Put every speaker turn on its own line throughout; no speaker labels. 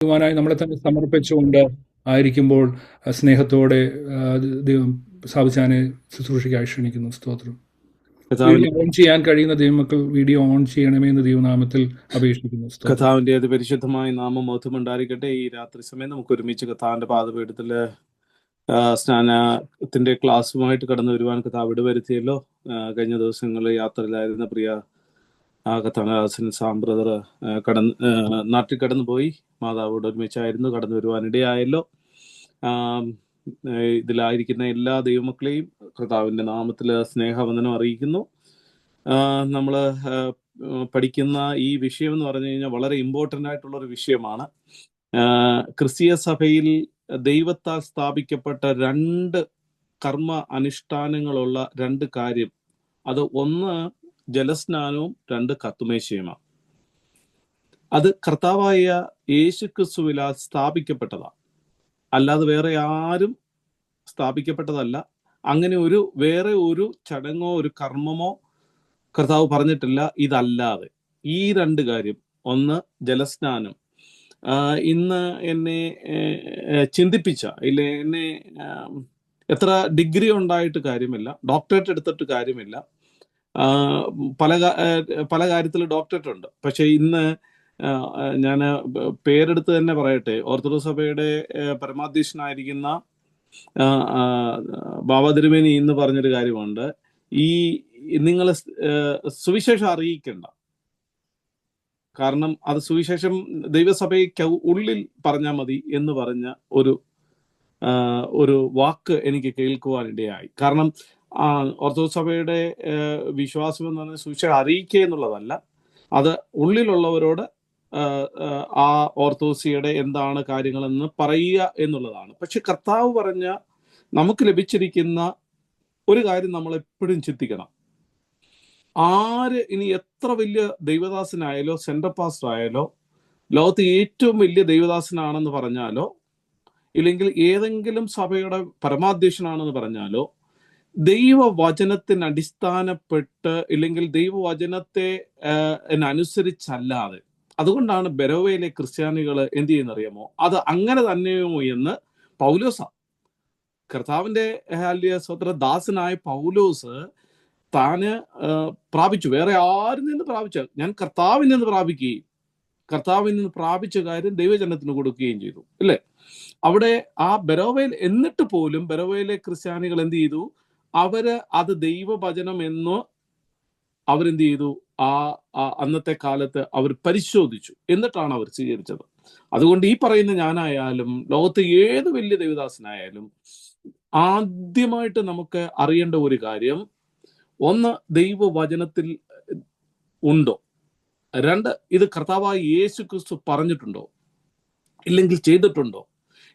ായി നമ്മളെ തന്നെ സമർപ്പിച്ചുകൊണ്ട് ആയിരിക്കുമ്പോൾ സ്നേഹത്തോടെ ദൈവം സാബുച്ചാനെ ശുശ്രൂഷയ്ക്കായി ക്ഷണിക്കുന്നു. സ്തോത്രം.
കഥാവിന്റെ
വീഡിയോ ഓൺ ചെയ്യാൻ കഴിയുന്ന ദൈവമക്കൾ വീഡിയോ ഓൺ ചെയ്യണമേ എന്ന് ദൈവനാമത്തിൽ അപേക്ഷിക്കുന്നു. സ്തോത്രം.
കഥാവിന്റെ അതിപരിശുദ്ധമായ നാമം മഹത്വമുണ്ടായിരിക്കട്ടെ. ഈ രാത്രി സമയം നമുക്ക് ഒരുമിച്ച് കഥാവിന്റെ പാദപീഠത്തില് സ്നാനത്തിന്റെ ക്ലാസ്സുമായിട്ട് കടന്നു വരുവാൻ കഥാവ് ഇടവരുത്തിയല്ലോ. കഴിഞ്ഞ ദിവസങ്ങളിൽ യാത്രയിലായിരുന്ന പ്രിയ കഥാനാഥൻ സാം ബ്രദർ നാട്ടിൽ കടന്നുപോയി. മാതാവോട് ഒരുമിച്ചായിരുന്നു, കടന്നു വരുവാൻ ഇടയായല്ലോ. ഇതിലായിരിക്കുന്ന എല്ലാ ദൈവമക്കളെയും കർത്താവിന്റെ നാമത്തിൽ സ്നേഹവന്ദനം അറിയിക്കുന്നു. നമ്മൾ പഠിക്കുന്ന ഈ വിഷയം എന്ന് പറഞ്ഞു കഴിഞ്ഞാൽ വളരെ ഇമ്പോർട്ടൻ്റ് ആയിട്ടുള്ള ഒരു വിഷയമാണ്. ക്രിസ്തീയ സഭയിൽ ദൈവത്താൽ സ്ഥാപിക്കപ്പെട്ട 2 കർമ്മ അനുഷ്ഠാനങ്ങളുള്ള 2 കാര്യം. അത് ഒന്ന് ജലസ്നാനവും 2 കത്തുമേശയുമാണ്. അത് കർത്താവായ യേശു ക്രിസ്തുവിലാൽ സ്ഥാപിക്കപ്പെട്ടതാണ്, അല്ലാതെ വേറെ ആരും സ്ഥാപിക്കപ്പെട്ടതല്ല. അങ്ങനെ വേറെ ഒരു ചടങ്ങോ ഒരു കർമ്മമോ കർത്താവ് പറഞ്ഞിട്ടില്ല ഇതല്ലാതെ. ഈ 2 കാര്യം, ഒന്ന് ജലസ്നാനം, ഇന്ന് എന്നെ ചിന്തിപ്പിച്ച എന്നെ എത്ര ഡിഗ്രി ഉണ്ടായിട്ട് കാര്യമില്ല, ഡോക്ടറേറ്റ് എടുത്തിട്ട് കാര്യമില്ല, പല കാര്യത്തിൽ ഡോക്ടറേറ്റ് ഉണ്ട്. പക്ഷെ ഇന്ന് ഞാൻ പേരെടുത്ത് തന്നെ പറയട്ടെ, ഓർത്തഡോക്സ് സഭയുടെ പരമാധ്യക്ഷനായിരിക്കുന്ന ബാബാ തിരുമേനി ഇന്ന് പറഞ്ഞൊരു കാര്യമുണ്ട്. നിങ്ങൾ സുവിശേഷം അറിയിക്കണ്ട, കാരണം അത് സുവിശേഷം ദൈവസഭയ്ക്ക് ഉള്ളിൽ പറഞ്ഞാൽ മതി എന്ന് പറഞ്ഞ ഒരു വാക്ക് എനിക്ക് കേൾക്കുവാനിടയായി. കാരണം ഓർത്തഡോക്സ് സഭയുടെ വിശ്വാസം എന്ന് പറഞ്ഞാൽ സുവിശേഷം അറിയിക്കുക എന്നുള്ളതല്ല, അത് ഉള്ളിലുള്ളവരോട് ആ ഓർത്തോസിയുടെ എന്താണ് കാര്യങ്ങളെന്ന് പറയുക എന്നുള്ളതാണ്. പക്ഷെ കർത്താവ് പറഞ്ഞ നമുക്ക് ലഭിച്ചിരിക്കുന്ന ഒരു കാര്യം നമ്മൾ എപ്പോഴും ചിന്തിക്കണം. ആര് ഇനി എത്ര വലിയ ദൈവദാസനായാലോ, സെൻട്രൽ പാസ്റ്റർ ആയാലോ, ലോകത്ത് ഏറ്റവും വലിയ ദൈവദാസനാണെന്ന് പറഞ്ഞാലോ, ഇല്ലെങ്കിൽ ഏതെങ്കിലും സഭയുടെ പരമാധ്യക്ഷനാണെന്ന് പറഞ്ഞാലോ, ദൈവവചനത്തിന് അടിസ്ഥാനപ്പെട്ട് ഇല്ലെങ്കിൽ ദൈവവചനത്തെ അനുസരിച്ചല്ലാതെ, അതുകൊണ്ടാണ് ബെരോവയിലെ ക്രിസ്ത്യാനികൾ എന്ത് ചെയ്യുന്നറിയാമോ, അത് അങ്ങനെ തന്നെയോ എന്ന് പൗലോസ, കർത്താവിന്റെ ദാസനായ പൗലോസ് താന് പ്രാപിച്ചു. വേറെ ആരിൽ നിന്ന് പ്രാപിച്ചാൽ, ഞാൻ കർത്താവിൽ നിന്ന് പ്രാപിക്കുകയും കർത്താവിൽ നിന്ന് പ്രാപിച്ച കാര്യം ദൈവജനത്തിന് കൊടുക്കുകയും ചെയ്തു, അല്ലേ? അവിടെ ആ ബെരോവയിൽ എന്നിട്ട് പോലും ബെരോവയിലെ ക്രിസ്ത്യാനികൾ എന്ത് ചെയ്തു? അവര് അത് ദൈവവചനം എന്ന് അവരെന്ത് ചെയ്തു? അന്നത്തെ കാലത്ത് അവർ പരിശോധിച്ചു, എന്നിട്ടാണ് അവർ സ്വീകരിച്ചത്. അതുകൊണ്ട് ഈ പറയുന്ന ഞാനായാലും ലോകത്ത് ഏത് വലിയ ദൈവദാസനായാലും ആദ്യമായിട്ട് നമുക്ക് അറിയേണ്ട ഒരു കാര്യം, ഒന്ന്, ദൈവവചനത്തിൽ ഉണ്ടോ? 2, ഇത് കർത്താവായ യേശു ക്രിസ്തു പറഞ്ഞിട്ടുണ്ടോ, ഇല്ലെങ്കിൽ ചെയ്തിട്ടുണ്ടോ,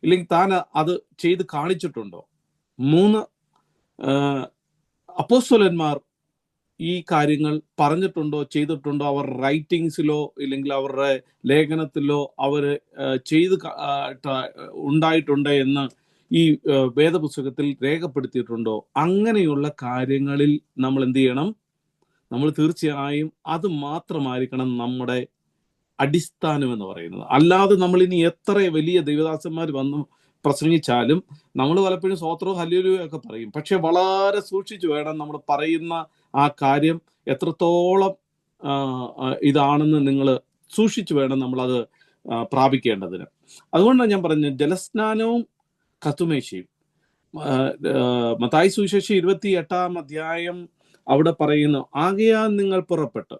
ഇല്ലെങ്കിൽ താൻ അത് ചെയ്ത് കാണിച്ചിട്ടുണ്ടോ? 3, അപ്പോസ്തലന്മാർ ഈ കാര്യങ്ങൾ പറഞ്ഞിട്ടുണ്ടോ, ചെയ്തിട്ടുണ്ടോ? അവർ റൈറ്റിങ്സിലോ ഇല്ലെങ്കിൽ അവരുടെ ലേഖനത്തിലോ അവർ ചെയ്ത് ഉണ്ടായിട്ടുണ്ട് എന്ന് ഈ വേദപുസ്തകത്തിൽ രേഖപ്പെടുത്തിയിട്ടുണ്ടോ? അങ്ങനെയുള്ള കാര്യങ്ങളിൽ നമ്മൾ എന്ത് ചെയ്യണം? നമ്മൾ തീർച്ചയായും അത് മാത്രമായിരിക്കണം നമ്മുടെ അടിസ്ഥാനം എന്ന് പറയുന്നത്. അല്ലാതെ നമ്മൾ ഇനി എത്ര വലിയ ദൈവദാസന്മാർ വന്നു പ്രസംഗിച്ചാലും നമ്മൾ പലപ്പോഴും സ്വോത്രവും ഹല്ലേലൂയ ഒക്കെ പറയും. പക്ഷെ വളരെ സൂക്ഷിച്ചു വേണം നമ്മൾ പറയുന്ന ആ കാര്യം എത്രത്തോളം ഇതാണെന്ന് നിങ്ങൾ സൂക്ഷിച്ചു വേണം നമ്മളത് പ്രാപിക്കേണ്ടതിന്. അതുകൊണ്ടാണ് ഞാൻ പറഞ്ഞത് ജലസ്നാനവും കത്തുമേശയും. മത്തായി സുവിശേഷം 28-ാം അധ്യായം അവിടെ പറയുന്നു, ആകയാൽ നിങ്ങൾ പുറപ്പെട്ട്,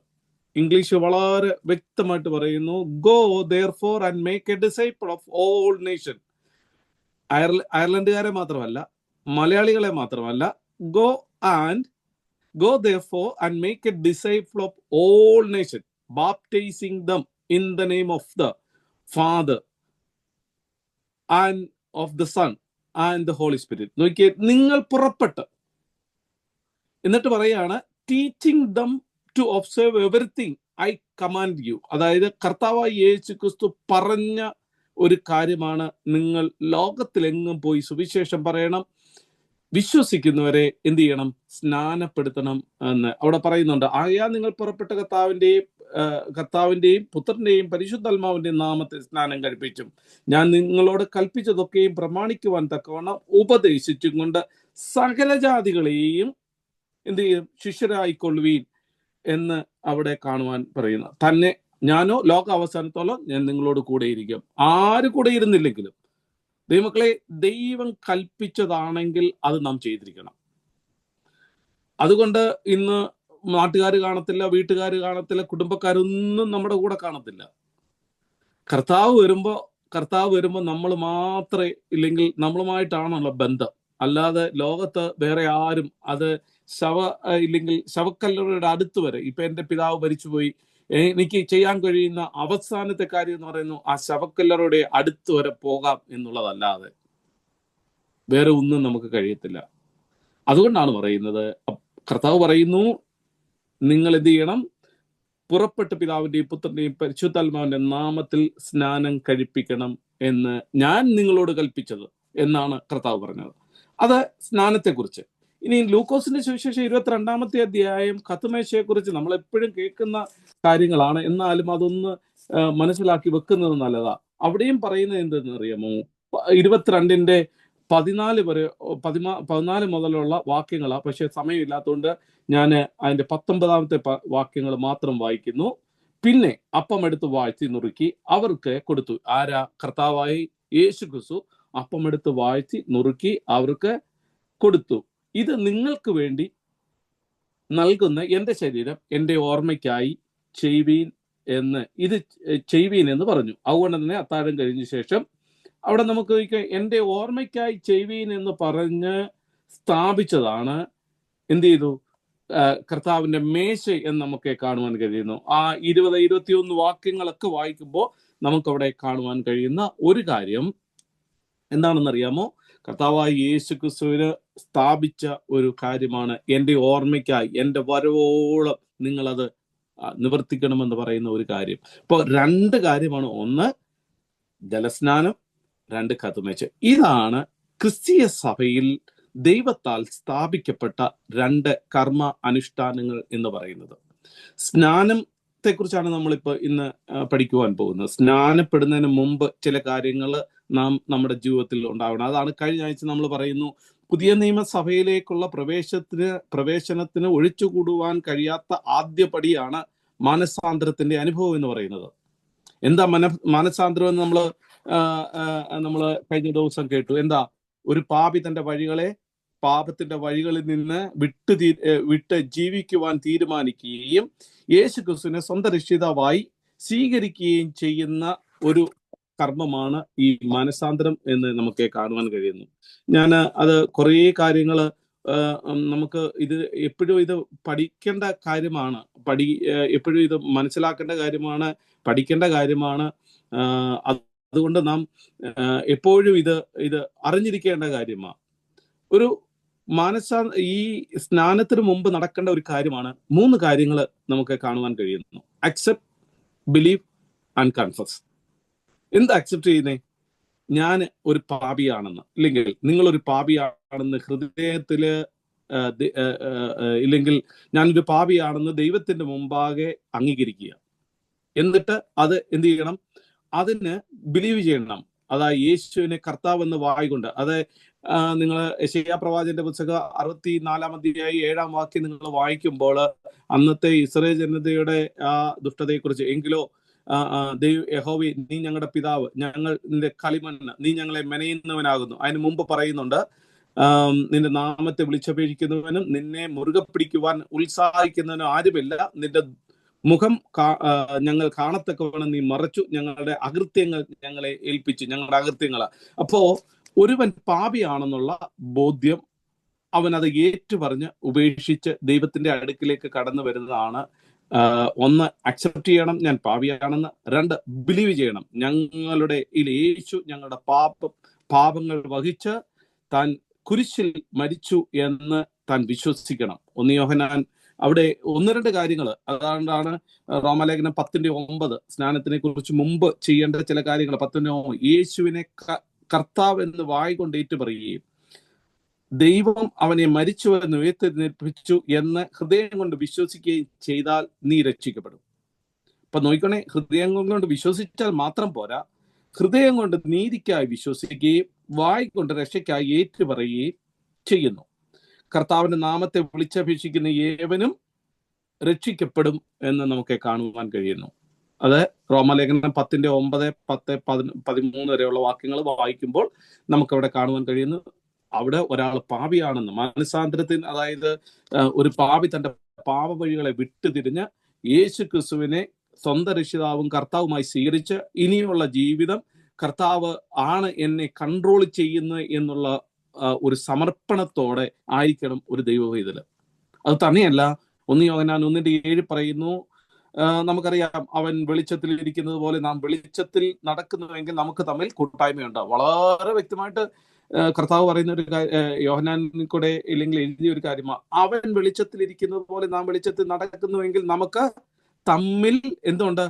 ഇംഗ്ലീഷ് വളരെ വ്യക്തമായിട്ട് പറയുന്നു, go therefore and make a disciple of all nation. അയർലൻഡുകാരെ മാത്രമല്ല, മലയാളികളെ മാത്രമല്ല, go therefore and make a disciple of all nation, baptizing them in the name of the Father and of the Son and the Holy Spirit. നോക്കിയേ, നിങ്ങൾ പുറപ്പെട്ട്, എന്നിട്ട് പറയാണ് teaching them to observe everything I command you. അതായത് കർത്താവായ യേശു ക്രിസ്തു പറഞ്ഞ ഒരു കാര്യമാണ്, നിങ്ങൾ ലോകത്തിലെങ്ങും പോയി സുവിശേഷം പറയണം, വിശ്വസിക്കുന്നവരെ എന്ത് ചെയ്യണം? സ്നാനപ്പെടുത്തണം എന്ന് അവിടെ പറയുന്നുണ്ട്. ആയാ നിങ്ങൾ പുറപ്പെട്ട കർത്താവിന്റെ കർത്താവിൻ്റെയും പുത്രൻ്റെയും പരിശുദ്ധാത്മാവിൻ്റെയും നാമത്തിൽ സ്നാനം കഴിപ്പിച്ചും ഞാൻ നിങ്ങളോട് കൽപ്പിച്ചതൊക്കെയും പ്രമാണിക്കുവാൻ തക്കവണ്ണം ഉപദേശിച്ചും കൊണ്ട് സകല ജാതികളെയും എന്ത് ചെയ്യും? ശിഷ്യരായിക്കൊള്ളുവീൻ എന്ന് അവിടെ കാണുവാൻ പറയുന്നു. തന്നെ ഞാനോ ലോക അവസാനത്തോളം ഞാൻ നിങ്ങളോട് കൂടെ ഇരിക്കും. ആര് കൂടെ ഇരുന്നില്ലെങ്കിലും ദൈവമക്കളെ, ദൈവം കൽപ്പിച്ചതാണെങ്കിൽ അത് നാം ചെയ്തിരിക്കണം. അതുകൊണ്ട് ഇന്ന് നാട്ടുകാർ കാണത്തില്ല, വീട്ടുകാർ കാണത്തില്ല, കുടുംബക്കാരൊന്നും നമ്മുടെ കൂടെ കാണത്തില്ല. കർത്താവ് വരുമ്പോ നമ്മൾ മാത്രമേ, ഇല്ലെങ്കിൽ നമ്മളുമായിട്ടാണുള്ള ബന്ധം. അല്ലാതെ ലോകത്ത് വേറെ ആരും അത് ഇല്ലെങ്കിൽ ശവക്കല്ലറയുടെ അടുത്ത് വരെ, ഇപ്പൊ എന്റെ പിതാവ് മരിച്ചുപോയി, എനിക്ക് ചെയ്യാൻ കഴിയുന്ന അവസാനത്തെ കാര്യം എന്ന് പറയുന്നു ആ ശവക്കല്ലറയുടെ അടുത്ത് വരെ പോകാം എന്നുള്ളതല്ലാതെ വേറെ ഒന്നും നമുക്ക് കഴിയത്തില്ല. അതുകൊണ്ടാണ് പറയുന്നത്, കർത്താവ് പറയുന്നു, നിങ്ങൾ എന്ത് ചെയ്യണം? പുറപ്പെട്ട് പിതാവിന്റെയും പുത്രന്റെയും പരിശുദ്ധാത്മാവിന്റെ നാമത്തിൽ സ്നാനം കഴിപ്പിക്കണം എന്ന് ഞാൻ നിങ്ങളോട് കൽപ്പിച്ചത് എന്നാണ് കർത്താവ് പറഞ്ഞത്. അത് സ്നാനത്തെക്കുറിച്ച്. ഇനി ലൂക്കോസിന്റെ സുവിശേഷം 22-ാമത്തെ അധ്യായം കത്തുമേശയെക്കുറിച്ച് നമ്മൾ എപ്പോഴും കേൾക്കുന്ന കാര്യങ്ങളാണ്, എന്നാലും അതൊന്ന് മനസ്സിലാക്കി വെക്കുന്നത് നല്ലതാ. അവിടെയും പറയുന്നത് എന്തെന്ന് അറിയാമോ? 22-ന്റെ 14 മുതലുള്ള വാക്യങ്ങളാ. പക്ഷെ സമയമില്ലാത്തതുകൊണ്ട് ഞാൻ അതിന്റെ 19-ാമത്തെ വാക്യങ്ങൾ മാത്രം വായിക്കുന്നു. പിന്നെ അപ്പം എടുത്ത് വാഴ്ത്തി നുറുക്കി അവർക്ക് കൊടുത്തു. ആരാ? കർത്താവായി യേശു ക്രിസ്തു അപ്പം എടുത്ത് വാഴ്ത്തി നുറുക്കി അവർക്ക് കൊടുത്തു. ഇത് നിങ്ങൾക്ക് വേണ്ടി നൽകുന്ന എന്റെ ശരീരം എന്റെ ഓർമ്മയ്ക്കായി ചെയ്യുവീൻ എന്ന് പറഞ്ഞു. അതുകൊണ്ട് തന്നെ അത്താഴം കഴിഞ്ഞ ശേഷം അവിടെ നമുക്ക് എന്റെ ഓർമ്മയ്ക്കായി ചെയ്യുവീൻ എന്ന് പറഞ്ഞ് സ്ഥാപിച്ചതാണ് എന്ത് ചെയ്തു? കർത്താവിന്റെ മേശ എന്ന് നമുക്ക് കാണുവാൻ കഴിയുന്നു. ആ 20-21 വാക്യങ്ങളൊക്കെ വായിക്കുമ്പോൾ നമുക്കവിടെ കാണുവാൻ കഴിയുന്ന ഒരു കാര്യം എന്താണെന്നറിയാമോ? കർത്താവായ യേശു ക്രിസ്തുവിന് സ്ഥാപിച്ച ഒരു കാര്യമാണ് എന്റെ ഓർമ്മയ്ക്കായി, എന്റെ വരവോളം നിങ്ങളത് നിവർത്തിക്കണമെന്ന് പറയുന്ന ഒരു കാര്യം. ഇപ്പോൾ 2 കാര്യമാണ്. ഒന്ന് ജലസ്നാനം, 2 കത്തുമേശ. ഇതാണ് ക്രിസ്തീയ സഭയിൽ ദൈവത്താൽ സ്ഥാപിക്കപ്പെട്ട 2 കർമ്മ അനുഷ്ഠാനങ്ങൾ എന്ന് പറയുന്നത്. സ്നാനത്തെക്കുറിച്ചാണ് നമ്മളിപ്പോൾ ഇന്ന് പഠിക്കുവാൻ പോകുന്നത്. സ്നാനപ്പെടുന്നതിന് മുമ്പ് ചില കാര്യങ്ങൾ നാം നമ്മുടെ ജീവിതത്തിൽ ഉണ്ടാവണം. അതാണ് കഴിഞ്ഞ ആഴ്ച നമ്മൾ പറയുന്നു, പുതിയ നിയമസഭയിലേക്കുള്ള പ്രവേശനത്തിന് ഒഴിച്ചുകൂടുവാൻ കഴിയാത്ത ആദ്യ പടിയാണ് മാനസാന്തരത്തിന്റെ അനുഭവം എന്ന് പറയുന്നത്. എന്താ മാനസാന്തരം എന്ന് നമ്മൾ കഴിഞ്ഞ ദിവസം കേട്ടു. എന്താ? ഒരു പാപി തന്റെ പാപത്തിന്റെ വഴികളിൽ നിന്ന് വിട്ട് ജീവിക്കുവാൻ തീരുമാനിക്കുകയും യേശു ക്രിസ്തുവിനെ സ്വന്തം രക്ഷിതാവായി സ്വീകരിക്കുകയും ചെയ്യുന്ന ഒരു കർമ്മമാണ് ഈ മാനസാന്തരം എന്ന് നമുക്ക് കാണുവാൻ കഴിയുന്നു. ഞാൻ അത് കുറേ കാര്യങ്ങൾ നമുക്ക് എപ്പോഴും ഇത് പഠിക്കേണ്ട കാര്യമാണ്, എപ്പോഴും ഇത് മനസ്സിലാക്കേണ്ട കാര്യമാണ്, പഠിക്കേണ്ട കാര്യമാണ്. അതുകൊണ്ട് നാം എപ്പോഴും ഇത് അറിഞ്ഞിരിക്കേണ്ട കാര്യമാണ്. ഒരു ഈ സ്നാനത്തിന് മുമ്പ് നടക്കേണ്ട ഒരു കാര്യമാണ്. 3 കാര്യങ്ങൾ നമുക്ക് കാണുവാൻ കഴിയുന്നു. Accept, believe and confess. എന്താ അക്സെപ്റ്റ് ചെയ്യുന്നേ? ഞാൻ ഒരു പാപിയാണെന്ന്, ഇല്ലെങ്കിൽ നിങ്ങളൊരു പാപിയാണെന്ന് ഹൃദയത്തില് ഇല്ലെങ്കിൽ ഞാനൊരു പാപിയാണെന്ന് ദൈവത്തിന്റെ മുമ്പാകെ അംഗീകരിക്കുക. എന്നിട്ട് അത് എന്ത് ചെയ്യണം? അതിന് ബിലീവ് ചെയ്യണം. അതായത് യേശുവിനെ കർത്താവെന്ന് വായിക്കൊണ്ട്, അത് നിങ്ങൾ യെശയ്യാ പ്രവാചകന്റെ പുസ്തകം 64-ാം അധ്യായം 7-ാം വാക്യം നിങ്ങൾ വായിക്കുമ്പോൾ അന്നത്തെ ഇസ്രായേൽ ജനതയുടെ ആ ദുഷ്ടതയെക്കുറിച്ച്, എങ്കിലോ യഹോവേ നീ ഞങ്ങളുടെ പിതാവ്, ഞങ്ങൾ നിന്റെ കളിമണ്ണ്, നീ ഞങ്ങളെ മെനയുന്നവനാകുന്നു. അതിന് മുമ്പ് പറയുന്നുണ്ട്, നിന്റെ നാമത്തെ വിളിച്ചപേക്ഷിക്കുന്നവനും നിന്നെ മുറുകെ പിടിക്കുവാൻ ഉത്സാഹിക്കുന്നവനും ആരുമില്ല. നിന്റെ മുഖം ഞങ്ങൾ കാണത്തക്കവണ്ണം നീ മറച്ചു, ഞങ്ങളുടെ അകൃത്യങ്ങൾ ഞങ്ങളെ ഏൽപ്പിച്ചു, ഞങ്ങളുടെ അകൃത്യങ്ങളാ. അപ്പോ ഒരുവൻ പാപിയാണെന്നുള്ള ബോധ്യം അവൻ അത് ഏറ്റുപറഞ്ഞ് ഉപേക്ഷിച്ച് ദൈവത്തിന്റെ അടുക്കിലേക്ക് കടന്നു വരുന്നതാണ്. 1 അക്സെപ്റ്റ് ചെയ്യണം, ഞാൻ പാപിയാണെന്ന്. 2 ബിലീവ് ചെയ്യണം, ഞങ്ങളുടെ യേശു ഞങ്ങളുടെ പാപങ്ങൾ വഹിച്ച് താൻ കുരിശിൽ മരിച്ചു എന്ന് താൻ വിശ്വസിക്കണം. 1 യോഹന്നാൻ അവിടെ 1-2 കാര്യങ്ങൾ. അതുകൊണ്ടാണ് റോമാലേഖനം 10:9 സ്നാനത്തിനെ കുറിച്ച് മുമ്പ് ചെയ്യേണ്ട ചില കാര്യങ്ങൾ. 10:9 യേശുവിനെ കർത്താവ് എന്ന് വായി കൊണ്ട് ഏറ്റുപറയുകയും ദൈവം അവനെ മരിച്ചുവെന്ന് ഉയർത്തെഴുന്നേൽപ്പിച്ചു എന്ന് ഹൃദയം കൊണ്ട് വിശ്വസിക്കുകയും ചെയ്താൽ നീ രക്ഷിക്കപ്പെടും. അപ്പൊ നോക്കിക്കോണേ, ഹൃദയം കൊണ്ട് വിശ്വസിച്ചാൽ മാത്രം പോരാ, ഹൃദയം കൊണ്ട് നീതിക്കായി വിശ്വസിക്കുകയും വായ് കൊണ്ട് രക്ഷയ്ക്കായി ഏറ്റുപറയുകയും ചെയ്യുന്നു. കർത്താവിന്റെ നാമത്തെ വിളിച്ചപേക്ഷിക്കുന്ന ഏവനും രക്ഷിക്കപ്പെടും എന്ന് നമുക്ക് കാണുവാൻ കഴിയുന്നു. അത് റോമാലേഖനം 10:9, 10, 13 വരെയുള്ള വാക്യങ്ങൾ വായിക്കുമ്പോൾ നമുക്കവിടെ കാണുവാൻ കഴിയുന്നു. അവിടെ ഒരാൾ പാപിയാണെന്ന് മനസാന്തരത്തിന്, അതായത് ഒരു പാപി തന്റെ പാപ വഴികളെ വിട്ടുതിരിഞ്ഞ് യേശു ക്രിസ്തുവിനെ സ്വന്തം രക്ഷിതാവും കർത്താവുമായി സ്വീകരിച്ച് ഇനിയുള്ള ജീവിതം കർത്താവ് ആണ് എന്നെ കൺട്രോൾ ചെയ്യുന്നത് എന്നുള്ള ഒരു സമർപ്പണത്തോടെ ആയിരിക്കണം ഒരു ദൈവവേദന. അത് തന്നെയല്ല, 1 യോഹന്നാൻ 1:7 പറയുന്നു, നമുക്കറിയാം, അവൻ വെളിച്ചത്തിൽ ഇരിക്കുന്നത് പോലെ നാം വെളിച്ചത്തിൽ നടക്കുന്നുവെങ്കിൽ നമുക്ക് തമ്മിൽ കൂട്ടായ്മയുണ്ടാവും. വളരെ വ്യക്തമായിട്ട് കർത്താവ് പറയുന്ന ഒരു യോഹന്നാനിൽ കൂടെ ഇല്ലെങ്കിൽ എഴുതിയ ഒരു കാര്യമാണ്, അവൻ വെളിച്ചത്തിൽ ഇരിക്കുന്നത് പോലെ നാം വെളിച്ചത്തിൽ നടക്കുന്നുവെങ്കിൽ നമുക്ക് തമ്മിൽ എന്തുണ്ട്?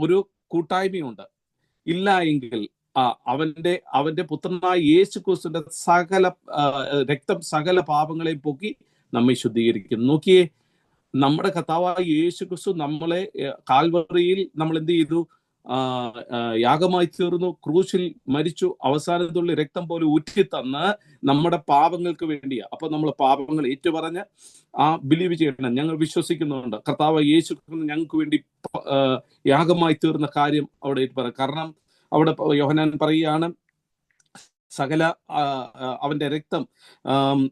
ഒരു കൂട്ടായ്മയുണ്ട്. ഇല്ല എങ്കിൽ അവന്റെ പുത്രനായ യേശു ക്രിസ്തുവിന്റെ സകല രക്തം സകല പാപങ്ങളെയും പോക്കി നമ്മെ ശുദ്ധീകരിക്കുന്നു. നോക്കിയേ, നമ്മുടെ കർത്താവായ യേശു ക്രിസ്തു നമ്മളെ കാൽവറിയിൽ നമ്മൾ എന്ത് ചെയ്തു? യാഗമായി തീർന്നു, ക്രൂശിൽ മരിച്ചു, അവസാനത്തുള്ള രക്തം പോലെ ഊറ്റി തന്ന് നമ്മുടെ പാപങ്ങൾക്ക് വേണ്ടിയാ. അപ്പൊ നമ്മൾ പാപങ്ങൾ ഏറ്റുപറഞ്ഞ് ബിലീവ് ചെയ്യണം, ഞങ്ങൾ വിശ്വസിക്കുന്നുണ്ട് കർത്താവ് യേശു ഞങ്ങൾക്ക് വേണ്ടി യാഗമായി തീർന്ന കാര്യം അവിടെ ഏറ്റുപറയാം. കാരണം അവിടെ യോഹന്നാൻ പറയുകയാണ്, അവന്റെ രക്തം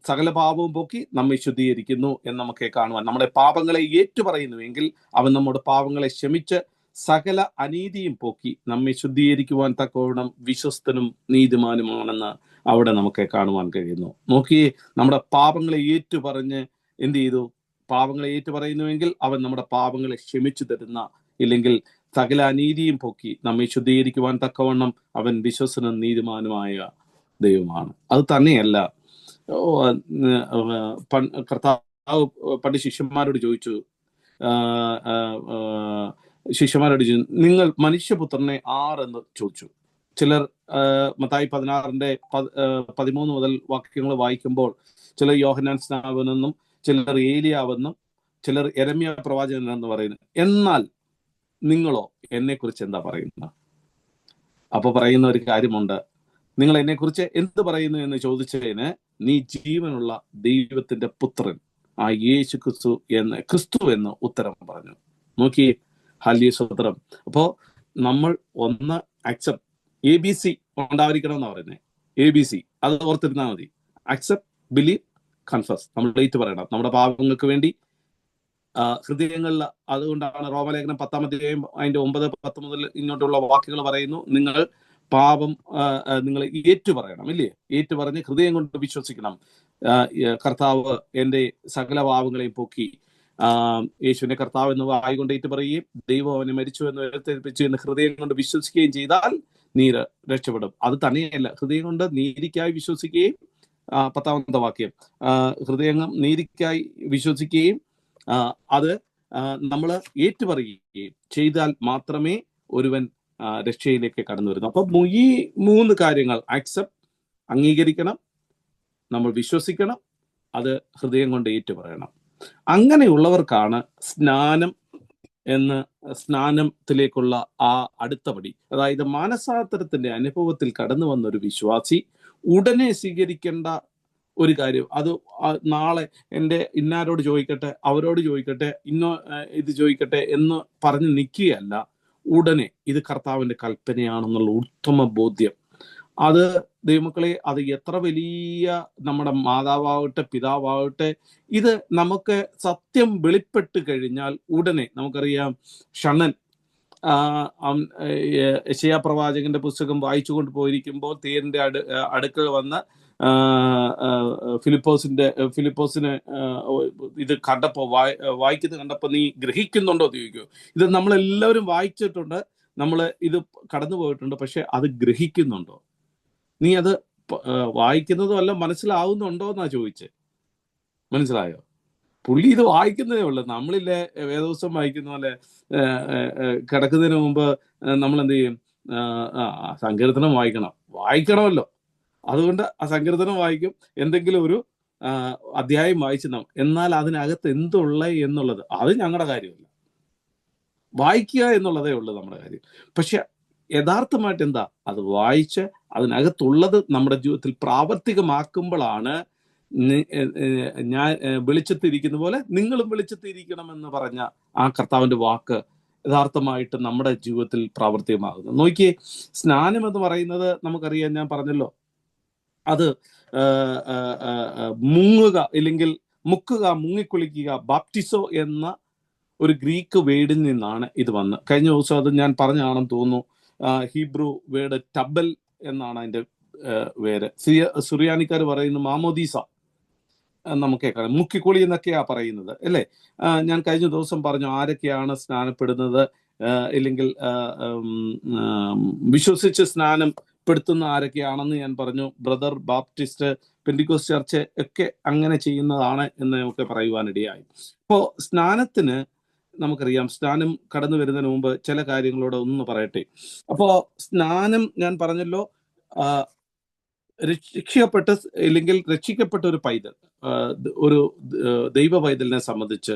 സകല പാപവും പോക്കി നമ്മെ ശുദ്ധീകരിക്കുന്നു എന്ന് നമുക്ക് കാണുവാൻ. നമ്മുടെ പാപങ്ങളെ ഏറ്റുപറയുന്നുവെങ്കിൽ അവൻ നമ്മുടെ പാപങ്ങളെ ക്ഷമിച്ച് സകല അനീതിയും പോക്കി നമ്മെ ശുദ്ധീകരിക്കുവാൻ തക്കവണ്ണം വിശ്വസ്തനും നീതിമാനുമാണെന്ന് അവിടെ നമുക്ക് കാണുവാൻ കഴിയുന്നു. നോക്കിയേ, നമ്മുടെ പാപങ്ങളെ ഏറ്റുപറഞ്ഞ് എന്ത് ചെയ്തു? പാപങ്ങളെ ഏറ്റുപറയുന്നുവെങ്കിൽ അവൻ നമ്മുടെ പാപങ്ങളെ ക്ഷമിച്ചു തരുന്ന, ഇല്ലെങ്കിൽ സകല അനീതിയും പോക്കി നമ്മെ ശുദ്ധീകരിക്കുവാൻ തക്കവണ്ണം അവൻ വിശ്വസ്തനും നീതിമാനുമായ ദൈവമാണ്. അത് തന്നെയല്ല, കർത്താവ് പണ്ട് ശിഷ്യന്മാരോട് ചോദിച്ചു, നിങ്ങൾ മനുഷ്യപുത്രനെ ആരെന്ന് ചോദിച്ചു. ചിലർ മത്തായി 16:13 മുതൽ വാക്യങ്ങൾ വായിക്കുമ്പോൾ ചിലർ യോഹന്നാൻ സ്നാപകനെന്നും ചിലർ ഏലിയാവെന്നും ചിലർ യെരമ്യ പ്രവാചകൻ എന്ന് പറയുന്നു. എന്നാൽ നിങ്ങളോ എന്നെക്കുറിച്ച് എന്താ പറയുന്നത്? അപ്പൊ പറയുന്ന ഒരു കാര്യമുണ്ട്, നിങ്ങൾ എന്നെക്കുറിച്ച് എന്ത് പറയുന്നു എന്ന് ചോദിച്ചതിന് നീ ജീവനുള്ള ദൈവത്തിന്റെ പുത്രൻ ആ യേശു ക്രിസ്തു എന്ന് ഉത്തരം പറഞ്ഞു. നോക്കി, ഹല്ലേലൂയ, സ്തോത്രം. അപ്പോ നമ്മൾ ഒന്ന് അക്സെപ്റ്റ്, ABC ഉണ്ടായിരിക്കണം എന്നാ പറയുന്നത്. ABC അത് ഓർത്തിരുന്നാൽ മതി. Accept, believe, confess. നമ്മൾ ഏറ്റു പറയണം നമ്മുടെ പാപങ്ങൾക്ക് വേണ്ടി ഹൃദയങ്ങളിൽ. അതുകൊണ്ടാണ് റോമലേഖനം 10-ാം അധ്യായം അതിന്റെ 9, 10 മുതൽ ഇങ്ങോട്ടുള്ള വാക്കുകൾ പറയുന്നു, നിങ്ങൾ പാപം നിങ്ങൾ ഏറ്റുപറയണം, ഇല്ലേ? ഏറ്റുപറഞ്ഞ് ഹൃദയം കൊണ്ട് വിശ്വസിക്കണം, കർത്താവ് എൻ്റെ സകല പാപങ്ങളെയും പോക്കി യേശുവിനെ കർത്താവ് എന്ന് വായി കൊണ്ട് ഏറ്റുപറയുകയും ദൈവം അവനെ മരിച്ചു എന്ന് ഉയർത്തെഴുന്നേൽപ്പിച്ചു എന്ന് ഹൃദയം കൊണ്ട് വിശ്വസിക്കുകയും ചെയ്താൽ നീ രക്ഷപ്പെടും. അത് തന്നെയല്ല, ഹൃദയം കൊണ്ട് നീതിക്കായി വിശ്വസിക്കുകയും 10-ാമത്തെ വാക്യം, ഹൃദയം നീതിക്കായി വിശ്വസിക്കുകയും അത് നമ്മൾ ഏറ്റുപറയുകയും ചെയ്താൽ മാത്രമേ ഒരുവൻ രക്ഷയിലേക്ക് കടന്നു വരുന്നു. അപ്പൊ ഈ 3 കാര്യങ്ങൾ അക്സെപ്റ്റ്, അംഗീകരിക്കണം, നമ്മൾ വിശ്വസിക്കണം, അത് ഹൃദയം കൊണ്ട് ഏറ്റുപറയണം. അങ്ങനെയുള്ളവർക്കാണ് സ്നാനത്തിലേക്കുള്ള ആ അടുത്ത പടി, അതായത് മാനസാന്തരത്തിന്റെ അനുഭവത്തിൽ കടന്നു വന്ന ഒരു വിശ്വാസി ഉടനെ സ്വീകരിക്കേണ്ട ഒരു കാര്യം. അത് നാളെ എൻ്റെ ഇന്നാരോട് ചോദിക്കട്ടെ, അവരോട് ചോദിക്കട്ടെ, ഇത് ചോദിക്കട്ടെ എന്ന് പറഞ്ഞ് നിൽക്കുകയല്ല, ഉടനെ ഇത് കർത്താവിന്റെ കൽപ്പനയാണെന്നുള്ള ഉത്തമ ബോധ്യം. അത് ദൈവമക്കളെ, അത് എത്ര വലിയ നമ്മുടെ മാതാവാകട്ടെ പിതാവാകട്ടെ, ഇത് നമുക്ക് സത്യം വെളിപ്പെട്ട് കഴിഞ്ഞാൽ ഉടനെ നമുക്കറിയാം. ഷണ്ണൻ യെശയ്യാ പ്രവാചകന്റെ പുസ്തകം വായിച്ചുകൊണ്ട് പോയിരിക്കുമ്പോൾ തേരിന്റെ അടുക്കൽ വന്ന് ഫിലിപ്പോസിന് ഇത് കണ്ടപ്പോ വായിക്കുന്നത് കണ്ടപ്പോ നീ ഗ്രഹിക്കുന്നുണ്ടോ എന്ന് ചോദിക്കൂ. ഇത് നമ്മളെല്ലാവരും വായിച്ചിട്ടുണ്ട്, നമ്മൾ ഇത് കടന്നു പോയിട്ടുണ്ട്, പക്ഷെ അത് ഗ്രഹിക്കുന്നുണ്ടോ? നീ അത് വായിക്കുന്നതും അല്ല, മനസ്സിലാവുന്നുണ്ടോ എന്നാ ചോദിച്ചേ. മനസ്സിലായോ? പുള്ളി ഇത് വായിക്കുന്നതേ ഉള്ളു. നമ്മളില്ലേ വേദപുസ്തകം വായിക്കുന്ന പോലെ കിടക്കുന്നതിന് മുമ്പ് നമ്മൾ എന്ത് ചെയ്യും? സങ്കീർത്തനം വായിക്കണമല്ലോ. അതുകൊണ്ട് ആ സങ്കീർത്തനം വായിക്കും, എന്തെങ്കിലും ഒരു അധ്യായം വായിച്ചു നാം. എന്നാൽ അതിനകത്ത് എന്തുള്ള എന്നുള്ളത് അത് ഞങ്ങളുടെ കാര്യമല്ല. വായിക്കുക എന്നുള്ളതേ ഉള്ളൂ നമ്മുടെ കാര്യം. പക്ഷെ യഥാർത്ഥമായിട്ട് എന്താ, അത് വായിച്ച് അതിനകത്തുള്ളത് നമ്മുടെ ജീവിതത്തിൽ പ്രാവർത്തികമാക്കുമ്പോഴാണ് ഞാൻ വെളിച്ചത്തിരിക്കുന്ന പോലെ നിങ്ങളും വെളിച്ചത്തിരിക്കണമെന്ന് പറഞ്ഞ ആ കർത്താവിന്റെ വാക്ക് യഥാർത്ഥമായിട്ട് നമ്മുടെ ജീവിതത്തിൽ പ്രാവർത്തികമാകുന്നു. നോക്കിയേ, സ്നാനം എന്ന് പറയുന്നത് നമുക്കറിയാം, ഞാൻ പറഞ്ഞല്ലോ, അത് മുങ്ങുക ഇല്ലെങ്കിൽ മുക്കുക, മുങ്ങിക്കുളിക്കുക, ബാപ്റ്റിസോ എന്ന ഒരു ഗ്രീക്ക് വേർഡിൽ നിന്നാണ് ഇത് വന്ന്. കഴിഞ്ഞ ദിവസം അത് ഞാൻ പറഞ്ഞാണെന്ന് തോന്നുന്നു. ഹീബ്രു വേർഡ് ടബൽ എന്നാണ് അതിന്റെ പേര്. സുറിയാനിക്കാർ പറയുന്ന മാമോദീസ നമുക്ക് കേൾക്കാം, മുക്കിക്കുളി എന്നൊക്കെയാ പറയുന്നത് അല്ലേ. ഞാൻ കഴിഞ്ഞ ദിവസം പറഞ്ഞു ആരൊക്കെയാണ് സ്നാനപ്പെടുന്നത്, ഇല്ലെങ്കിൽ വിശ്വസിച്ച് സ്നാനം പെടുത്തുന്ന ആരൊക്കെയാണെന്ന് ഞാൻ പറഞ്ഞു. ബ്രദർ, ബാപ്റ്റിസ്റ്റ്, പെന്തിക്കോസ്റ്റ് ചർച്ച് ഒക്കെ അങ്ങനെ ചെയ്യുന്നതാണ് എന്ന് നമുക്ക് പറയുവാനിടയായി. അപ്പോൾ സ്നാനത്തിന് നമുക്കറിയാം, സ്നാനം കടന്നു വരുന്നതിന് മുമ്പ് ചില കാര്യങ്ങളോട് ഒന്ന് പറയട്ടെ. അപ്പോ സ്നാനം ഞാൻ പറഞ്ഞല്ലോ, രക്ഷിക്കപ്പെട്ട ഇല്ലെങ്കിൽ രക്ഷിക്കപ്പെട്ട ഒരു പൈതൽ, ഒരു ദൈവ പൈതലിനെ സംബന്ധിച്ച്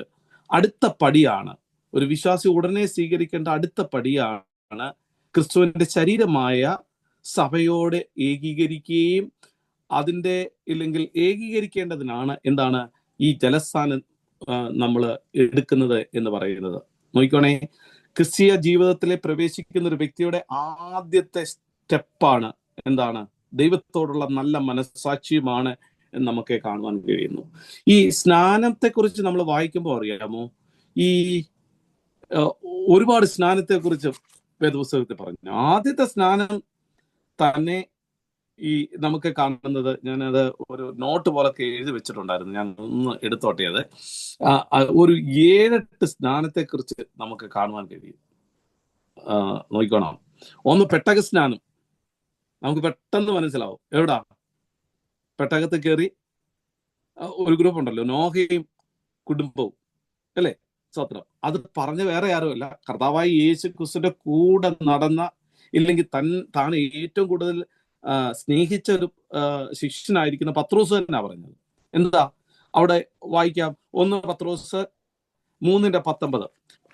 അടുത്ത പടിയാണ്, ഒരു വിശ്വാസി ഉടനെ സ്വീകരിക്കേണ്ട അടുത്ത പടിയാണ് ക്രിസ്തുവിന്റെ ശരീരമായ സഭയോട് ഏകീകരിക്കുകയും അതിൻ്റെ ഇല്ലെങ്കിൽ ഏകീകരിക്കേണ്ടതിനാണ് എന്താണ് ഈ ജലസ്നാനം നമ്മൾ എടുക്കുന്നത് എന്ന് പറയുന്നത്. നോക്കിക്കോണേ, ക്രിസ്തീയ ജീവിതത്തിലെ പ്രവേശിക്കുന്ന ഒരു വ്യക്തിയുടെ ആദ്യത്തെ സ്റ്റെപ്പാണ് എന്താണ്, ദൈവത്തോടുള്ള നല്ല മനസ്സാക്ഷിയുമാണ് എന്ന് നമുക്ക് കാണുവാൻ കഴിയുന്നു. ഈ സ്നാനത്തെക്കുറിച്ച് നമ്മൾ വായിക്കുമ്പോൾ അറിയാമോ, ഈ ഒരുപാട് സ്നാനത്തെക്കുറിച്ച് വേദപുസ്തകത്തിൽ പറഞ്ഞു. ആദ്യത്തെ സ്നാനം തന്നെ ഈ നമുക്ക് കാണുന്നത്, ഞാനത് ഒരു നോട്ട് പോലൊക്കെ എഴുതി വെച്ചിട്ടുണ്ടായിരുന്നു, ഞാൻ ഒന്ന് എടുത്തോട്ടെ. അത് ഒരു 7-8 സ്നാനത്തെക്കുറിച്ച് നമുക്ക് കാണുവാൻ കഴിയും. നോക്കിക്കോണം. ഒന്ന് പെട്ടക സ്നാനം. നമുക്ക് പെട്ടെന്ന് മനസ്സിലാവും. എവിടാ? പെട്ടകത്ത് കയറി ഒരു ഗ്രൂപ്പ് ഉണ്ടല്ലോ, നോഹയും കുടുംബവും അല്ലേ, സ്വത്രം. അത് പറഞ്ഞ വേറെ ആരുമല്ല, കർത്താവായി യേശു ക്രിസ്തുവിന്റെ കൂടെ നടന്ന ഇല്ലെങ്കിൽ താൻ ഏറ്റവും കൂടുതൽ സ്നേഹിച്ച ഒരു ശിഷ്യനായിരിക്കുന്ന പത്രോസ് തന്നെ പറഞ്ഞത്. എന്താ അവിടെ വായിക്കാം, 1 പത്രോസ് 3:19.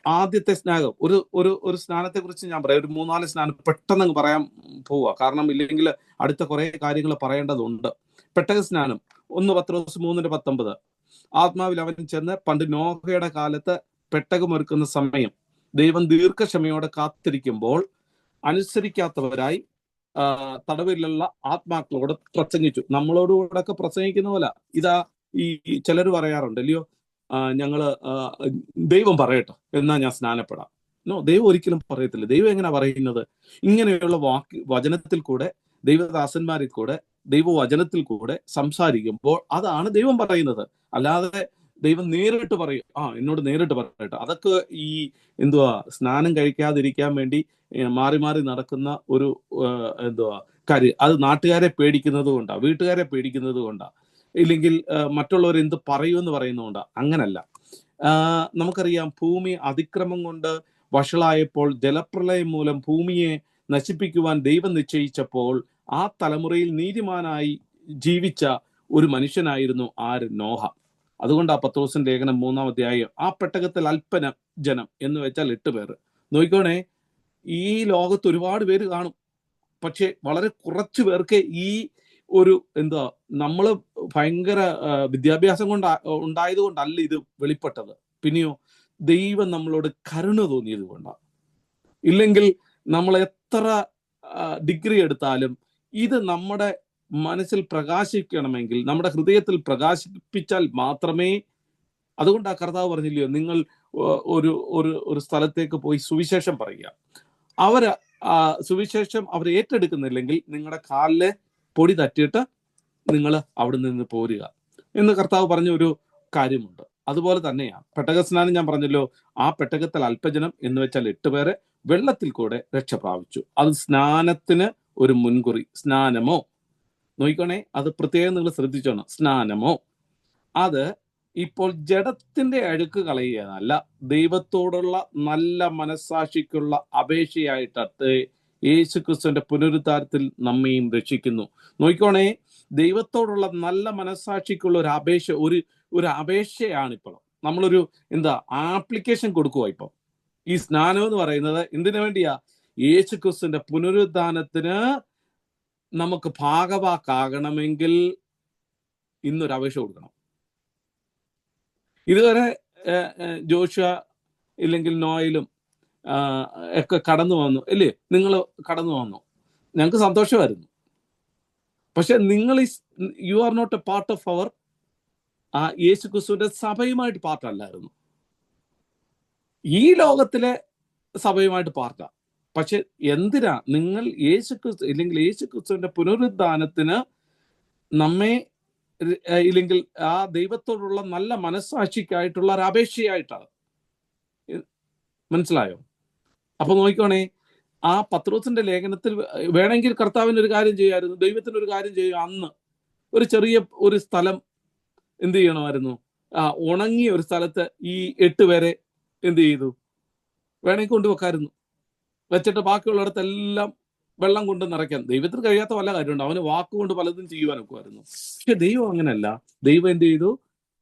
ആദ്യത്തെ സ്നാനം, ഒരു സ്നാനത്തെ കുറിച്ച് ഞാൻ പറയാം. ഒരു 3-4 സ്നാനം പെട്ടെന്ന് പറയാൻ പോവുക, കാരണം ഇല്ലെങ്കിൽ അടുത്ത കുറെ കാര്യങ്ങൾ പറയേണ്ടതുണ്ട്. പെട്ടക സ്നാനം 1 പത്രോസ് 3:19. ആത്മാവിൽ അവൻ ചെന്ന് പണ്ട് നോഹയുടെ കാലത്ത് പെട്ടകമൊരുക്കുന്ന സമയം ദൈവം ദീർഘക്ഷമയോടെ കാത്തിരിക്കുമ്പോൾ അനുസരിക്കാത്തവരായി തടവിലുള്ള ആത്മാക്കളോട് പ്രസംഗിച്ചു. നമ്മളോടുകൂടൊക്കെ പ്രസംഗിക്കുന്ന പോലെ ഇതാ ഈ ചിലർ പറയാറുണ്ട് അല്ലയോ, ഞങ്ങള് ദൈവം പറയട്ടെ എന്നാ ഞാൻ സ്നാനപ്പെടാം. നോ, ദൈവം ഒരിക്കലും പറയത്തില്ല. ദൈവം എങ്ങനെ പറയുന്നത്? ഇങ്ങനെയുള്ള വചനത്തിൽ കൂടെ, ദൈവദാസന്മാരിൽ കൂടെ, ദൈവവചനത്തിൽ കൂടെ സംസാരിക്കുമ്പോൾ അതാണ് ദൈവം പറയുന്നത്. അല്ലാതെ ദൈവം നേരിട്ട് പറയും, എന്നോട് നേരിട്ട് പറയട്ടെ. അതൊക്കെ ഈ സ്നാനം കഴിക്കാതിരിക്കാൻ വേണ്ടി മാറി മാറി നടക്കുന്ന ഒരു കാര്യം. അത് നാട്ടുകാരെ പേടിക്കുന്നത് കൊണ്ടാ, വീട്ടുകാരെ പേടിക്കുന്നത് കൊണ്ടാ, ഇല്ലെങ്കിൽ മറ്റുള്ളവർ എന്ത് പറയുമെന്ന് പറയുന്നതുകൊണ്ടാ. അങ്ങനല്ല. നമുക്കറിയാം, ഭൂമി അതിക്രമം കൊണ്ട് വഷളായപ്പോൾ, ജലപ്രളയം മൂലം ഭൂമിയെ നശിപ്പിക്കുവാൻ ദൈവം നിശ്ചയിച്ചപ്പോൾ ആ തലമുറയിൽ നീതിമാനായി ജീവിച്ച ഒരു മനുഷ്യനായിരുന്നു നോഹ. അതുകൊണ്ട് പത്രോസിന്റെ ലേഖനം 3-ാം അധ്യായം, ആ പെട്ടകത്തിൽ അല്പന ജനം എന്ന് വെച്ചാൽ 8 പേർ. നോക്കിക്കോണേ, ഈ ലോകത്ത് ഒരുപാട് പേര് കാണും, പക്ഷെ വളരെ കുറച്ചു പേർക്ക് ഈ ഒരു നമ്മള് ഭയങ്കര വിദ്യാഭ്യാസം ഉണ്ടായത് കൊണ്ടല്ല ഇത് വെളിപ്പെട്ടത്. പിന്നെയോ ദൈവം നമ്മളോട് കരുണ തോന്നിയത് കൊണ്ടാണ്. ഇല്ലെങ്കിൽ നമ്മൾ എത്ര ഡിഗ്രി എടുത്താലും ഇത് നമ്മുടെ മനസ്സിൽ പ്രകാശിക്കണമെങ്കിൽ, നമ്മുടെ ഹൃദയത്തിൽ പ്രകാശിപ്പിച്ചാൽ മാത്രമേ. അതുകൊണ്ടാണ് കർത്താവ് പറഞ്ഞില്ലയോ, നിങ്ങൾ ഒരു സ്ഥലത്തേക്ക് പോയി സുവിശേഷം പറയുക. സുവിശേഷം അവർ ഏറ്റെടുക്കുന്നില്ലെങ്കിൽ നിങ്ങളുടെ കാലിലെ പൊടി തട്ടിയിട്ട് നിങ്ങൾ അവിടെ നിന്ന് പോരുക എന്ന് കർത്താവ് പറഞ്ഞ ഒരു കാര്യമുണ്ട്. അതുപോലെ തന്നെയാണ് പെട്ടക സ്നാനം. ഞാൻ പറഞ്ഞല്ലോ, ആ പെട്ടകത്തിൽ അല്പജനം എന്ന് വെച്ചാൽ 8 പേര് വെള്ളത്തിൽ കൂടെ രക്ഷ പ്രാപിച്ചു. അത് സ്നാനത്തിന് ഒരു മുൻകുറി. സ്നാനമോ, നോക്കിക്കോണേ, അത് പ്രത്യേകം നിങ്ങൾ ശ്രദ്ധിച്ചോണം. സ്നാനമോ അത് ഇപ്പോൾ ജഡത്തിന്റെ അഴുക്ക് കളയുകയല്ല, ദൈവത്തോടുള്ള നല്ല മനസ്സാക്ഷിക്കുള്ള അപേക്ഷയായിട്ട് യേശു ക്രിസ്തുവിന്റെ പുനരുദ്ധാരത്തിൽ നമ്മയും രക്ഷിക്കുന്നു. നോക്കിക്കോണേ, ദൈവത്തോടുള്ള നല്ല മനസ്സാക്ഷിക്കുള്ള ഒരു അപേക്ഷ, ഒരു അപേക്ഷയാണ് ഇപ്പോൾ നമ്മളൊരു ആപ്ലിക്കേഷൻ കൊടുക്കുക. ഇപ്പം ഈ സ്നാനം എന്ന് പറയുന്നത് എന്തിനു വേണ്ടിയാ? യേശു ക്രിസ്തുവിന്റെ പുനരുദ്ധാനത്തിന് നമുക്ക് ഭാഗവാക്കാകണമെങ്കിൽ ഇന്നൊരു അപേക്ഷ കൊടുക്കണം. ഇതുവരെ ജോഷുവ ഇല്ലെങ്കിൽ നോയലും ഒക്കെ കടന്നു വന്നു അല്ലേ? നിങ്ങൾ കടന്നു വന്നു, ഞങ്ങൾക്ക് സന്തോഷമായിരുന്നു. പക്ഷെ നിങ്ങൾ you are not a part of our Yesu ക്രിസ്തുവിന്റെ സഭയുമായിട്ട് പാർട്ടല്ലായിരുന്നു. ഈ ലോകത്തിലെ സഭയുമായിട്ട് പാർട്ടാ. പക്ഷെ എന്തിനാ നിങ്ങൾ യേശു ക്രിസ്തു ഇല്ലെങ്കിൽ യേശു ക്രിസ്തുവിന്റെ പുനരുദ്ധാനത്തിന് നമ്മെ ഇല്ലെങ്കിൽ ആ ദൈവത്തോടുള്ള നല്ല മനസ്സാക്ഷിക്കായിട്ടുള്ള ഒരു അപേക്ഷയായിട്ടാണ്. മനസ്സിലായോ? അപ്പൊ നോക്കിക്കോണേ, ആ പത്രോസിന്റെ ലേഖനത്തിൽ വേണമെങ്കിൽ കർത്താവിന് ഒരു കാര്യം ചെയ്യാമായിരുന്നു, ദൈവത്തിന് ഒരു കാര്യം ചെയ്യുക. അന്ന് ഒരു ചെറിയ ഒരു സ്ഥലം എന്ത് ചെയ്യണമായിരുന്നു? ഉണങ്ങിയ ഒരു സ്ഥലത്ത് ഈ 8 പേരെ എന്ത് ചെയ്തു? വേണമെങ്കിൽ കൊണ്ടുവെക്കായിരുന്നു. വെച്ചിട്ട് ബാക്കിയുള്ളിടത്തെല്ലാം വെള്ളം കൊണ്ട് നിറയ്ക്കാൻ. ദൈവത്തിന് കഴിയാത്ത വല്ല കാര്യമുണ്ട്? അവന് വാക്കുകൊണ്ട് പലതും ചെയ്യുവാനൊക്കെയായിരുന്നു. പക്ഷെ ദൈവം അങ്ങനെയല്ല. ദൈവം എന്ത് ചെയ്തു?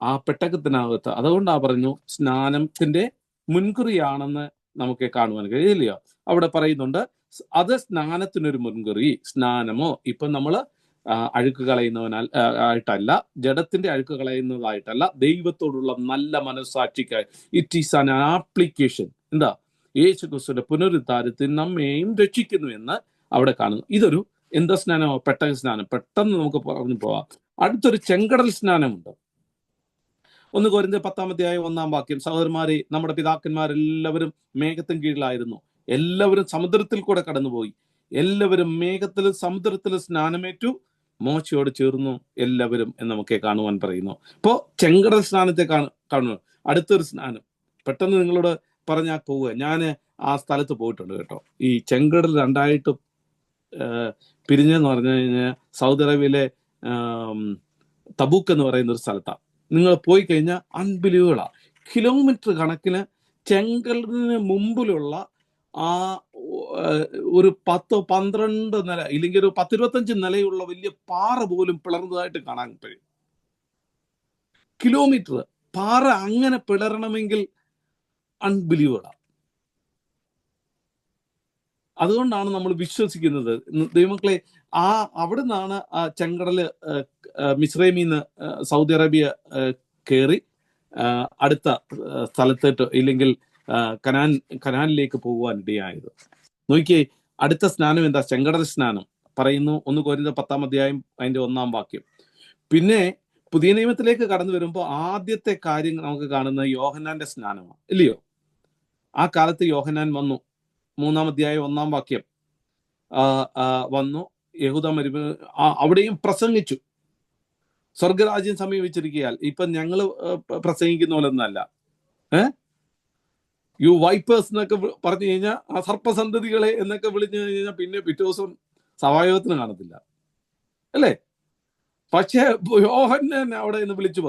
ആ പെട്ടകത്തിനകത്ത്, അതുകൊണ്ടാ പറഞ്ഞു സ്നാനത്തിന്റെ മുൻകുറിയാണെന്ന് നമുക്ക് കാണുവാൻ കഴിയില്ലയോ? അവിടെ പറയുന്നുണ്ട്, അത് സ്നാനത്തിനൊരു മുൻകുറി. സ്നാനമോ ഇപ്പം നമ്മള് അഴുക്ക് കളയുന്നവനാൽ ആയിട്ടല്ല, ജഡത്തിന്റെ അഴുക്ക് കളയുന്നതായിട്ടല്ല, ദൈവത്തോടുള്ള നല്ല മനസ്സാക്ഷിക്കായി. It is an application. എന്താ? യേശു ക്രിസ്തുവിന്റെ പുനരുദ്ധാനത്തിൽ നമ്മെയും രക്ഷിക്കുന്നു എന്ന് അവിടെ കാണുന്നു. ഇതൊരു എന്താ സ്നാനമോ? പെട്ടക സ്നാനം. പെട്ടെന്ന് നമുക്ക് പറഞ്ഞു പോവാം. അടുത്തൊരു ചെങ്കടൽ സ്നാനമുണ്ട്. 1 കൊരിന്ത്യർ 10-1 സഹോദരന്മാരെ, നമ്മുടെ പിതാക്കന്മാരെല്ലാവരും മേഘത്തിന് കീഴിലായിരുന്നു. എല്ലാവരും സമുദ്രത്തിൽ കൂടെ കടന്നുപോയി. എല്ലാവരും മേഘത്തിലും സമുദ്രത്തിലും സ്നാനമേറ്റു, മോശയോട് ചേർന്നു എല്ലാവരും എന്ന് നമുക്ക് കാണുവാൻ പറയുന്നു. ഇപ്പോ ചെങ്കടൽ സ്നാനത്തെ കാണുന്നു. അടുത്തൊരു സ്നാനം പെട്ടെന്ന് നിങ്ങളോട് പറഞ്ഞാൽ പോവുക. ഞാൻ ആ സ്ഥലത്ത് പോയിട്ടുണ്ട് കേട്ടോ. ഈ ചെങ്കടൽ 2ആയിട്ട് പിരിഞ്ഞെന്ന് പറഞ്ഞു കഴിഞ്ഞാൽ സൗദി അറേബ്യയിലെ തബൂക്ക് എന്ന് പറയുന്ന ഒരു സ്ഥലത്താണ്. നിങ്ങൾ പോയി കഴിഞ്ഞാൽ അൺബിലീവബിളാ. കിലോമീറ്റർ കണക്കിന് ചെങ്കടലിന് മുമ്പിലുള്ള ആ ഒരു 10-12 നില ഇല്ലെങ്കിൽ ഒരു 10-25 നിലയുള്ള വലിയ പാറ പോലും പിളർന്നതായിട്ട് കാണാൻ കഴിയും. കിലോമീറ്റർ പാറ അങ്ങനെ പിളരണമെങ്കിൽ അൺബിലീവബിളാ. അതുകൊണ്ടാണ് നമ്മൾ വിശ്വസിക്കുന്നത്. ദൈവമക്കളെ, അവിടെ നിന്നാണ് ആ ചെങ്കടല് മിസ്രൈമിന്ന് സൗദി അറേബ്യ കയറി അടുത്ത സ്ഥലത്തേട്ട് ഇല്ലെങ്കിൽ കനാനിലേക്ക് പോകുവാൻ ഇടയായത്. നോക്കിയേ, അടുത്ത സ്നാനം എന്താ? ചെങ്കടൽ സ്നാനം പറയുന്നു. 1 കൊരിന്ത്യർ 10-1 പിന്നെ പുതിയ നിയമത്തിലേക്ക് കടന്നു വരുമ്പോൾ ആദ്യത്തെ കാര്യം നമുക്ക് കാണുന്നത് യോഹന്നാന്റെ സ്നാനമാണ്, ഇല്ലയോ? ആ കാലത്ത് യോഹന്നാൻ വന്നു. 3-1 വന്നു. യഹൂദ അവിടെയും പ്രസംഗിച്ചു. സ്വർഗരാജ്യം സമീപിച്ചിരിക്കയാൽ. ഇപ്പൊ ഞങ്ങള് പ്രസംഗിക്കുന്ന പോലെ ഒന്നല്ല. യു വൈപ്പേഴ്സ് എന്നൊക്കെ പറഞ്ഞു കഴിഞ്ഞാൽ, ആ സർപ്പസന്തതികളെ എന്നൊക്കെ വിളിച്ചു കഴിഞ്ഞാൽ പിന്നെ പിറ്റേ ദിവസം സഭായോഗത്തിന് കാണത്തില്ല, അല്ലേ? പക്ഷെ യോഹന്നാൻ അവിടെ നിന്ന് വിളിച്ചു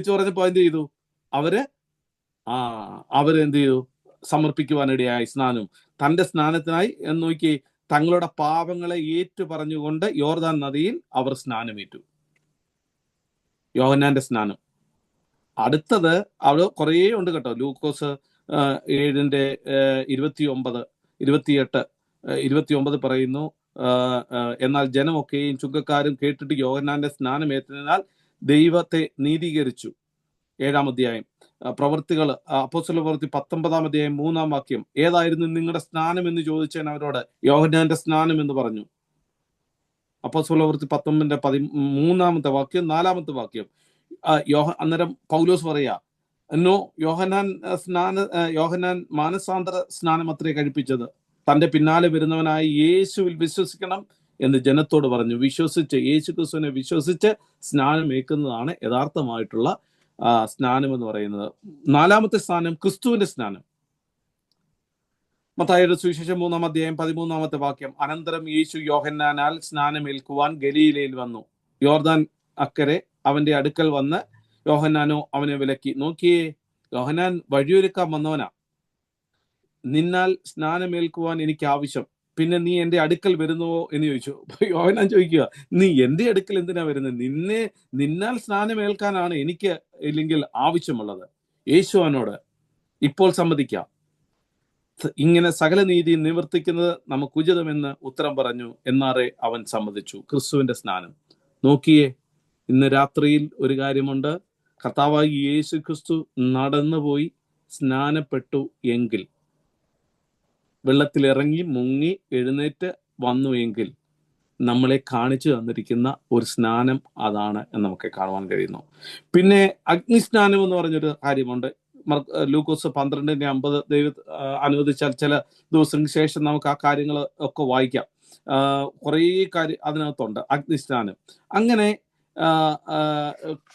പറഞ്ഞപ്പോ എന്ത് ചെയ്തു? അവരെന്ത് ചെയ്തു? സമർപ്പിക്കുവാനിടയായി സ്നാനം. തന്റെ സ്നാനത്തിനായി എന്ന് നോക്കി തങ്ങളുടെ പാപങ്ങളെ ഏറ്റു പറഞ്ഞുകൊണ്ട് യോർദാൻ നദിയിൽ അവർ സ്നാനമേറ്റു. യോഹന്നാന്റെ സ്നാനം. അടുത്തത് അവിടെ കുറേ ഉണ്ട് കേട്ടോ. ലൂക്കോസ് 7:29-28 പറയുന്നു, എന്നാൽ ജനമൊക്കെയും ചുങ്കക്കാരും കേട്ടിട്ട് യോഹന്നാന്റെ സ്നാനമേറ്റതിനാൽ ദൈവത്തെ നീതീകരിച്ചു. 7-ാം അധ്യായം. പ്രവൃത്തികൾ, അപ്പോസ്തല പ്രവൃത്തി 19-3 ഏതായിരുന്നു നിങ്ങളുടെ സ്നാനം എന്ന് ചോദിച്ചാൽ അവരോട് യോഹന്നാന്റെ സ്നാനം എന്ന് പറഞ്ഞു. അപ്പോസ്തല പ്രവൃത്തി 19-13 4 അന്നേരം പൗലോസ് പറയാ, യോഹന്നാൻ മാനസാന്തര സ്നാനം അത്രേ കഴിപ്പിച്ചത്. തന്റെ പിന്നാലെ വരുന്നവനായ യേശുവിൽ വിശ്വസിക്കണം എന്ന് ജനത്തോട് പറഞ്ഞു. യേശു ക്രിസ്തുവിനെ വിശ്വസിച്ച് സ്നാനമേക്കുന്നതാണ് യഥാർത്ഥമായിട്ടുള്ള സ്നാനം എന്ന് പറയുന്നത്. 4-ാമത്തെ സ്നാനം ക്രിസ്തുവിന്റെ സ്നാനം. മത്തായിയുടെ സുവിശേഷം 3-13 അനന്തരം യേശു യോഹന്നാനാൽ സ്നാനമേൽക്കുവാൻ ഗലീലയിൽ വന്നു. യോർദാൻ അക്കരെ അവന്റെ അടുക്കൽ വന്ന് യോഹന്നാനോ അവനെ വിലക്കി. നോക്കിയേ, യോഹന്നാൻ വഴിയൊരുക്കാൻ വന്നവനാ. നിന്നാൽ സ്നാനമേൽക്കുവാൻ എനിക്ക് ആവശ്യം, പിന്നെ നീ എന്റെ അടുക്കൽ വരുന്നുവോ എന്ന് ചോദിച്ചു. യോഹന്നാൻ ചോദിക്കുക, നീ എന്റെ അടുക്കൽ എന്തിനാ വരുന്നത്? നിന്നാൽ സ്നാനമേൽക്കാനാണ് എനിക്ക് ഇല്ലെങ്കിൽ ആവശ്യമുള്ളത്. യേശു അവനോട്, ഇപ്പോൾ സമ്മതിക്കാം, ഇങ്ങനെ സകല നീതി നിവർത്തിക്കുന്നത് നമുക്ക് ഉചിതമെന്ന് ഉത്തരം പറഞ്ഞു. എന്നാറെ അവൻ സമ്മതിച്ചു. ക്രിസ്തുവിന്റെ സ്നാനം നോക്കിയേ. ഇന്ന് രാത്രിയിൽ ഒരു കാര്യമുണ്ട്. കർത്താവായി യേശു ക്രിസ്തു നടന്നുപോയി സ്നാനപ്പെട്ടു എങ്കിൽ, വെള്ളത്തിലിറങ്ങി മുങ്ങി എഴുന്നേറ്റ് വന്നു എങ്കിൽ, നമ്മളെ കാണിച്ചു തന്നിരിക്കുന്ന ഒരു സ്നാനം അതാണ് എന്ന് നമുക്ക് കാണുവാൻ കഴിയുന്നു. പിന്നെ അഗ്നിസ്നാനം എന്ന് പറഞ്ഞൊരു കാര്യമുണ്ട്. ലൂക്കോസ് 12:50 ദൈവം അനുവദിച്ചാൽ ചില ദിവസങ്ങൾക്ക് ശേഷം നമുക്ക് ആ കാര്യങ്ങൾ ഒക്കെ വായിക്കാം. കുറേ കാര്യം അതിനകത്തുണ്ട്. അഗ്നിസ്നാനം, അങ്ങനെ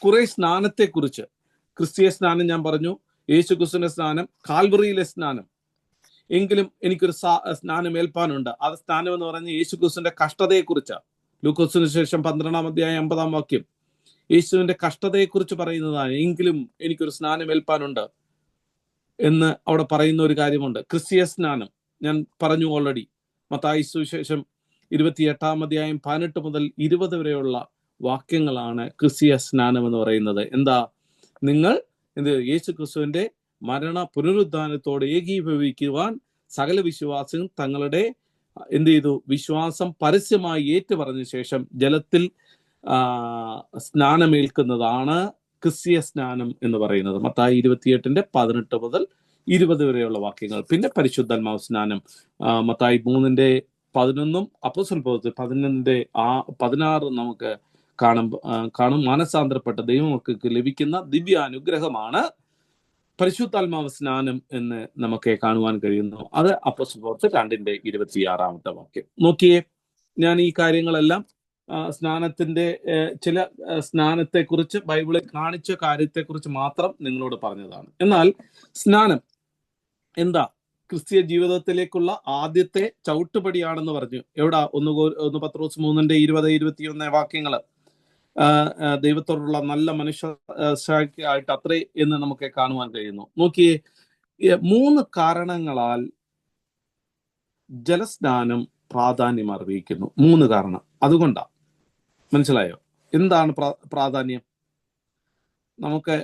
കുറെ സ്നാനത്തെക്കുറിച്ച്, ക്രിസ്തീയ സ്നാനം ഞാൻ പറഞ്ഞു, യേശു ക്രിസ്തുവിന്റെ സ്നാനം, കാൽവറിയിലെ സ്നാനം. എങ്കിലും എനിക്കൊരു സ്നാനം ഏൽപ്പാനുണ്ട്. അത് സ്നാനം എന്ന് പറഞ്ഞ് യേശു ക്രിസ്തുവിന്റെ കഷ്ടതയെക്കുറിച്ചാണ്. ലൂക്കോസിന് ശേഷം 12-50 യേശുവിന്റെ കഷ്ടതയെക്കുറിച്ച് പറയുന്നതാണ്. എങ്കിലും എനിക്കൊരു സ്നാനം ഏൽപ്പാനുണ്ട് എന്ന് അവിടെ പറയുന്ന ഒരു കാര്യമുണ്ട്. ക്രിസ്തീയ സ്നാനം ഞാൻ പറഞ്ഞു ഓൾറെഡി. മത്തായി സുവിശേഷം 28-18 വരെയുള്ള വാക്യങ്ങളാണ് ക്രിസ്തീയ സ്നാനം എന്ന് പറയുന്നത്. എന്താ? നിങ്ങൾ യേശു ക്രിസ്തുവിന്റെ മരണ പുനരുദ്ധാനത്തോട് ഏകീഭവിക്കുവാൻ സകല വിശ്വാസികളും തങ്ങളുടെ വിശ്വാസം പരസ്യമായി ഏറ്റുപറഞ്ഞ ശേഷം ജലത്തിൽ സ്നാനമേൽക്കുന്നതാണ് ക്രിസ്തീയ സ്നാനം എന്ന് പറയുന്നത്. മത്തായി 28-18 വരെയുള്ള വാക്യങ്ങൾ. പിന്നെ പരിശുദ്ധാത്മാവ് സ്നാനം മത്തായി 3:11, അപ്പോസ്തല പ്രവൃത്തി 11:16 നമുക്ക് കാണും. മാനസാന്തരപ്പെട്ട ദൈവമക്കൾക്ക് ലഭിക്കുന്ന ദിവ്യ അനുഗ്രഹമാണ് പരിശുദ്ധാത്മാവ് സ്നാനം എന്ന് നമുക്ക് കാണുവാൻ കഴിയുന്നു. അത് അപ്പോസ്തല പ്രവൃത്തി 2:26 വാക്യം. നോക്കിയേ, ഞാൻ ഈ കാര്യങ്ങളെല്ലാം സ്നാനത്തിന്റെ ചില സ്നാനത്തെക്കുറിച്ച് ബൈബിളിൽ കാണിച്ച കാര്യത്തെക്കുറിച്ച് മാത്രം നിങ്ങളോട് പറഞ്ഞതാണ്. എന്നാൽ സ്നാനം എന്താ? ക്രിസ്തീയ ജീവിതത്തിലേക്കുള്ള ആദ്യത്തെ ചവിട്ടുപടിയാണെന്ന് പറഞ്ഞു. എവിടാ? 1 പത്രോസ് 3:20-21 വാക്യങ്ങള്. ദൈവത്തോടുള്ള നല്ല മനുഷ്യസായിട്ട് അത്രേ എന്ന് നമുക്ക് കാണുവാൻ കഴിയുന്നു. നോക്കിയേ, 3 കാരണങ്ങളാൽ ജലസ്നാനം പ്രാധാന്യം അറിയിക്കുന്നു. 3 കാരണം. അതുകൊണ്ടാ. മനസ്സിലായോ? എന്താണ് പ്രാധാന്യം? നമുക്ക്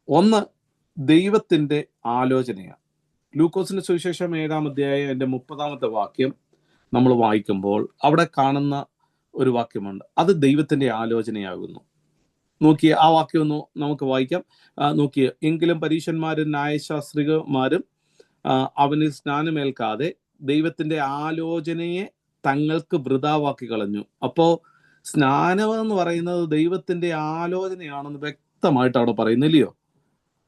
ഒന്ന്, ദൈവത്തിന്റെ ആലോചനയാണ്. ലൂക്കോസിന്റെ സുവിശേഷം 7-30 വാക്യം നമ്മൾ വായിക്കുമ്പോൾ അവിടെ കാണുന്ന ഒരു വാക്യമുണ്ട്. അത് ദൈവത്തിന്റെ ആലോചനയാകുന്നു. നോക്കിയേ, ആ വാക്യം ഒന്ന് നമുക്ക് വായിക്കാം. നോക്കിയേ, എങ്കിലും പരീശന്മാരും ന്യായശാസ്ത്രികന്മാരും അവനിൽ സ്നാനമേൽക്കാതെ ദൈവത്തിന്റെ ആലോചനയെ തങ്ങൾക്ക് വൃഥാവാക്കി കളഞ്ഞു. അപ്പോ സ്നാനം എന്ന് പറയുന്നത് ദൈവത്തിന്റെ ആലോചനയാണെന്ന് വ്യക്തമായിട്ട് അവിടെ പറയുന്നില്ലയോ?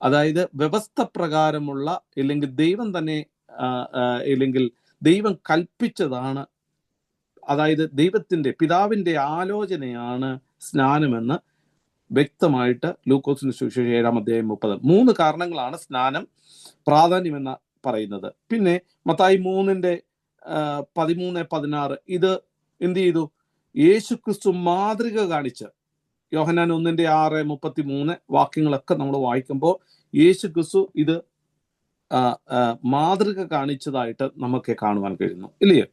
അതായത് വ്യവസ്ഥ പ്രകാരമുള്ള, ഇല്ലെങ്കിൽ ദൈവം തന്നെ, ഇല്ലെങ്കിൽ ദൈവം കൽപ്പിച്ചതാണ്. അതായത് ദൈവത്തിന്റെ, പിതാവിന്റെ ആലോചനയാണ് സ്നാനമെന്ന് വ്യക്തമായിട്ട് ലൂക്കോസിന്റെ സുവിശേഷം 7:30. 3 കാരണങ്ങളാണ് സ്നാനം പ്രാധാന്യമെന്ന് പറയുന്നത്. പിന്നെ മത്തായി 3:13-16 ഇത് എന്ത് ചെയ്തു? യേശു ക്രിസ്തു മാതൃക കാണിച്ച്, യോഹന്നാൻ 1:6-33 വാക്യങ്ങളൊക്കെ നമ്മൾ വായിക്കുമ്പോൾ യേശു ക്രിസ്തു ഇത് മാതൃക കാണിച്ചതായിട്ട് നമുക്ക് കാണുവാൻ കഴിയുന്നു, ഇല്ലയോ?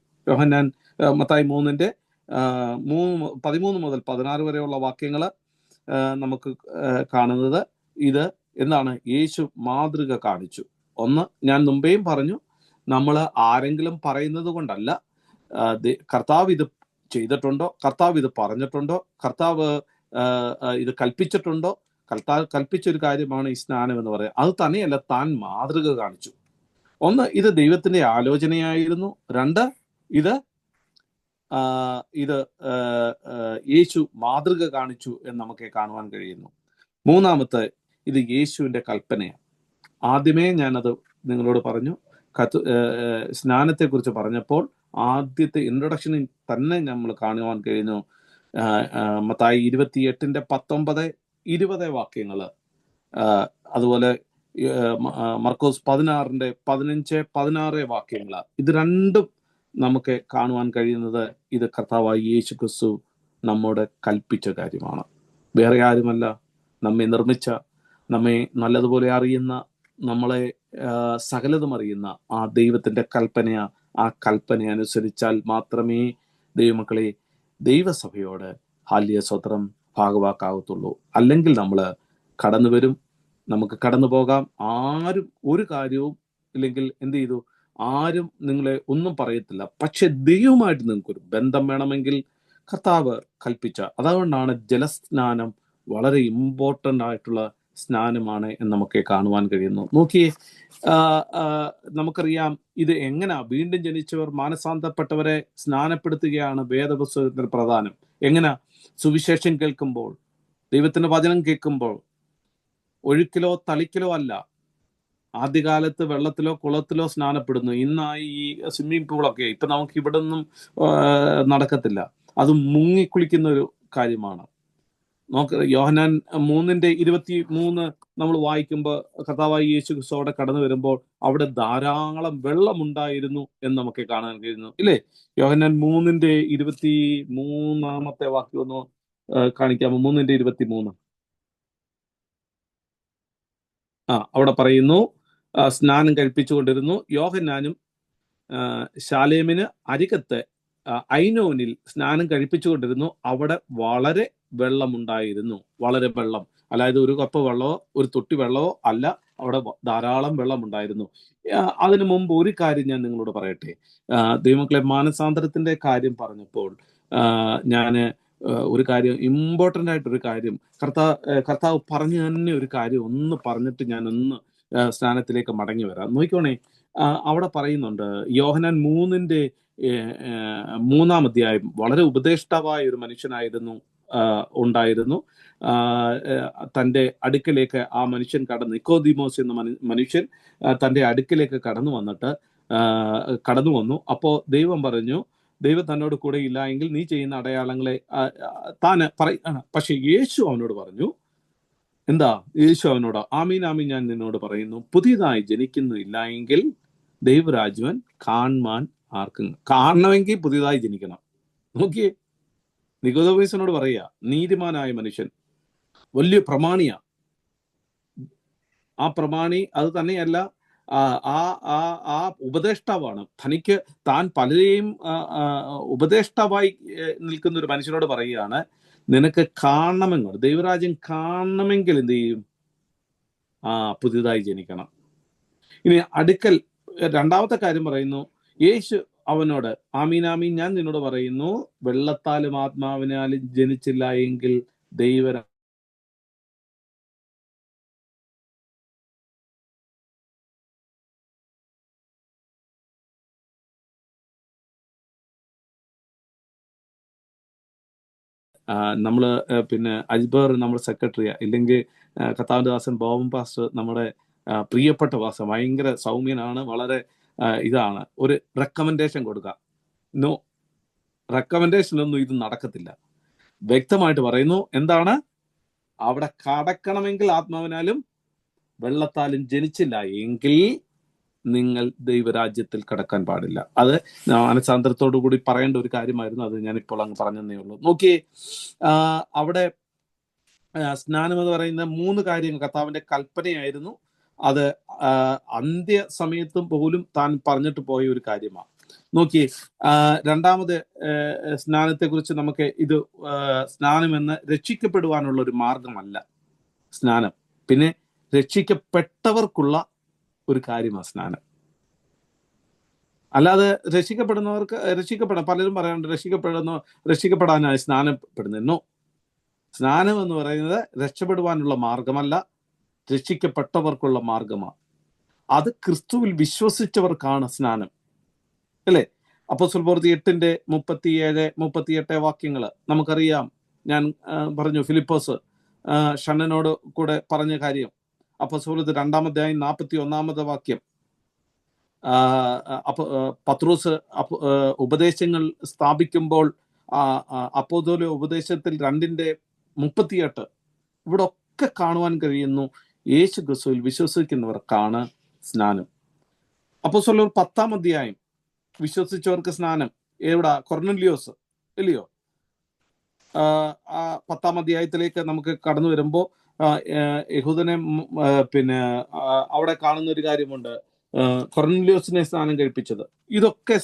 മത്തായി 3:13-16 വരെയുള്ള വാക്യങ്ങൾ നമുക്ക് കാണുന്നത് ഇത് എന്താണ്? യേശു മാതൃക കാണിച്ചു. ഒന്ന്, ഞാൻ മുമ്പേയും പറഞ്ഞു, നമ്മൾ ആരെങ്കിലും പറയുന്നത് കൊണ്ടല്ല. കർത്താവ് ഇത് ചെയ്തിട്ടുണ്ടോ, കർത്താവ് ഇത് പറഞ്ഞിട്ടുണ്ടോ, കർത്താവ് ഇത് കൽപ്പിച്ചിട്ടുണ്ടോ? കർത്താവ് കൽപ്പിച്ചൊരു കാര്യമാണ് ഈ സ്നാനം എന്ന് പറയുന്നത്. അത് തന്നെയല്ല, താൻ മാതൃക കാണിച്ചു. ഒന്ന്, ഇത് ദൈവത്തിന്റെ ആലോചനയായിരുന്നു. 2, ഇത് യേശു മാതൃക കാണിച്ചു എന്ന് നമുക്ക് കാണുവാൻ കഴിയുന്നു. 3, ഇത് യേശുവിന്റെ കൽപ്പനയാണ്. ആദ്യമേ ഞാനത് നിങ്ങളോട് പറഞ്ഞു. സ്നാനത്തെക്കുറിച്ച് പറഞ്ഞപ്പോൾ ആദ്യത്തെ ഇൻട്രൊഡക്ഷനിൽ തന്നെ നമ്മൾ കാണുവാൻ കഴിയുന്നു. മത്തായി 28-19-20 വാക്യങ്ങള്, അതുപോലെ മർക്കോസ് 16-15-16 വാക്യങ്ങള്. ഇത് രണ്ടും നമുക്ക് കാണുവാൻ കഴിയുന്നത് ഇത് കർത്താവായ യേശു ക്രിസ്തു നമ്മോട് കൽപ്പിച്ച കാര്യമാണ്. വേറെ ആരുമല്ല. നമ്മെ നിർമ്മിച്ച, നമ്മെ നല്ലതുപോലെ അറിയുന്ന, നമ്മളെ സകലതും അറിയുന്ന ആ ദൈവത്തിന്റെ കൽപ്പനയാ. ആ കൽപ്പന അനുസരിച്ചാൽ മാത്രമേ ദൈവമക്കളെ ദൈവസഭയോട് ഹാല്യ സ്വത്രം ഭാഗവാക്കാകത്തുള്ളൂ. അല്ലെങ്കിൽ നമ്മൾ കടന്നു വരും, നമുക്ക് കടന്നു പോകാം. ആരും ഒരു കാര്യവും ഇല്ലെങ്കിൽ എന്ത് ചെയ്തു, ആരും നിങ്ങളെ ഒന്നും പറയത്തില്ല. പക്ഷെ ദൈവമായിട്ട് നിങ്ങൾക്കൊരു ബന്ധം വേണമെങ്കിൽ കർത്താവ് കൽപ്പിച്ച, അതുകൊണ്ടാണ് ജലസ്നാനം വളരെ ഇമ്പോർട്ടൻ്റ് ആയിട്ടുള്ള സ്നാനമാണ് എന്ന് നമുക്ക് കാണുവാൻ കഴിയുന്നു. നോക്കിയേ, നമുക്കറിയാം ഇത് എങ്ങനെയാ വീണ്ടും ജനിച്ചവർ മാനസാന്തരപ്പെട്ടവരെ സ്നാനപ്പെടുത്തുകയാണ് വേദപുസ്തകത്തിന് പ്രധാനം. എങ്ങനെയാ? സുവിശേഷം കേൾക്കുമ്പോൾ, ദൈവത്തിന്റെ വചനം കേൾക്കുമ്പോൾ, ഒഴുക്കിലോ തളിക്കലോ അല്ല. ആദ്യകാലത്ത് വെള്ളത്തിലോ കുളത്തിലോ സ്നാനപ്പെടുന്നു. ഇന്നായി ഈ സ്വിമ്മിംഗ് പൂളൊക്കെ ഇപ്പൊ നമുക്ക് ഇവിടെ ഒന്നും നടക്കത്തില്ല. അത് മുങ്ങിക്കുളിക്കുന്ന ഒരു കാര്യമാണ്. നമുക്ക് യോഹന്നാൻ 3:23 നമ്മൾ വായിക്കുമ്പോൾ കർത്താവായ യേശു ക്രിസ്തു അവിടെ കടന്നു വരുമ്പോൾ അവിടെ ധാരാളം വെള്ളമുണ്ടായിരുന്നു എന്ന് നമുക്ക് കാണാൻ കഴിയുന്നു, ഇല്ലേ? യോഹന്നാൻ 3:23 വാക്യം ഒന്ന് കാണിക്കാമോ? 3:23. അവിടെ പറയുന്നു, സ്നാനം കഴിപ്പിച്ചുകൊണ്ടിരുന്നു. യോഹന്നാനും ശാലേമിന് അരികത്ത് ഐനോനിൽ സ്നാനം കഴിപ്പിച്ചുകൊണ്ടിരുന്നു. അവിടെ വളരെ വെള്ളമുണ്ടായിരുന്നു. വളരെ വെള്ളം, അതായത് ഒരു കപ്പ് വെള്ളമോ ഒരു തൊട്ടി വെള്ളമോ അല്ല, അവിടെ ധാരാളം വെള്ളമുണ്ടായിരുന്നു. അതിനു മുമ്പ് ഒരു കാര്യം ഞാൻ നിങ്ങളോട് പറയട്ടെ. ദൈവമക്കളെ, മാനസാന്തരത്തിന്റെ കാര്യം പറഞ്ഞപ്പോൾ ഞാൻ ഒരു കാര്യം, ഇമ്പോർട്ടൻ്റ് ആയിട്ടൊരു കാര്യം കർത്താവ് പറഞ്ഞു തന്നെ ഒരു കാര്യം ഒന്ന് പറഞ്ഞിട്ട് ഞാൻ ഒന്ന് സ്നാനത്തിലേക്ക് മടങ്ങി വരാം. നോക്കിക്കോണേ, അവിടെ പറയുന്നുണ്ട് യോഹന്നാൻ 3:3 വളരെ ഉപദേഷ്ടാവായ ഒരു മനുഷ്യനായിരുന്നു ഉണ്ടായിരുന്നു. തൻ്റെ അടുക്കലേക്ക് ആ മനുഷ്യൻ നിക്കോദീമോസ് എന്ന മനുഷ്യൻ തൻ്റെ അടുക്കലേക്ക് കടന്നു വന്നു. അപ്പോൾ ദൈവം പറഞ്ഞു, ദൈവം തന്നോട് കൂടെ ഇല്ല എങ്കിൽ നീ ചെയ്യുന്ന അടയാളങ്ങളെ താന് പറയാണ്. പക്ഷെ യേശു അവനോട് പറഞ്ഞു, എന്താ? യേശു അവനോട്, ആമീൻ ആമീൻ ഞാൻ നിന്നോട് പറയുന്നു, പുതിയതായി ജനിക്കുന്നില്ല എങ്കിൽ ദൈവരാജ്യം കാണുവാൻ ആർക്കും, കാണണമെങ്കിൽ പുതിയതായി ജനിക്കണം. നോക്കിയേ, നിക്കോദീമോസിനോട് പറയുക, നീതിമാനായ മനുഷ്യൻ, വലിയ പ്രമാണിയാ. ആ പ്രമാണി അത് തന്നെയല്ല, ആ ഉപദേഷ്ടാവാണ്. തനിക്ക് താൻ പലരെയും ഉപദേഷ്ടാവായി നിൽക്കുന്ന ഒരു മനുഷ്യനോട് പറയുകയാണ്, നിനക്ക് കാണണമെങ്കിൽ, ദൈവരാജ്യം കാണണമെങ്കിൽ എന്ത് ചെയ്യും? പുതിയതായി ജനിക്കണം. ഇനി അടുക്കൽ രണ്ടാമത്തെ കാര്യം പറയുന്നു, യേശു അവനോട്, ആമീൻ ആമീൻ ഞാൻ നിന്നോട് പറയുന്നു, വെള്ളത്താലും ആത്മാവിനാലും ജനിച്ചില്ല എങ്കിൽ ദൈവരാജ്യം നമ്മള് പിന്നെ അജ്ബർ നമ്മുടെ സെക്രട്ടറിയാ, ഇല്ലെങ്കിൽ കർത്താവിന്റെ ദാസൻ ബോബൻ പാസ്റ്റർ നമ്മുടെ പ്രിയപ്പെട്ട പാസ്റ്റർ, ഭയങ്കര സൗമ്യനാണ്, വളരെ ഇതാണ്. ഒരു റെക്കമെൻഡേഷൻ കൊടുക്കുക. നോ, റെക്കമെൻഡേഷനൊന്നും ഇത് നടക്കത്തില്ല. വ്യക്തമായിട്ട് പറയുന്നു, എന്താണ്? അവിടെ കടക്കണമെങ്കിൽ ആത്മാവിനാലും വെള്ളത്താലും ജനിച്ചില്ല എങ്കിൽ നിങ്ങൾ ദൈവരാജ്യത്തിൽ കടക്കാൻ പാടില്ല. അത് മാനസാന്തരത്തോടു കൂടി പറയേണ്ട ഒരു കാര്യമായിരുന്നു. അത് ഞാനിപ്പോൾ അങ്ങ് പറഞ്ഞതേ ഉള്ളൂ. നോക്കിയേ, അവിടെ സ്നാനം എന്ന് പറയുന്ന 3 കാര്യങ്ങൾ കർത്താവിന്റെ കൽപ്പനയായിരുന്നു. അത് അന്ത്യസമയത്തും പോലും താൻ പറഞ്ഞിട്ട് പോയ ഒരു കാര്യമാണ്. നോക്കിയേ, രണ്ടാമത് സ്നാനത്തെക്കുറിച്ച് നമുക്ക് ഇത് സ്നാനം എന്ന് രക്ഷിക്കപ്പെടുവാനുള്ള ഒരു മാർഗമല്ല സ്നാനം, പിന്നെ രക്ഷിക്കപ്പെട്ടവർക്കുള്ള ഒരു കാര്യമാണ് സ്നാനം. അല്ലാതെ പലരും പറയാറുണ്ട് രക്ഷിക്കപ്പെടാനായി സ്നാനപ്പെടുന്നു. സ്നാനം എന്ന് പറയുന്നത് രക്ഷപ്പെടുവാനുള്ള മാർഗമല്ല, രക്ഷിക്കപ്പെട്ടവർക്കുള്ള മാർഗമാണ്. അത് ക്രിസ്തുവിൽ വിശ്വസിച്ചവർക്കാണ് സ്നാനം, അല്ലേ? അപ്പോസ്തലപ്രവൃത്തി 8:37-38 വാക്യങ്ങൾ നമുക്കറിയാം. ഞാൻ പറഞ്ഞു, ഫിലിപ്പോസ് ഷണ്ണനോട് കൂടെ പറഞ്ഞ കാര്യം. അപ്പോസ്തലപ്രവൃത്തി 2-ാം അധ്യായം 41 വാക്യം. പത്രോസ് ഉപദേശങ്ങൾ സ്ഥാപിക്കുമ്പോൾ അപ്പോസ്തല ഉപദേശത്തിൽ 2:38 ഇവിടെ ഒക്കെ കാണുവാൻ കഴിയുന്നു, യേശു ക്രിസ്തുവിൽ വിശ്വസിക്കുന്നവർക്കാണ് സ്നാനം. അപ്പോസ്തലർ 10-ാം അധ്യായം വിശ്വസിച്ചവർക്ക് സ്നാനം എവിടാ? കൊർന്നല്യോസ്, ഇല്ലയോ? 10-ാം അധ്യായത്തിലേക്ക് നമുക്ക് കടന്നു വരുമ്പോൾ യഹൂദനെ പിന്നെ അവിടെ കാണുന്ന ഒരു കാര്യമുണ്ട്, കൊർന്നല്യോസിനെ സ്നാനം കഴിപ്പിച്ചത്. ഇതൊക്കെ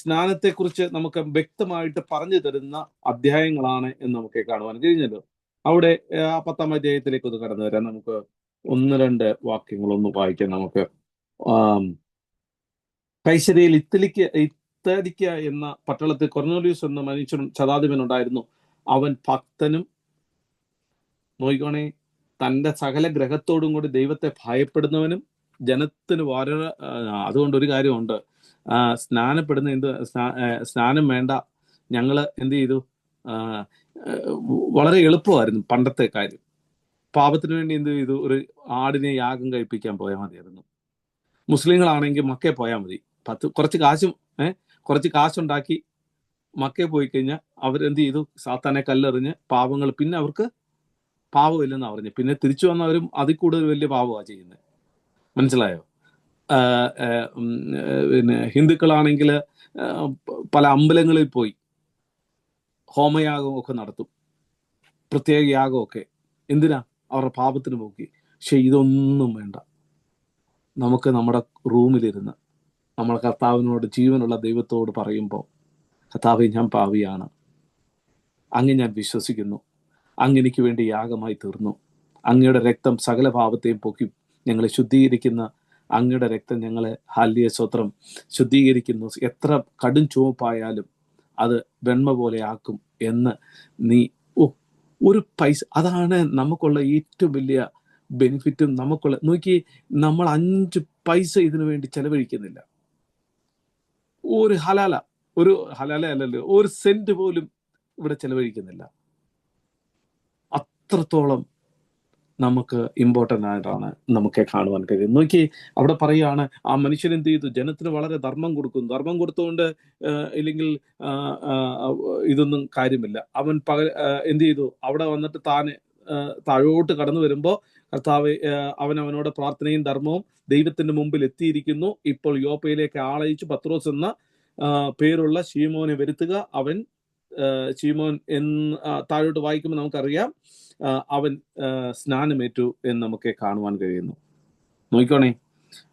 സ്നാനത്തെക്കുറിച്ച് നമുക്ക് വ്യക്തമായിട്ട് പറഞ്ഞു തരുന്ന അധ്യായങ്ങളാണ് എന്ന് നമുക്ക് കാണുവാൻ കഴിഞ്ഞല്ലോ. അവിടെ ആ 10-ാം അധ്യായത്തിലേക്ക് ഒന്ന് കടന്നു വരാം. നമുക്ക് 1-2 വാക്യങ്ങളൊന്ന് വായിക്കാം. നമുക്ക് കൈസര്യയിൽ ഇത്താലിക്ക എന്ന പട്ടണത്തിൽ കൊർന്നേലിയൂസ് എന്ന മനുഷ്യൻ ശതാധിപനുണ്ടായിരുന്നു. അവൻ ഭക്തനും, നോക്കിക്കോണേ, തന്റെ സകല ഗ്രഹത്തോടും കൂടി ദൈവത്തെ ഭയപ്പെടുന്നവനും, ജനത്തിന് വളരെ അതുകൊണ്ട് ഒരു കാര്യമുണ്ട്, സ്നാനം വേണ്ട. ഞങ്ങള് എന്ത് ചെയ്തു? വളരെ എളുപ്പമായിരുന്നു പണ്ടത്തെ കാര്യം. പാപത്തിന് വേണ്ടി എന്ത് ചെയ്തു? ഒരു ആടിനെ യാഗം കഴിപ്പിക്കാൻ പോയാൽ മതിയായിരുന്നു. മുസ്ലിങ്ങളാണെങ്കിൽ മക്കേ പോയാൽ മതി. കുറച്ച് കാശുണ്ടാക്കി മക്കേ പോയി കഴിഞ്ഞാൽ അവരെന്ത് ചെയ്തു? സാത്താനെ കല്ലെറിഞ്ഞ് പാപങ്ങൾ, പിന്നെ അവർക്ക് പാപമില്ലെന്ന് പറഞ്ഞു. പിന്നെ തിരിച്ചു വന്നവരും അതിൽ കൂടുതൽ വലിയ പാപമാണ് ചെയ്യുന്നത്. മനസ്സിലായോ? പിന്നെ ഹിന്ദുക്കളാണെങ്കിൽ പല അമ്പലങ്ങളിൽ പോയി ഹോമയാഗമൊക്കെ നടത്തും, പ്രത്യേക യാഗമൊക്കെ. എന്തിനാ? അവരുടെ പാപത്തിന് പോക്കി. പക്ഷെ ഇതൊന്നും വേണ്ട. നമുക്ക് നമ്മുടെ റൂമിലിരുന്ന് നമ്മൾ കർത്താവിനോട്, ജീവനുള്ള ദൈവത്തോട് പറയുമ്പോൾ, കർത്താവേ, ഞാൻ പാപിയാണ്, അങ്ങ് ഞാൻ വിശ്വസിക്കുന്നു, അങ്ങ് എനിക്ക് വേണ്ടി യാഗമായി തീർന്നു, അങ്ങയുടെ രക്തം സകല പാപത്തെയും പൊക്കി ഞങ്ങളെ ശുദ്ധീകരിക്കുന്ന അങ്ങയുടെ രക്തം ഞങ്ങളെ, ഹല്ലേലൂയ, സ്തോത്രം, ശുദ്ധീകരിക്കുന്നു, എത്ര കടും ചുവപ്പായാലും അത് വെണ്മ പോലെ ആക്കും എന്ന് നീ ഒരു പൈസ, അതാണ് നമുക്കുള്ള ഏറ്റവും വലിയ ബെനിഫിറ്റും നമുക്കുള്ള. നോക്കി, നമ്മൾ 5 പൈസ ഇതിനു വേണ്ടി ചെലവഴിക്കുന്നില്ല. ഒരു ഹലാല അല്ലല്ലോ, ഒരു സെന്റ് പോലും ഇവിടെ ചെലവഴിക്കുന്നില്ല. അത്രത്തോളം നമുക്ക് ഇമ്പോർട്ടൻ്റ് ആയിട്ടാണ് നമുക്ക് കാണുവാൻ കഴിയും. നോക്കി, അവിടെ പറയുകയാണ്, ആ മനുഷ്യൻ എന്ത് ചെയ്തു? ജനത്തിന് വളരെ ധർമ്മം കൊടുക്കും. ധർമ്മം കൊടുത്തുകൊണ്ട് ഇല്ലെങ്കിൽ ഇതൊന്നും കാര്യമില്ല. അവൻ എന്ത് ചെയ്തു? അവിടെ വന്നിട്ട് താഴോട്ട് കടന്നു വരുമ്പോൾ കർത്താവ് അവനോട് പ്രാർത്ഥനയും ധർമ്മവും ദൈവത്തിന്റെ മുമ്പിൽ എത്തിയിരിക്കുന്നു. ഇപ്പോൾ യോപ്പയിലേക്ക് ആളയച്ചു പത്രോസ് എന്ന പേരുള്ള ശീമോനെ വരുത്തുക. അവൻ ശീമോൻ താഴോട്ട് വായിക്കുമ്പോൾ നമുക്കറിയാം, അവൻ സ്നാനമേറ്റു എന്ന് നമുക്ക് കാണുവാൻ കഴിയുന്നു. നോക്കിക്കോണേ,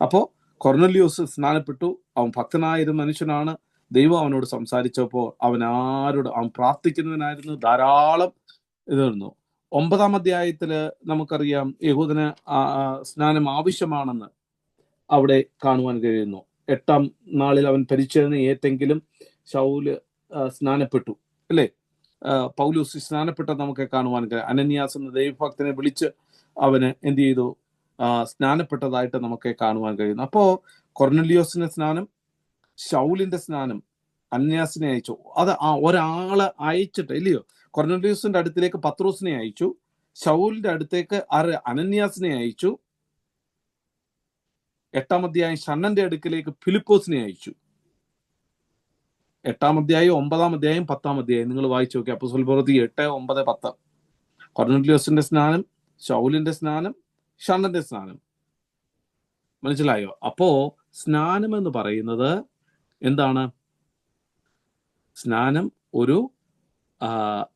അപ്പോ കൊർന്നേലിയൂസ് സ്നാനപ്പെട്ടു. അവൻ ഭക്തനായൊരു മനുഷ്യനാണ്. ദൈവം അവനോട് സംസാരിച്ചപ്പോൾ അവൻ പ്രാർത്ഥിക്കുന്നവനായിരുന്നു. ധാരാളം ഇതായിരുന്നു. 9-ാം അധ്യായത്തില് നമുക്കറിയാം യഹൂദന് സ്നാനം ആവശ്യമാണെന്ന് അവിടെ കാണുവാൻ കഴിയുന്നു. 8-ാം നാളിൽ അവൻ പരിച്ഛേദന ഏറ്റെങ്കിലും ശൗല് സ്നാനപ്പെട്ടു, അല്ലേ? പൗലോസ് സ്നാനപ്പെട്ടത് നമുക്ക് കാണുവാൻ കഴിയും. അനന്യാസ് എന്ന ദൈവഭക്തനെ വിളിച്ച് അവന് എന്ത് ചെയ്തു? സ്നാനപ്പെട്ടതായിട്ട് നമുക്ക് കാണുവാൻ കഴിയുന്നു. അപ്പോ കൊർന്നേലിയോസിന്റെ സ്നാനം, ശൗലിന്റെ സ്നാനം, അനന്യാസിനെ അയച്ചു. അത് ഒരാളെ അയച്ചിട്ട്, ഇല്ലയോ? കൊർന്നേലിയോസിന്റെ അടുത്തേക്ക് പത്രോസിനെ അയച്ചു, ശൗലിന്റെ അടുത്തേക്ക് അനന്യാസിനെ അയച്ചു. 8-ാം അധ്യായം ഷണ്ണന്റെ അടുക്കിലേക്ക് ഫിലിപ്പോസിനെ അയച്ചു. 8-ാം അധ്യായം, 9-ാം അധ്യായം, 10-ാം അധ്യായം നിങ്ങൾ വായിച്ചു നോക്കി. അപ്പോസ്തല പ്രവൃത്തി 8, 9, 10. കൊർന്നേലിയോസിന്റെ സ്നാനം, ശൗലിന്റെ സ്നാനം, ഷണ്ണന്റെ സ്നാനം. മനസ്സിലായോ? അപ്പോ സ്നാനം എന്ന് പറയുന്നത് എന്താണ്? സ്നാനം ഒരു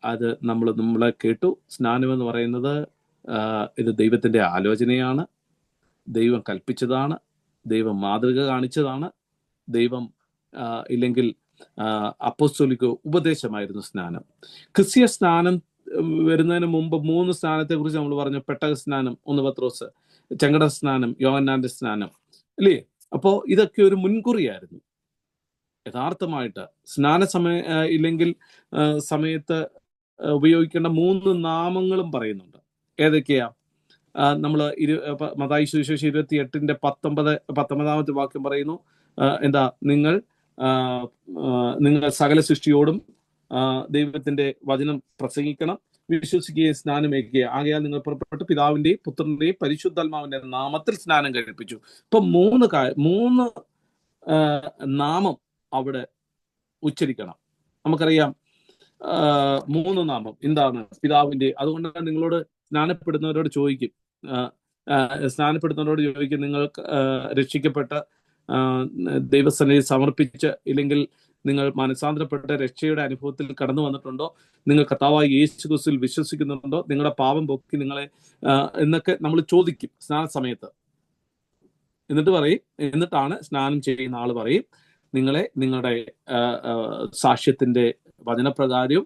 അത് നമ്മളെ കേട്ടു. സ്നാനം എന്ന് പറയുന്നത് ഇത് ദൈവത്തിന്റെ ആലോചനയാണ്, ദൈവം കൽപ്പിച്ചതാണ്, ദൈവം മാതൃക കാണിച്ചതാണ്, ദൈവം ഇല്ലെങ്കിൽ അപ്പോസ്തോലിക ഉപദേശമായിരുന്നു സ്നാനം. ക്രിസ്തീയ സ്നാനം വരുന്നതിന് മുമ്പ് 3 സ്നാനത്തെ കുറിച്ച് നമ്മൾ പറഞ്ഞു. പെട്ടക സ്നാനം 1 പത്രോസ്, ചെങ്കട സ്നാനം യോഹന്നാന്റെ സ്നാനം, അല്ലേ? അപ്പോ ഇതൊക്കെ ഒരു മുൻകുറിയായിരുന്നു. യഥാർത്ഥമായിട്ട് ഇല്ലെങ്കിൽ സമയത്ത് ഉപയോഗിക്കേണ്ട 3 നാമങ്ങളും പറയുന്നുണ്ട്. ഏതൊക്കെയാ? നമ്മൾ മത്തായി സുവിശേഷം 28-ന്റെ 19-ാമത്തെ വാക്യം പറയുന്നു, എന്താ? നിങ്ങൾ സകല സൃഷ്ടിയോടും ദൈവത്തിന്റെ വചനം പ്രസംഗിക്കണം, വിശ്വസിക്കുകയും സ്നാനമേൽക്കുകയും, ആകയാൽ നിങ്ങൾ പുറപ്പെട്ട് പിതാവിന്റെയും പുത്രന്റെയും പരിശുദ്ധാത്മാവിന്റെ നാമത്തിൽ സ്നാനം കഴിപ്പിച്ചു. ഇപ്പൊ 3 നാമം അവിടെ ഉച്ചരിക്കണം. നമുക്കറിയാം 3 നാമം എന്താണ്? പിതാവിന്റെ. അതുകൊണ്ടാണ് നിങ്ങളോട് സ്നാനപ്പെടുന്നവരോട് ചോദിക്കും, നിങ്ങൾ രക്ഷിക്കപ്പെട്ട ദൈവസന്നിധിയിൽ സമർപ്പിച്ച്, ഇല്ലെങ്കിൽ നിങ്ങൾ മനസാന്തരപ്പെട്ട രക്ഷയുടെ അനുഭവത്തിൽ കടന്നു വന്നിട്ടുണ്ടോ, നിങ്ങൾ കർത്താവായ യേശു ക്രിസ്തുവിൽ വിശ്വസിക്കുന്നുണ്ടോ, നിങ്ങളുടെ പാപം പൊക്കി നിങ്ങളെ എന്നൊക്കെ നമ്മൾ ചോദിക്കും സ്നാന സമയത്ത്. എന്നിട്ടാണ് സ്നാനം ചെയ്യുന്ന ആള് പറയും, നിങ്ങളുടെ സാക്ഷ്യത്തിന്റെ വചനപ്രകാരവും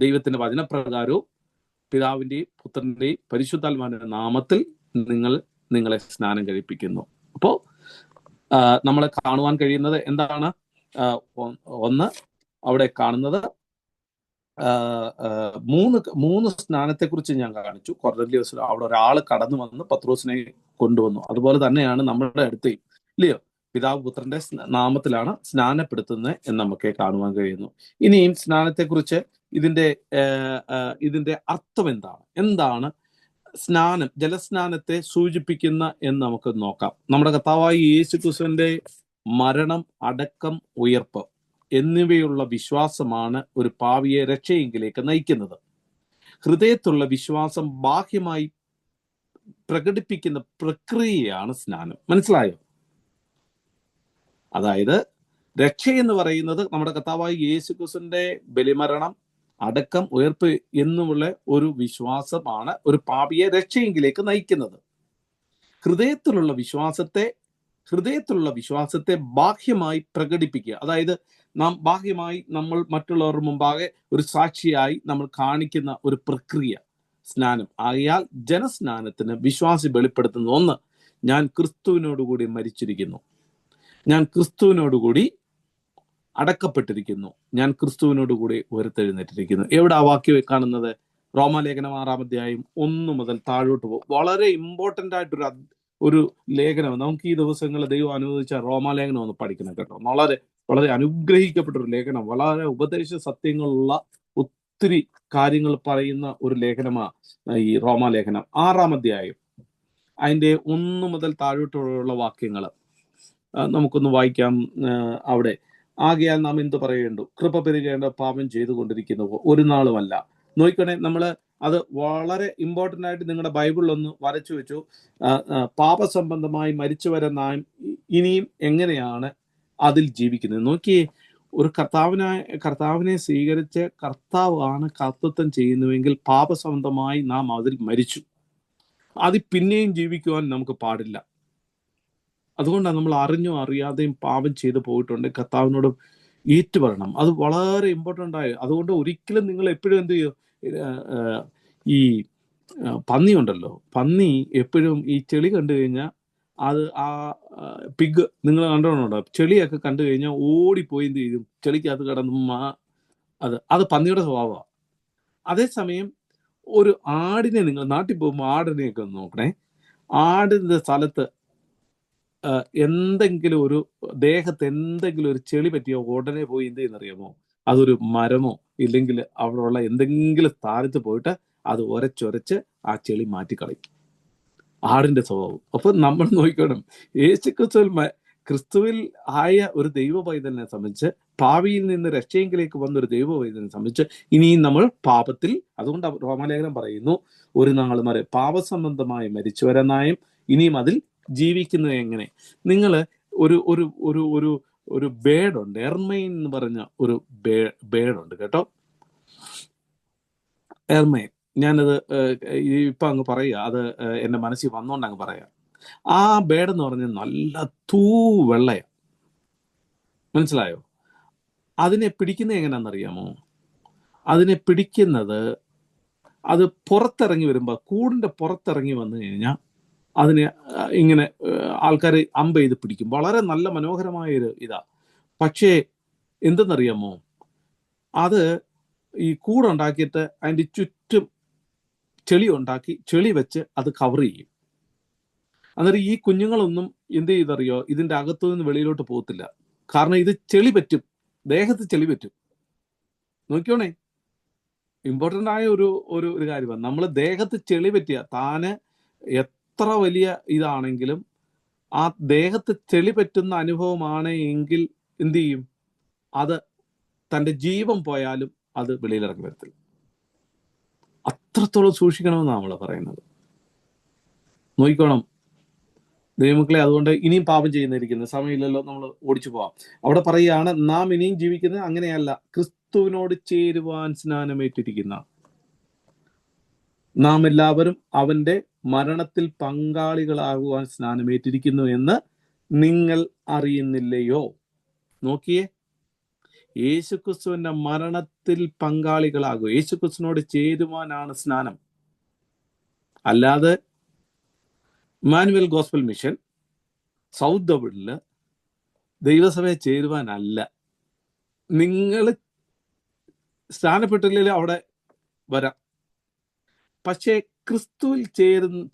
ദൈവത്തിന്റെ വചനപ്രകാരവും പിതാവിന്റെയും പുത്രന്റെയും പരിശുദ്ധാത്മാവിന്റെ നാമത്തിൽ നിങ്ങളെ സ്നാനം കഴിപ്പിക്കുന്നു. അപ്പോ നമ്മളെ കാണുവാൻ കഴിയുന്നത് എന്താണ്? ഒന്ന്, അവിടെ കാണുന്നത് മൂന്ന് സ്നാനത്തെക്കുറിച്ച് ഞാൻ കാണിച്ചു. കൊർന്നേലിയോസ് അവിടെ ഒരാൾ കടന്നു വന്ന് പത്രോസിനെ കൊണ്ടുവന്നു. അതുപോലെ തന്നെയാണ് നമ്മുടെ അടുത്തേയും, ഇല്ലയോ, പിതാവ് പുത്രന്റെ നാമത്തിലാണ് സ്നാനപ്പെടുത്തുന്നത് എന്ന് നമുക്ക് കാണുവാൻ കഴിയുന്നു. ഇനിയും സ്നാനത്തെക്കുറിച്ച് ഇതിന്റെ അർത്ഥം എന്താണ് സ്നാനം, ജലസ്നാനത്തെ സൂചിപ്പിക്കുന്ന എന്ന് നമുക്ക് നോക്കാം. നമ്മുടെ കർത്താവായ യേശുക്രിസ്തുവിന്റെ മരണം, അടക്കം, ഉയർപ്പ് എന്നിവയുള്ള വിശ്വാസമാണ് ഒരു പാപിയെ രക്ഷയെങ്കിലേക്ക് നയിക്കുന്നത്. ഹൃദയത്തിലുള്ള വിശ്വാസം ബാഹ്യമായി പ്രകടിപ്പിക്കുന്ന പ്രക്രിയയാണ് സ്നാനം. മനസ്സിലായോ? അതായത് രക്ഷ എന്ന് പറയുന്നത് നമ്മുടെ കർത്താവായ യേശുക്രിസ്തുവിന്റെ ബലിമരണം, അടക്കം, ഉയർപ്പ് എന്നുമുള്ള ഒരു വിശ്വാസമാണ് ഒരു പാപിയെ രക്ഷയെങ്കിലേക്ക് നയിക്കുന്നത്. ഹൃദയത്തിലുള്ള വിശ്വാസത്തെ ബാഹ്യമായി പ്രകടിപ്പിക്കുക. അതായത് ബാഹ്യമായി നമ്മൾ മറ്റുള്ളവരുടെ മുമ്പാകെ ഒരു സാക്ഷിയായി നമ്മൾ കാണിക്കുന്ന ഒരു പ്രക്രിയ സ്നാനം. ആകയാൽ ജനസ്നാനത്തിന് വിശ്വാസി വെളിപ്പെടുത്തുന്ന ഒന്ന്, ഞാൻ ക്രിസ്തുവിനോടുകൂടി മരിച്ചിരിക്കുന്നു, ഞാൻ ക്രിസ്തുവിനോടുകൂടി അടക്കപ്പെട്ടിരിക്കുന്നു, ഞാൻ ക്രിസ്തുവിനോടുകൂടി ഉയർത്തെഴുന്നേറ്റിരിക്കുന്നു. എവിടെ ആ വാക്യം കാണുന്നത്? റോമാലേഖനം 6-ാം അധ്യായം 1 മുതൽ താഴോട്ട് പോകും. വളരെ ഇമ്പോർട്ടൻ്റ് ആയിട്ടൊരു ലേഖനം. നമുക്ക് ഈ ദിവസങ്ങളിൽ ദൈവം അനുവദിച്ച റോമാലേഖനം ഒന്ന് പഠിക്കണം കേട്ടോ. വളരെ വളരെ അനുഗ്രഹിക്കപ്പെട്ട ഒരു ലേഖനം, വളരെ ഉപദേശ സത്യങ്ങളുള്ള ഒത്തിരി കാര്യങ്ങൾ പറയുന്ന ഒരു ലേഖനമാണ് ഈ റോമാലേഖനം. 6-ാം അധ്യായം അതിൻ്റെ 1 മുതൽ താഴോട്ടുള്ള വാക്യങ്ങൾ നമുക്കൊന്ന് വായിക്കാം. അവിടെ, ആകയാൽ നാം എന്ത് പറയേണ്ടു? കൃപ പെരുകേണ്ട പാപം ചെയ്തുകൊണ്ടിരിക്കുന്നു ഒരു നാളുമല്ല. നോക്കണേ, നമ്മൾ അത് വളരെ ഇമ്പോർട്ടൻ്റ് ആയിട്ട് നിങ്ങളുടെ ബൈബിളിലൊന്ന് വരച്ചു വെച്ചു. പാപസംബന്ധമായി മരിച്ചുവരെ നാം ഇനിയും എങ്ങനെയാണ് അതിൽ ജീവിക്കുന്നത്? നോക്കിയേ, ഒരു കർത്താവിനെ സ്വീകരിച്ച് കർത്താവാണ് കർത്തൃത്വം ചെയ്യുന്നുവെങ്കിൽ പാപസംബന്ധമായി നാം അതിൽ മരിച്ചു. അത് പിന്നെയും ജീവിക്കുവാൻ നമുക്ക് പാടില്ല. അതുകൊണ്ടാണ് നമ്മൾ അറിഞ്ഞോ അറിയാതെയും പാപം ചെയ്തു പോയിട്ടുണ്ട്, കർത്താവിനോട് ഏറ്റുപറയണം. അത് വളരെ ഇമ്പോർട്ടൻ്റ് ആയി. അതുകൊണ്ട് ഒരിക്കലും നിങ്ങൾ എപ്പോഴും എന്ത് ചെയ്യും, ഈ പന്നി ഉണ്ടല്ലോ, പന്നി എപ്പോഴും ഈ ചെളി കണ്ടു കഴിഞ്ഞാൽ അത് പിഗ് നിങ്ങൾ കണ്ടോണ്ടോ, ചെളിയൊക്കെ കണ്ടു കഴിഞ്ഞാൽ ഓടിപ്പോയി എന്ത് ചെയ്യും, ചെളിക്കകത്ത് കിടന്ന് അത് പന്നിയുടെ സ്വഭാവമാണ്. അതേസമയം ഒരു ആടിനെ നിങ്ങൾ നാട്ടിൽ പോകുമ്പോൾ ആടിനെയൊക്കെ ഒന്ന് നോക്കണേ. ആടിൻ്റെ സ്ഥലത്ത് എന്തെങ്കിലും ഒരു ദേഹത്ത് എന്തെങ്കിലും ഒരു ചെളി പറ്റിയോ ഉടനെ പോയി എന്ത് ചെയ്യുന്നറിയാമോ? അതൊരു മരമോ ഇല്ലെങ്കിൽ അവിടെയുള്ള എന്തെങ്കിലും സ്ഥാനത്ത് പോയിട്ട് അത് ഒരച്ചൊരച്ച് ആ ചെളി മാറ്റിക്കളയും. ആടിന്റെ സ്വഭാവം. അപ്പൊ നമ്മൾ നോക്കണം, ക്രിസ്തുവിൽ ആയ ഒരു ദൈവ പൈതലിനെ സംബന്ധിച്ച്, പാപിയിൽ നിന്ന് രക്ഷയെങ്കിലേക്ക് വന്ന ഒരു ദൈവ പൈതലിനെ സംബന്ധിച്ച് ഇനിയും നമ്മൾ പാപത്തിൽ, അതുകൊണ്ട് റോമാലേഖനം പറയുന്നു, ഒരു നാൾ വരെ പാപസംബന്ധമായി മരിച്ചുവരെന്നായും ഇനിയും അതിൽ ജീവിക്കുന്നത് എങ്ങനെ? നിങ്ങൾ ഒരു ബേഡുണ്ട്, എർമൈൻ എന്ന് പറഞ്ഞ ഒരു ബേഡുണ്ട് കേട്ടോ. എർമൈൻ, ഞാനത് ഇപ്പൊ അങ്ങ് പറയുക, അത് എൻ്റെ മനസ്സിൽ വന്നോണ്ട് അങ്ങ് പറയാം. ആ ബേഡ് എന്ന് പറഞ്ഞാൽ നല്ല വെള്ളയാ. മനസ്സിലായോ? അതിനെ പിടിക്കുന്നത് എങ്ങനെയാണെന്നറിയാമോ? അതിനെ പിടിക്കുന്നത്, അത് പുറത്തിറങ്ങി വരുമ്പോൾ, കൂടിന്റെ പുറത്തിറങ്ങി വന്നു കഴിഞ്ഞാൽ അതിനെ ഇങ്ങനെ ആൾക്കാർ അമ്പ് ചെയ്ത് പിടിക്കും. വളരെ നല്ല മനോഹരമായൊരു ഇതാ. പക്ഷേ എന്തെന്നറിയാമോ, അത് ഈ കൂടുണ്ടാക്കിയിട്ട് അതിൻ്റെ ചുറ്റും ചെളി ഉണ്ടാക്കി, ചെളി വെച്ച് അത് കവർ ചെയ്യും. അന്നേരം ഈ കുഞ്ഞുങ്ങളൊന്നും എന്ത് ചെയ്തറിയോ, ഇതിൻ്റെ അകത്തു നിന്ന് വെളിയിലോട്ട് പോകത്തില്ല. കാരണം ഇത് ചെളി പറ്റും, ദേഹത്ത് ചെളി പറ്റും. നോക്കിയോണേ, ഇമ്പോർട്ടൻ്റ് ആയ ഒരു കാര്യമാണ്. നമ്മൾ ദേഹത്ത് ചെളി പറ്റിയ താന് എത്ര വലിയ ഇതാണെങ്കിലും ആ ദേഹത്ത് ചെളി പറ്റുന്ന അനുഭവമാണ് എങ്കിൽ എന്ത് ചെയ്യും, അത് തൻ്റെ ജീവൻ പോയാലും അത് വെളിയിലിറങ്ങി വരത്തില്ല. അത്രത്തോളം സൂക്ഷിക്കണമെന്നാണ് നമ്മൾ പറയുന്നത്. നോക്കിക്കോണം ദൈവമക്കളെ. അതുകൊണ്ട് ഇനിയും പാപം ചെയ്യുന്നിരിക്കുന്ന സമയമില്ലല്ലോ, നമ്മൾ ഓടിച്ചു പോവാം. അവിടെ പറയുകയാണ്, നാം ഇനിയും ജീവിക്കുന്നത് അങ്ങനെയല്ല, ക്രിസ്തുവിനോട് ചേരുവാൻ സ്നാനമേറ്റിരിക്കുന്ന നാം എല്ലാവരും അവന്റെ മരണത്തിൽ പങ്കാളികളാകുവാൻ സ്നാനമേറ്റിരിക്കുന്നു എന്ന് നിങ്ങൾ അറിയുന്നില്ലയോ? നോക്കിയേ, യേശുക്രിസ്തുവിന്റെ മരണത്തിൽ പങ്കാളികളാകും. യേശുക്രിസ്തുവിനോട് ചേരുവാനാണ് സ്നാനം. അല്ലാതെ ഇമ്മാനുവൽ ഗോസ്പൽ മിഷൻ സൗത്ത് ദബിളില് ദൈവസഭയെ ചേരുവാനല്ല. നിങ്ങൾ സ്നാനപ്പെട്ടില്ലെങ്കിൽ അവിടെ വരാം. പക്ഷേ ക്രിസ്തുവിൽ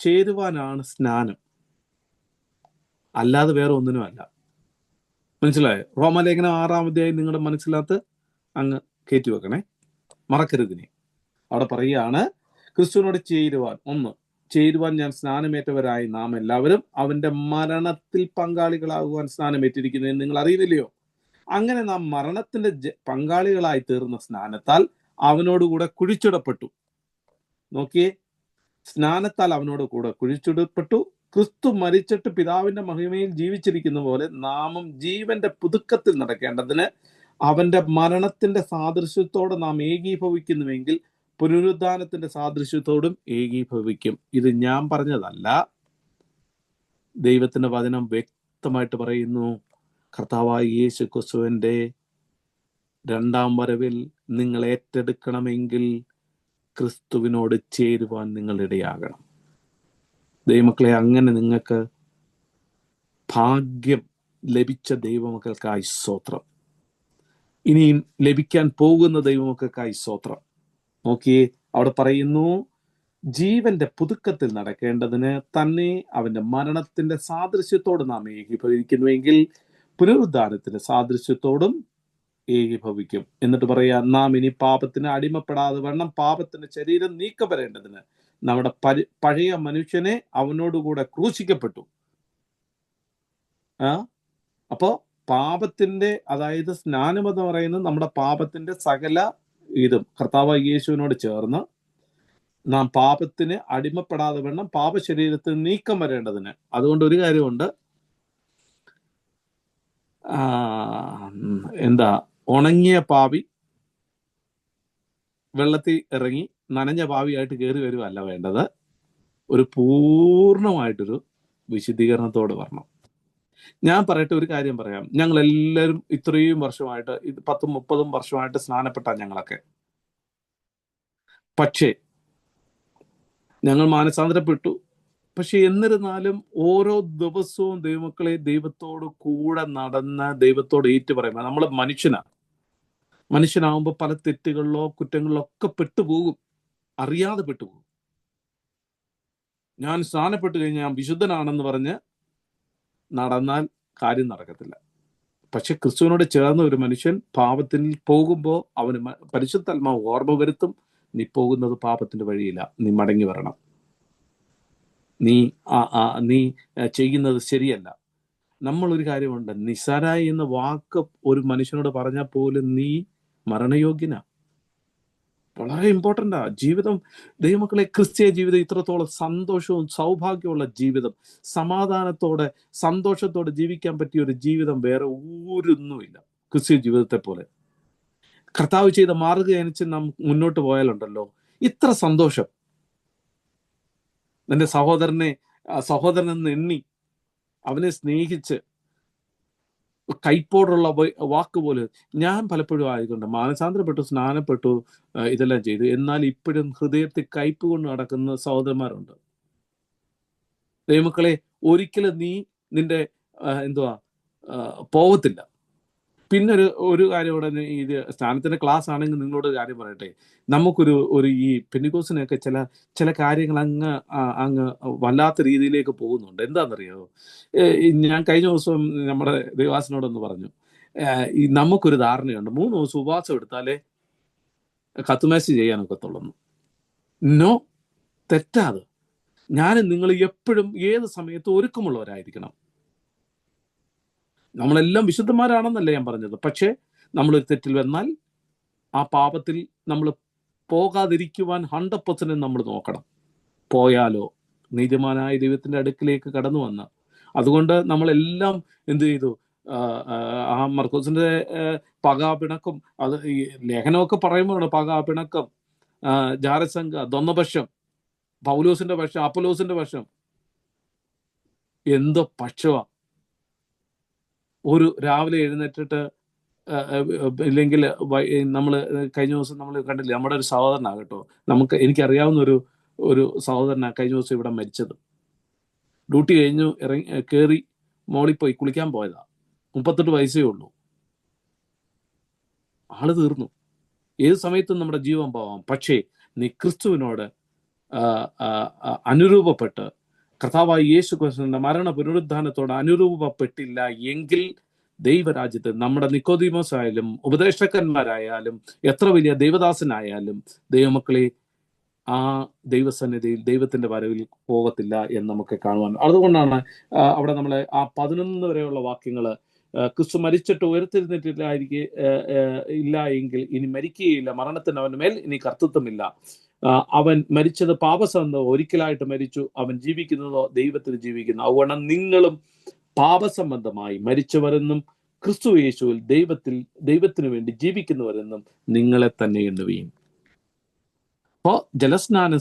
ചേരുവാനാണ് സ്നാനം, അല്ലാതെ വേറെ ഒന്നിനുമല്ല. മനസ്സിലായോ? റോമാലേഖനം 6-ാം അധ്യായം നിങ്ങളുടെ മനസ്സിനകത്ത് അങ്ങ് കയറ്റി വെക്കണേ, മറക്കരുതിനെ. അവിടെ പറയുകയാണ്, ക്രിസ്തുവിനോട് ചേരുവാൻ ഞാൻ സ്നാനമേറ്റവരായി നാം എല്ലാവരും അവന്റെ മരണത്തിൽ പങ്കാളികളാകുവാൻ സ്നാനമേറ്റിരിക്കുന്നു എന്ന് നിങ്ങൾ അറിയുന്നില്ലയോ? അങ്ങനെ നാം മരണത്തിന്റെ പങ്കാളികളായി തീർന്ന സ്നാനത്താൽ അവനോടുകൂടെ കുഴിച്ചിടപ്പെട്ടു. നോക്കിയേ, സ്നാനത്താൽ അവനോട് കൂടെ കുഴിച്ചിടപ്പെട്ടു. ക്രിസ്തു മരിച്ചിട്ട് പിതാവിന്റെ മഹിമയിൽ ജീവിച്ചിരിക്കുന്ന പോലെ നാമും ജീവന്റെ പുതുക്കത്തിൽ നടക്കേണ്ടതിന് അവന്റെ മരണത്തിന്റെ സാദൃശ്യത്തോടെ നാം ഏകീഭവിക്കുന്നുവെങ്കിൽ പുനരുദ്ധാനത്തിന്റെ സാദൃശ്യത്തോടും ഏകീഭവിക്കും. ഇത് ഞാൻ പറഞ്ഞതല്ല, ദൈവത്തിന്റെ വചനം വ്യക്തമായിട്ട് പറയുന്നു. കർത്താവായ യേശു ക്രിസ്തുവിന്റെ 2-ാം വരവിൽ നിങ്ങൾ ഏറ്റെടുക്കണമെങ്കിൽ ക്രിസ്തുവിനോട് ചേരുവാൻ നിങ്ങൾ ഇടയാകണം. ദൈവമക്കളെ, അങ്ങനെ നിങ്ങൾക്ക് ഭാഗ്യം ലഭിച്ച ദൈവമക്കൾക്കായി സ്തോത്രം. ഇനിയും ലഭിക്കാൻ പോകുന്ന ദൈവമക്കൾക്കായി സ്തോത്രം. നോക്കിയേ, അവിടെ പറയുന്നു, ജീവന്റെ പുതുക്കത്തിൽ നടക്കേണ്ടതിന് തന്നെ അവന്റെ മരണത്തിന്റെ സാദൃശ്യത്തോട് നാം ഏകീഭവിക്കുന്നുവെങ്കിൽ പുനരുദ്ധാനത്തിന്റെ സാദൃശ്യത്തോടും ഏകീഭവിക്കും. എന്നിട്ട് പറയാ, നാം ഇനി പാപത്തിന് അടിമപ്പെടാതെ വണ്ണം പാപത്തിന്റെ ശരീരം നീക്കം വരേണ്ടതിന് നമ്മുടെ പഴയ മനുഷ്യനെ അവനോടുകൂടെ ക്രൂശിക്കപ്പെട്ടു. അപ്പോ പാപത്തിന്റെ, അതായത് സ്നാനം എന്ന് പറയുന്നത് നമ്മുടെ പാപത്തിന്റെ സകല ഇതും കർത്താവായ യേശുവിനോട് ചേർന്ന് നാം പാപത്തിന് അടിമപ്പെടാതെ വേണം പാപശരീരത്തിൽ നീക്കം വരേണ്ടതിന്. അതുകൊണ്ട് ഒരു കാര്യമുണ്ട്, ഉണങ്ങിയ പാവി വെള്ളത്തിൽ ഇറങ്ങി നനഞ്ഞ പാവിയായിട്ട് കയറി വരുവല്ല വേണ്ടത്, ഒരു പൂർണ്ണമായിട്ടൊരു വിശുദ്ധീകരണത്തോട് വരണം. ഞാൻ പറയട്ടെ, ഒരു കാര്യം പറയാം. ഞങ്ങൾ എല്ലാവരും ഇത്രയും വർഷമായിട്ട്, 10-30 വർഷമായിട്ട് സ്നാനപ്പെട്ട ഞങ്ങളൊക്കെ. പക്ഷേ ഞങ്ങൾ മാനസാന്തരപ്പെട്ടു. പക്ഷെ എന്നിരുന്നാലും ഓരോ ദിവസവും ദൈവമക്കളെ ദൈവത്തോട് കൂടെ നടന്ന് ദൈവത്തോട് ഏറ്റു പറയുമ്പോൾ നമ്മൾ മനുഷ്യനാവുമ്പോൾ പല തെറ്റുകളിലോ കുറ്റങ്ങളിലോ ഒക്കെ പെട്ടുപോകും, അറിയാതെ പെട്ടുപോകും. ഞാൻ സ്നാനപ്പെട്ട് കഴിഞ്ഞാൽ ഞാൻ വിശുദ്ധനാണെന്ന് പറഞ്ഞ് നടന്നാൽ കാര്യം നടക്കത്തില്ല. പക്ഷെ ക്രിസ്തുവിനോട് ചേർന്ന ഒരു മനുഷ്യൻ പാപത്തിൽ പോകുമ്പോൾ അവന് പരിശുദ്ധാത്മാവ് ഓർമ്മ വരുത്തും, നീ പോകുന്നത് പാപത്തിന്റെ വഴിയില്ല, നീ മടങ്ങി വരണം, നീ ചെയ്യുന്നത് ശരിയല്ല. നമ്മളൊരു കാര്യമുണ്ട്, നിസാരായി എന്ന വാക്ക് ഒരു മനുഷ്യനോട് പറഞ്ഞാൽ പോലും നീ മരണയോഗ്യനാ. വളരെ ഇമ്പോർട്ടൻ്റാ ജീവിതം. ദൈവമക്കളെ, ക്രിസ്തീയ ജീവിതം ഇത്രത്തോളം സന്തോഷവും സൗഭാഗ്യമുള്ള ജീവിതം, സമാധാനത്തോടെ സന്തോഷത്തോടെ ജീവിക്കാൻ പറ്റിയ ഒരു ജീവിതം വേറെ ഒരൊന്നുമില്ല ക്രിസ്തീയ ജീവിതത്തെ പോലെ. കർത്താവ് ചെയ്ത മാർഗ്ഗം അനുസരിച്ച് നാം മുന്നോട്ട് പോയാലുണ്ടല്ലോ, ഇത്ര സന്തോഷം. നിന്റെ സഹോദരനെന്ന് എണ്ണി അവനെ സ്നേഹിച്ച് കൈപ്പോടുള്ള വാക്ക് പോലെ ഞാൻ പലപ്പോഴും ആയിക്കൊണ്ട് മാനസാന്തരപ്പെട്ടു, സ്നാനപ്പെട്ടു, ഇതെല്ലാം ചെയ്തു, എന്നാൽ ഇപ്പോഴും ഹൃദയത്തിൽ കയ്പ് കൊണ്ട് നടക്കുന്ന സഹോദരന്മാരുണ്ട്. ദൈവമക്കളെ, ഒരിക്കലും നീ നിന്റെ പോവത്തില്ല. പിന്നെ ഒരു കാര്യം ഇവിടെ, ഇത് സ്നാനത്തിന്റെ ക്ലാസ് ആണെങ്കിൽ നിങ്ങളോട് കാര്യം പറയട്ടെ. നമുക്കൊരു ഈ പെന്തിക്കോസ്തിനൊക്കെ ചില കാര്യങ്ങൾ അങ്ങ് വല്ലാത്ത രീതിയിലേക്ക് പോകുന്നുണ്ട്. എന്താണെന്നറിയോ? ഞാൻ കഴിഞ്ഞ ദിവസം നമ്മുടെ ദേവാസിനോടൊന്ന് പറഞ്ഞു, നമുക്കൊരു ധാരണയുണ്ട് 3 ദിവസം ഉപവാസം എടുത്താലേ കത്തുമേശ ചെയ്യാനൊക്കത്തുള്ളൂ. നോ, തെറ്റാത്. ഞാനും നിങ്ങൾ എപ്പോഴും ഏത് സമയത്തും ഒരുക്കമുള്ളവരായിരിക്കണം. നമ്മളെല്ലാം വിശുദ്ധന്മാരാണെന്നല്ല ഞാൻ പറഞ്ഞത്. പക്ഷെ നമ്മളൊരു തെറ്റിൽ വന്നാൽ ആ പാപത്തിൽ നമ്മൾ പോകാതിരിക്കുവാൻ 100% നമ്മൾ നോക്കണം. പോയാലോ നീതിമാനായ ദൈവത്തിന്റെ അടുക്കിലേക്ക് കടന്നു വന്ന്, അതുകൊണ്ട് നമ്മളെല്ലാം എന്ത് ചെയ്തു? ആ മർക്കോസിന്റെ പകാപിണക്കം, അത് ഈ ലേഖനമൊക്കെ പറയുമ്പോഴാണ് പകാപിണക്കം, ജാരസംഘ, ദ്വന്ദ്വപക്ഷം, പൗലോസിന്റെ പക്ഷം, അപ്പൊലോസിന്റെ പക്ഷം, എന്തോ പക്ഷമാ. രാവിലെ എഴുന്നേറ്റിട്ട് ഇല്ലെങ്കിൽ നമ്മൾ കഴിഞ്ഞ ദിവസം നമ്മൾ കണ്ടില്ലേ, നമ്മുടെ ഒരു സഹോദരനാണ് കേട്ടോ, എനിക്കറിയാവുന്ന ഒരു സഹോദരനാണ് കഴിഞ്ഞ ദിവസം ഇവിടെ മരിച്ചത്. ഡ്യൂട്ടി കഴിഞ്ഞു കയറി മോളിൽ പോയി കുളിക്കാൻ പോയതാ. 38 വയസ്സേ ഉള്ളൂ. ആള് തീർന്നു. ഏത് സമയത്തും നമ്മുടെ ജീവൻ പോവാം. പക്ഷേ നീ ക്രിസ്തുവിനോട് അനുരൂപപ്പെട്ട് കർത്താവായ യേശു ക്രിസ്തുവിന്റെ മരണ പുനരുദ്ധാനത്തോട് അനുരൂപപ്പെട്ടില്ല എങ്കിൽ ദൈവരാജ്യത്ത് നമ്മുടെ നിക്കോദീമോസ് ആയാലും ഉപദേശകന്മാരായാലും എത്ര വലിയ ദൈവദാസനായാലും ദൈവമക്കളെ ആ ദൈവസന്നിധിയിൽ ദൈവത്തിന്റെ വരവിൽ പോകത്തില്ല എന്ന് നമുക്ക് കാണുവാൻ. അതുകൊണ്ടാണ് അവിടെ നമ്മളെ ആ 11 വരെയുള്ള വാക്യങ്ങള് ക്രിസ്തു മരിച്ചിട്ട് ഇല്ല എങ്കിൽ ഇനി മരിക്കുകയില്ല, മരണത്തിന് അവന് മേൽ ഇനി കർത്തൃത്വമില്ല. അവൻ മരിച്ചത് പാപസംബന്ധം ഒരിക്കലായിട്ട് മരിച്ചു, അവൻ ജീവിക്കുന്നതോ ദൈവത്തിൽ ജീവിക്കുന്നു. അതുകൊണ്ട് നിങ്ങളും പാപസംബന്ധമായി മരിച്ചവരെന്നും ക്രിസ്തു യേശുവിൽ ദൈവത്തിനു വേണ്ടി ജീവിക്കുന്നവരെന്നും നിങ്ങളെ തന്നെ എണ്ണുകയും. അപ്പോ ജലസ്നാനം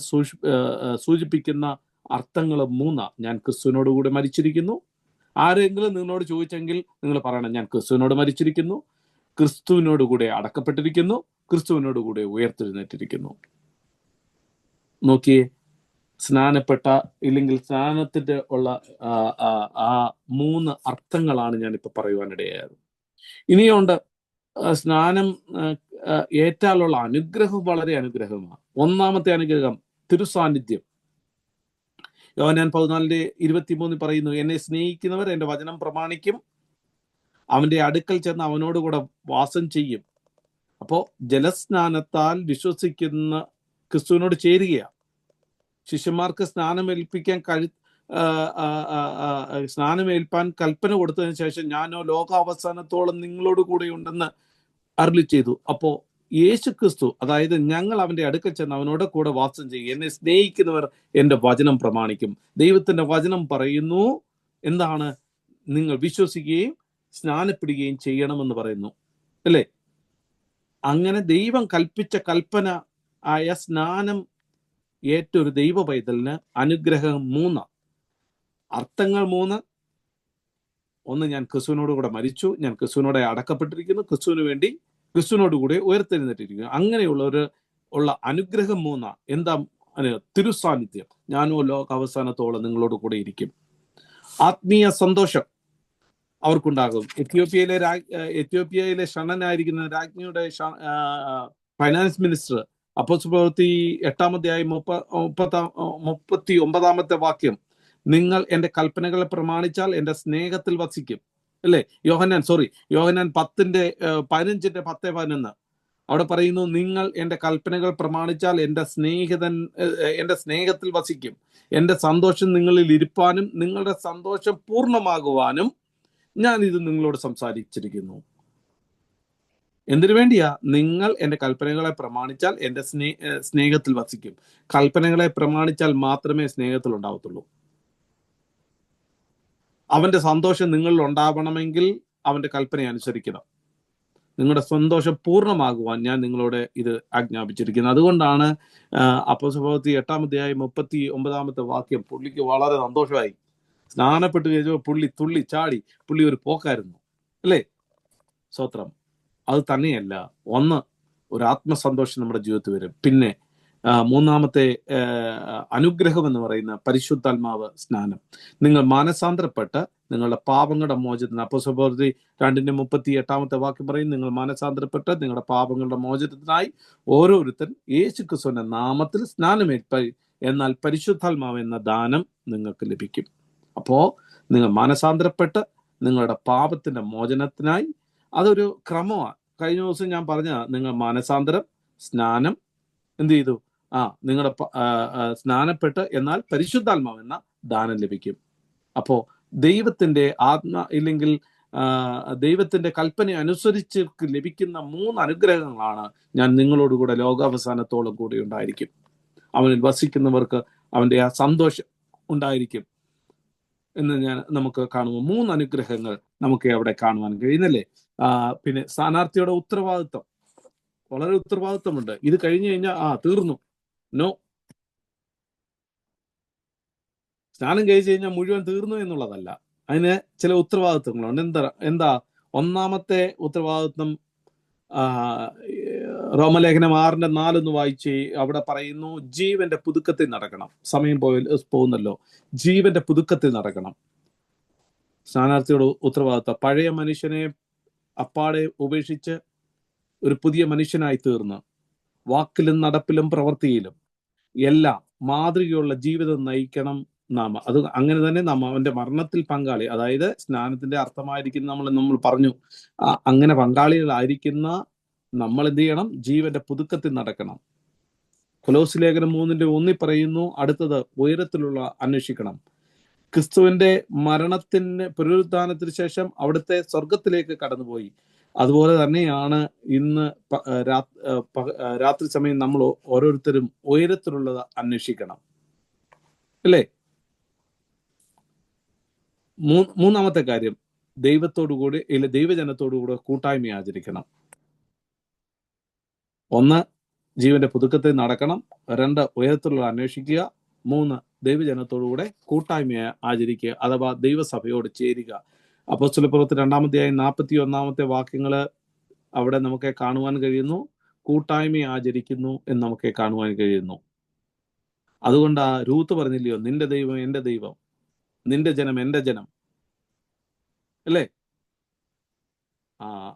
സൂചിപ്പിക്കുന്ന അർത്ഥങ്ങൾ 3. ഞാൻ ക്രിസ്തുവിനോടുകൂടി മരിച്ചിരിക്കുന്നു. ആരെങ്കിലും നിങ്ങളോട് ചോദിച്ചെങ്കിൽ നിങ്ങൾ പറയണം, ഞാൻ ക്രിസ്തുവിനോട് മരിച്ചിരിക്കുന്നു, ക്രിസ്തുവിനോടുകൂടെ അടക്കപ്പെട്ടിരിക്കുന്നു, ക്രിസ്തുവിനോടുകൂടെ ഉയർത്തെഴുന്നേറ്റിരിക്കുന്നു. നോക്കിയേ, സ്നാനപ്പെട്ട ഇല്ലെങ്കിൽ സ്നാനത്തിന്റെ ഉള്ള ആ 3 അർത്ഥങ്ങളാണ് ഞാനിപ്പോ പറയുവാനിടയായത്. ഇനിയുണ്ട് സ്നാനം ഏറ്റാലുള്ള അനുഗ്രഹം വളരെ അനുഗ്രഹമാണ്. 1-ാമത്തെ അനുഗ്രഹം തിരുസാന്നിധ്യം. യോഹന്നാൻ 14:23 പറയുന്നു, എന്നെ സ്നേഹിക്കുന്നവർ എൻ്റെ വചനം പ്രമാണിക്കും, അവന്റെ അടുക്കൽ ചെന്ന് അവനോടുകൂടെ വാസം ചെയ്യും. അപ്പോ ജലസ്നാനത്താൽ വിശ്വസിക്കുന്ന ക്രിസ്തുവിനോട് ചേരുകയാണ്. ശിഷ്യന്മാർക്ക് സ്നാനമേൽപ്പാൻ കൽപ്പന കൊടുത്തതിന് ശേഷം ഞാനോ ലോകാവസാനത്തോളം നിങ്ങളോട് കൂടെ ഉണ്ടെന്ന് അരുളി ചെയ്തു. അപ്പോ യേശു ക്രിസ്തു, അതായത് ഞങ്ങൾ അവന്റെ അടുക്കൽ ചെന്ന് അവനോട് കൂടെ വാസം ചെയ്യും. എന്നെ സ്നേഹിക്കുന്നവർ എൻ്റെ വചനം പ്രമാണിക്കും. ദൈവത്തിന്റെ വചനം പറയുന്നു എന്താണ്? നിങ്ങൾ വിശ്വസിക്കുകയും സ്നാനപ്പെടുകയും ചെയ്യണമെന്ന് പറയുന്നു, അല്ലേ? അങ്ങനെ ദൈവം കൽപ്പിച്ച കൽപ്പന ആയ സ്നാനം ഏറ്റൊരു ദൈവ പൈതലിന് അനുഗ്രഹം 3. അർത്ഥങ്ങൾ 3. 1, ഞാൻ ക്രിസ്തുവിനോട് കൂടെ മരിച്ചു, ഞാൻ ക്രിസ്തുവിനോടെ അടക്കപ്പെട്ടിരിക്കുന്നു, ക്രിസ്തുവിന് വേണ്ടി ക്രിസ്തുവിനോട് കൂടെ ഉയർത്തെഴുന്നേറ്റിരിക്കുന്നു. അങ്ങനെയുള്ള അനുഗ്രഹം 3. എന്താ? തിരുസാന്നിധ്യം. ഞാനോ ലോകാവസാനത്തോളം നിങ്ങളോട് കൂടെ ഇരിക്കും. ആത്മീയ സന്തോഷം അവർക്കുണ്ടാകും. എത്യോപ്യയിലെ ഷണ്ണനായിരിക്കുന്ന രാജ്ഞിയുടെ ഫൈനാൻസ് മിനിസ്റ്റർ അപ്പോസ്തല പ്രവൃത്തി 8-ാം അധ്യായം 39-ാമത്തെ വാക്യം, നിങ്ങൾ എൻ്റെ കൽപ്പനകളെ പ്രമാണിച്ചാൽ എൻ്റെ സ്നേഹത്തിൽ വസിക്കും, അല്ലേ? യോഹന്നാൻ 15:10-11 അവിടെ പറയുന്നു, നിങ്ങൾ എൻ്റെ കൽപ്പനകൾ പ്രമാണിച്ചാൽ എൻ്റെ സ്നേഹത്തിൽ വസിക്കും, എൻ്റെ സന്തോഷം നിങ്ങളിൽ ഇരിപ്പാനും നിങ്ങളുടെ സന്തോഷം പൂർണ്ണമാകുവാനും ഞാൻ ഇത് നിങ്ങളോട് സംസാരിച്ചിരിക്കുന്നു. എന്തിനു വേണ്ടിയാ? നിങ്ങൾ എൻ്റെ കൽപ്പനകളെ പ്രമാണിച്ചാൽ എൻ്റെ സ്നേഹത്തിൽ വസിക്കും. കൽപ്പനകളെ പ്രമാണിച്ചാൽ മാത്രമേ സ്നേഹത്തിൽ ഉണ്ടാവത്തുള്ളൂ. അവന്റെ സന്തോഷം നിങ്ങളിൽ ഉണ്ടാവണമെങ്കിൽ അവന്റെ കൽപ്പന അനുസരിക്കണം. നിങ്ങളുടെ സന്തോഷം പൂർണ്ണമാകുവാൻ ഞാൻ നിങ്ങളോട് ഇത് ആജ്ഞാപിച്ചിരിക്കുന്നു. അതുകൊണ്ടാണ് അപ്പോസ്തല പ്രവൃത്തി 8-ാം അധ്യായം 39-ാമത്തെ വാക്യം പുള്ളിക്ക് വളരെ സന്തോഷമായി. സ്നാനപ്പെട്ട് കഴിഞ്ഞപ്പോൾ പുള്ളി തുള്ളി ചാടി, പുള്ളി ഒരു പോക്കായിരുന്നു, അല്ലേ? സ്തോത്രം. അത് തന്നെയല്ല, ഒരു ആത്മസന്തോഷം നമ്മുടെ ജീവിതത്തിൽ വരും. പിന്നെ 3-ാമത്തെ അനുഗ്രഹം എന്ന് പറയുന്ന പരിശുദ്ധാത്മാവ് സ്നാനം. നിങ്ങൾ മാനസാന്തരപ്പെട്ട് നിങ്ങളുടെ പാപങ്ങളുടെ മോചനത്തിന്, അപ്പോസ്തല പ്രവൃത്തി 2:38-ാമത്തെ വാക്യം പറയും, നിങ്ങൾ മാനസാന്തരപ്പെട്ട് നിങ്ങളുടെ പാപങ്ങളുടെ മോചനത്തിനായി ഓരോരുത്തൻ യേശു ക്രിസ്തുവിന്റെ നാമത്തിൽ സ്നാനമേൽപ്പ, എന്നാൽ പരിശുദ്ധാത്മാവ് എന്ന ദാനം നിങ്ങൾക്ക് ലഭിക്കും. അപ്പോ നിങ്ങൾ മാനസാന്തരപ്പെട്ട് നിങ്ങളുടെ പാപത്തിന്റെ മോചനത്തിനായി, അതൊരു ക്രമമാണ്. കഴിഞ്ഞ ദിവസം ഞാൻ പറഞ്ഞ, നിങ്ങൾ മാനസാന്തരം, സ്നാനം, എന്ത് ചെയ്തു? നിങ്ങളുടെ സ്നാനപ്പെട്ട് എന്നാൽ പരിശുദ്ധാത്മാവ് എന്ന ദാനം ലഭിക്കും. അപ്പോ ദൈവത്തിന്റെ ദൈവത്തിന്റെ കൽപ്പന അനുസരിച്ച് ലഭിക്കുന്ന 3 അനുഗ്രഹങ്ങളാണ് ഞാൻ നിങ്ങളോടുകൂടെ ലോകാവസാനത്തോളം കൂടി ഉണ്ടായിരിക്കും. അവനിൽ വസിക്കുന്നവർക്ക് അവന്റെ ആ സന്തോഷം ഉണ്ടായിരിക്കും എന്ന് നമുക്ക് കാണുമ്പോൾ 3 അനുഗ്രഹങ്ങൾ നമുക്ക് അവിടെ കാണുവാൻ കഴിയുന്നല്ലേ. പിന്നെ സ്ഥാനാർത്ഥിയുടെ ഉത്തരവാദിത്വം, വളരെ ഉത്തരവാദിത്വമുണ്ട്. ഇത് കഴിഞ്ഞു കഴിഞ്ഞാൽ തീർന്നു. നോ, സ്നാനം കഴിച്ചു കഴിഞ്ഞാൽ മുഴുവൻ തീർന്നു എന്നുള്ളതല്ല. അതിന് ചില ഉത്തരവാദിത്വങ്ങളുണ്ട്. എന്താ? ഒന്നാമത്തെ ഉത്തരവാദിത്വം റോമലേഖനം 6:4 വായിച്ച് അവിടെ പറയുന്നു, ജീവന്റെ പുതുക്കത്തിൽ നടക്കണം. സമയം പോകുന്നല്ലോ. ജീവന്റെ പുതുക്കത്തിൽ നടക്കണം. സ്ഥാനാർത്ഥിയുടെ ഉത്തരവാദിത്വം പഴയ മനുഷ്യനെ അപ്പാടെ ഉപേക്ഷിച്ച് ഒരു പുതിയ മനുഷ്യനായി തീർന്ന് വാക്കിലും നടപ്പിലും പ്രവൃത്തിയിലും എല്ലാം മാതൃകയുള്ള ജീവിതം നയിക്കണം നാം. അത് അങ്ങനെ തന്നെ നാം അവന്റെ മരണത്തിൽ പങ്കാളി, അതായത് സ്നാനത്തിന്റെ അർത്ഥമായിരിക്കും നമ്മൾ പറഞ്ഞു. അങ്ങനെ പങ്കാളികളായിരിക്കുന്ന നമ്മൾ എന്ത് ചെയ്യണം? ജീവന്റെ പുതുക്കത്തിൽ നടക്കണം. കൊലോസ് ലേഖനം 3:1 പറയുന്നു, അടുത്തത് ഉയരത്തിലുള്ള അന്വേഷിക്കണം. ക്രിസ്തുവിന്റെ മരണത്തിന് പുനരുത്ഥാനത്തിന് ശേഷം അവിടുത്തെ സ്വർഗത്തിലേക്ക് കടന്നുപോയി. അതുപോലെ തന്നെയാണ് ഇന്ന് രാത്രി സമയം നമ്മൾ ഓരോരുത്തരും ഉയരത്തിലുള്ളത് അന്വേഷിക്കണം, അല്ലേ? മൂന്നാമത്തെ കാര്യം, ദൈവത്തോടുകൂടി ഇല്ല ദൈവജനത്തോടുകൂടെ കൂട്ടായ്മ ആചരിക്കണം. 1, ജീവന്റെ പുതുക്കത്തിൽ നടക്കണം. 2, ഉയരത്തിലുള്ള അന്വേഷിക്കുക. 3, ദൈവജനത്തോടുകൂടെ കൂട്ടായ്മയെ ആചരിക്കുക, അഥവാ ദൈവസഭയോട് ചേരുക. അപ്പോസ്തലപ്രവൃത്തി 2-ാം അധ്യായം 41 വാക്യങ്ങള് അവിടെ നമുക്ക് കാണുവാൻ കഴിയുന്നു. കൂട്ടായ്മയെ ആചരിക്കുന്നു എന്ന് നമുക്ക് കാണുവാൻ കഴിയുന്നു. അതുകൊണ്ട് രൂത്ത് പറഞ്ഞില്ലയോ, നിന്റെ ദൈവം എന്റെ ദൈവം, നിന്റെ ജനം എന്റെ ജനം, അല്ലേ?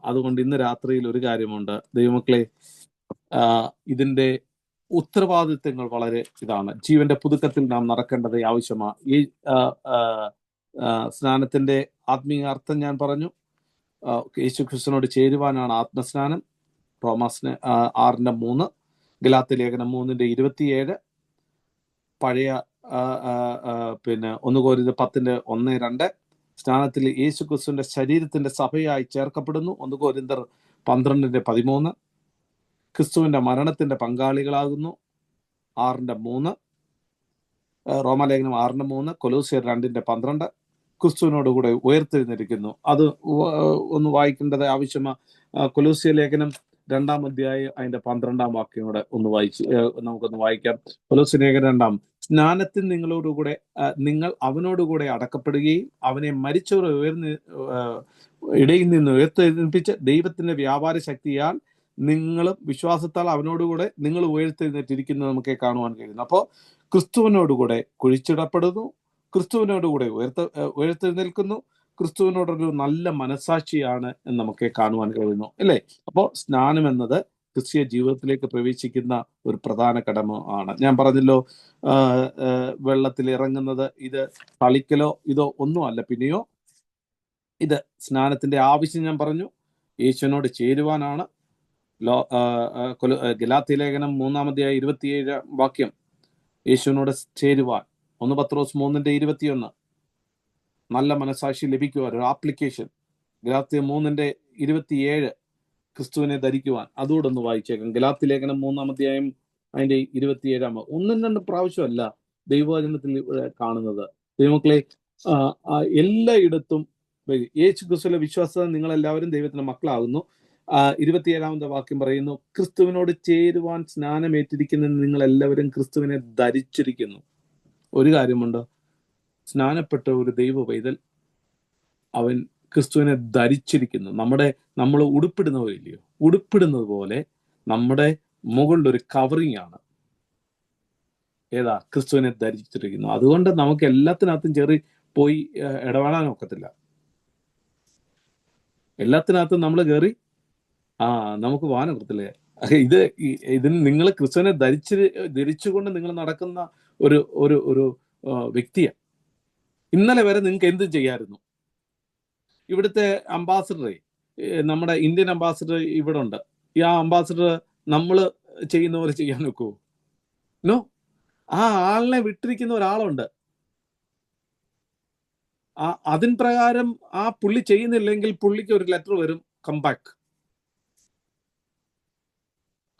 അതുകൊണ്ട് ഇന്ന് രാത്രിയിൽ ഒരു കാര്യമുണ്ട് ദൈവമക്കളെ, ഇതിന്റെ ഉത്തരവാദിത്തങ്ങൾ വളരെ ഇതാണ്. ജീവന്റെ പുതുക്കത്തിൽ നാം നടക്കേണ്ടത് ആവശ്യമാണ്. ഈ സ്നാനത്തിന്റെ ആത്മീയ അർത്ഥം ഞാൻ പറഞ്ഞു. യേശു ക്രിസ്തുവിനോട് ചേരുവാനാണ് ആത്മസ്നാനം. റോമാസ് 6:3, ഗലാത്യ ലേഖനം 3:27, പഴയ 1 കൊരിന്ത്യർ 10:1-2 സ്നാനത്തിൽ യേശു ക്രിസ്തുവിന്റെ ശരീരത്തിന്റെ സഭയായി ചേർക്കപ്പെടുന്നു. 1 കൊരിന്ത്യർ 12:13 ക്രിസ്തുവിന്റെ മരണത്തിന്റെ പങ്കാളികളാകുന്നു. 6:3 റോമാലേഖനം 6:3, കൊലോസ്യർ 2:12 ക്രിസ്തുവിനോടുകൂടെ ഉയർത്തെഴുന്നേൽക്കുന്നു. അത് ഒന്ന് വായിക്കേണ്ടത് ആവശ്യമാണ്. കൊലോസ്യ ലേഖനം 2-ാം അധ്യായം അതിന്റെ 12-ാം വാക്യം കൂടെ നമുക്കൊന്ന് വായിക്കാം. കൊലോസ്യ ലേഖനം 2: സ്നാനത്തിൽ നിങ്ങൾ അവനോടുകൂടെ അടക്കപ്പെടുകയും അവനെ മരിച്ചവർ ഇടയിൽ നിന്ന് ഉയർത്തെഴുന്നേൽപ്പിച്ച് ദൈവത്തിന്റെ വ്യാപാര ശക്തിയാൽ നിങ്ങളും വിശ്വാസത്താൽ അവനോടുകൂടെ നിങ്ങൾ ഉയർത്തെഴുന്നേറ്റിരിക്കുന്നത് നമുക്ക് കാണുവാൻ കഴിയുന്നു. അപ്പോൾ ക്രിസ്തുവിനോടുകൂടെ കുഴിച്ചിടപ്പെടുന്നു, ക്രിസ്തുവിനോടുകൂടെ ഉയർത്തെഴുന്നേൽക്കുന്നു, ക്രിസ്തുവിനോടൊരു നല്ല മനസാക്ഷിയാണ് എന്ന് നമുക്ക് കാണുവാൻ കഴിയുന്നു, അല്ലേ? അപ്പോൾ സ്നാനം എന്നത് ക്രിസ്തീയ ജീവിതത്തിലേക്ക് പ്രവേശിക്കുന്ന ഒരു പ്രധാന ഘടകമാണ്. ഞാൻ പറഞ്ഞല്ലോ, വെള്ളത്തിൽ ഇറങ്ങുന്നത് ഇത് കളിക്കലോ ഇതോ ഒന്നുമല്ല. പിന്നെയോ ഇത് സ്നാനത്തിന്റെ ആവശ്യം ഞാൻ പറഞ്ഞു, യേശുവിനോട് ചേരുവാനാണ്. ഗലാത്യ ലേഖനം 3-ാം അധ്യായം 27 വാക്യം, യേശുവിനോട് ചേരുവാൻ. 1 പത്രോസ് 3:21 നല്ല മനസാക്ഷി ലഭിക്കുവാൻ ഒരു ആപ്ലിക്കേഷൻ. ഗലാത്യ 3:27 ക്രിസ്തുവിനെ ധരിക്കുവാൻ. അതുകൂടെ ഒന്ന് വായിച്ചേക്കാം. ഗലാത്യ ലേഖനം 3-ാം അധ്യായം അതിന്റെ 27 ഒന്നും 2 പ്രാവശ്യമല്ല ദൈവവചനത്തിൽ കാണുന്നത്. ദൈവമക്കളെ, എല്ലായിടത്തും യേശു ക്രിസ്തുവിലെ വിശ്വാസത നിങ്ങളെല്ലാവരും ദൈവത്തിന്റെ മക്കളാകുന്നു. 27-ാമത്തെ വാക്യം പറയുന്നു, ക്രിസ്തുവിനോട് ചേരുവാൻ സ്നാനമേറ്റിരിക്കുന്ന നിങ്ങൾ എല്ലാവരും ക്രിസ്തുവിനെ ധരിച്ചിരിക്കുന്നു. ഒരു കാര്യമുണ്ട്, സ്നാനപ്പെട്ട ഒരു ദൈവ പൈതൽ അവൻ ക്രിസ്തുവിനെ ധരിച്ചിരിക്കുന്നു. നമ്മൾ ഉടുപ്പിടുന്നവരില്ലയോ, ഉടുപ്പിടുന്നത് പോലെ നമ്മുടെ മുകളിലൊരു കവറിങ് ആണ്. ഏതാ? ക്രിസ്തുവിനെ ധരിച്ചിരിക്കുന്നു. അതുകൊണ്ട് നമുക്ക് എല്ലാത്തിനകത്തും പോയി ഇടപെടാൻ ഒക്കത്തില്ല. എല്ലാത്തിനകത്തും നമ്മൾ കയറി നമുക്ക് പോകാൻ ഒക്കത്തില്ലേ? ഇതിന് നിങ്ങൾ ക്രിസ്തുവിനെ ധരിച്ചുകൊണ്ട് നിങ്ങൾ നടക്കുന്ന ഒരു വ്യക്തിയാണ്. ഇന്നലെ വരെ നിങ്ങൾക്ക് എന്തും ചെയ്യാമായിരുന്നു. ഇവിടുത്തെ അംബാസിഡറെ, നമ്മുടെ ഇന്ത്യൻ അംബാസിഡർ ഇവിടെ ഉണ്ട്. ഈ അംബാസിഡർ നമ്മൾ ചെയ്യുന്ന പോലെ ചെയ്യാൻ നോക്കുമോ? നോ. ആ ആളിനെ വിട്ടിരിക്കുന്ന ഒരാളുണ്ട്. അതിൻ പ്രകാരം ആ പുള്ളി ചെയ്യുന്നില്ലെങ്കിൽ പുള്ളിക്ക് ഒരു ലെറ്റർ വരും, കം ബാക്ക്.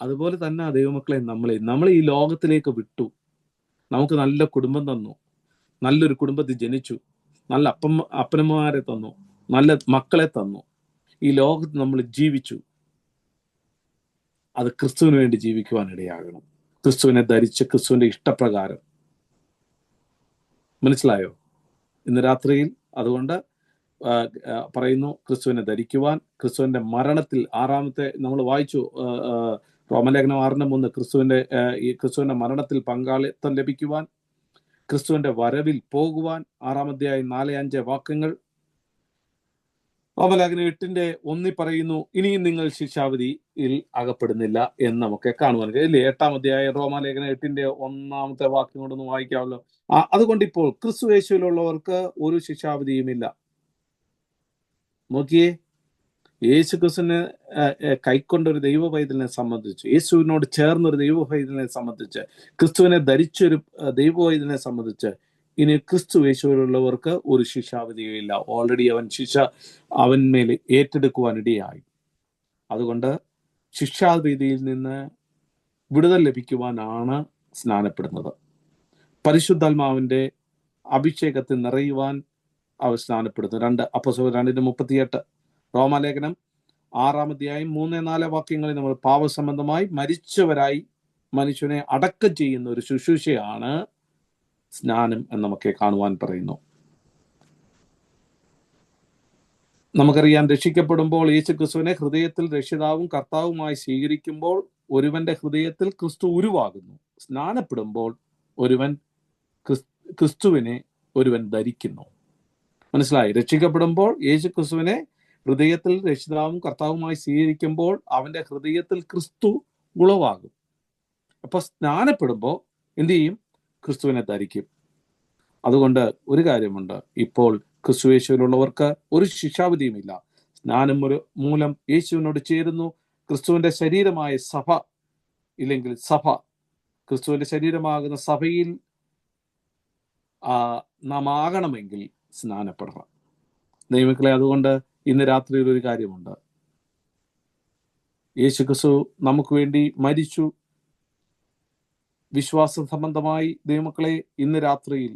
അതുപോലെ തന്നെ ദൈവമക്കളെ നമ്മൾ ഈ ലോകത്തിലേക്ക് വിട്ടു. നമുക്ക് നല്ല കുടുംബം തന്നു, നല്ലൊരു കുടുംബത്തിൽ ജനിച്ചു, നല്ല അപ്പനമ്മമാരെ തന്നു, നല്ല മക്കളെ തന്നു. ഈ ലോകത്ത് നമ്മൾ ജീവിച്ചു. അത് ക്രിസ്തുവിന് വേണ്ടി ജീവിക്കുവാൻ ഇടയാകണം. ക്രിസ്തുവിനെ ധരിച്ച് ക്രിസ്തുവിന്റെ ഇഷ്ടപ്രകാരം. മനസ്സിലായോ? ഇന്ന് രാത്രിയിൽ അതുകൊണ്ട് പറയുന്നു ക്രിസ്തുവിനെ ധരിക്കുവാൻ. ക്രിസ്തുവിന്റെ മരണത്തിൽ നമ്മൾ വായിച്ചു, റോമലേഖനം 6:3, ക്രിസ്തുവിന്റെ മരണത്തിൽ പങ്കാളിത്തം ലഭിക്കുവാൻ, ക്രിസ്തുവിന്റെ വരവിൽ പോകുവാൻ. 6-ാം അധ്യായം 4-5 വാക്യങ്ങൾ. റോമലേഖനം 8:1 പറയുന്നു, ഇനിയും നിങ്ങൾ ശിക്ഷാവിധിയിൽ അകപ്പെടുന്നില്ല എന്ന് നമുക്ക് കാണുവാൻ കഴിയും. 8-ാം അധ്യായം റോമലേഖനം 8-1 വാക്യം കൊണ്ടൊന്ന് വായിക്കാമല്ലോ. അതുകൊണ്ട് ഇപ്പോൾ ക്രിസ്തു യേശുവിലുള്ളവർക്ക് ഒരു ശിക്ഷാവിധിയുമില്ല. നോക്കിയേ, യേശു ക്രിസ്തുവിനെ കൈക്കൊണ്ട ഒരു ദൈവ പൈതലിനെ സംബന്ധിച്ച്, യേശുവിനോട് ചേർന്നൊരു ദൈവ പൈതലിനെ സംബന്ധിച്ച്, ക്രിസ്തുവിനെ ധരിച്ചൊരു ദൈവ പൈതലിനെ സംബന്ധിച്ച് ഇനി ക്രിസ്തു യേശുവിലുള്ളവർക്ക് ഒരു ശിക്ഷാവിധിയുമില്ല. ഓൾറെഡി അവൻ അവന്മേൽ ഏറ്റെടുക്കുവാനിടയായി. അതുകൊണ്ട് ശിക്ഷാവിധിയിൽ നിന്ന് വിടുതൽ ലഭിക്കുവാനാണ് സ്നാനപ്പെടുന്നത്. പരിശുദ്ധാത്മാവിന്റെ അഭിഷേകത്തിൽ നിറയുവാൻ അവർ സ്നാനപ്പെടുന്നു. 2 അപ്പോസ്തലർ 2:38. റോമാലേഖനം 6-ാം അധ്യായം 3-4 വാക്യങ്ങളിൽ നമ്മൾ പാപസംബന്ധമായി മരിച്ചവരായി മനുഷ്യനെ അടക്കം ചെയ്യുന്ന ഒരു ശുശ്രൂഷയാണ് സ്നാനം എന്ന് നമുക്ക് കാണുവാൻ പറയുന്നു. നമുക്കറിയാം, രക്ഷിക്കപ്പെടുമ്പോൾ യേശു ക്രിസ്തുവിനെ ഹൃദയത്തിൽ രക്ഷിതാവും കർത്താവുമായി സ്വീകരിക്കുമ്പോൾ ഒരുവന്റെ ഹൃദയത്തിൽ ക്രിസ്തു ഉരുവാകുന്നു. സ്നാനപ്പെടുമ്പോൾ ഒരുവൻ ക്രിസ്തുവിനെ ധരിക്കുന്നു. മനസ്സിലായി? രക്ഷിക്കപ്പെടുമ്പോൾ യേശു ക്രിസ്തുവിനെ ഹൃദയത്തിൽ രക്ഷിതാവും കർത്താവുമായി സ്വീകരിക്കുമ്പോൾ അവന്റെ ഹൃദയത്തിൽ ക്രിസ്തു ഉളവാകും. അപ്പൊ സ്നാനപ്പെടുമ്പോൾ എന്ത് ചെയ്യും? ക്രിസ്തുവിനെ ധരിക്കും. അതുകൊണ്ട് ഒരു കാര്യമുണ്ട്, ഇപ്പോൾ ക്രിസ്തു യേശുവിലുള്ളവർക്ക് ഒരു ശിക്ഷാവിധിയുമില്ല. സ്നാനം മൂലം യേശുവിനോട് ചേരുന്നു. ക്രിസ്തുവിന്റെ ശരീരമായ സഭ, ഇല്ലെങ്കിൽ സഭ, ക്രിസ്തുവിന്റെ ശരീരമാകുന്ന സഭയിൽ നാം ആകണമെങ്കിൽ സ്നാനപ്പെടണം. ദൈവമക്കളെ, അതുകൊണ്ട് ഇന്ന് രാത്രിയിൽ ഒരു കാര്യമുണ്ട്. യേശു ക്രിസ്തു നമുക്ക് വേണ്ടി മരിച്ചു. വിശ്വാസ സംബന്ധമായി ദൈവമക്കളെ, ഇന്ന് രാത്രിയിൽ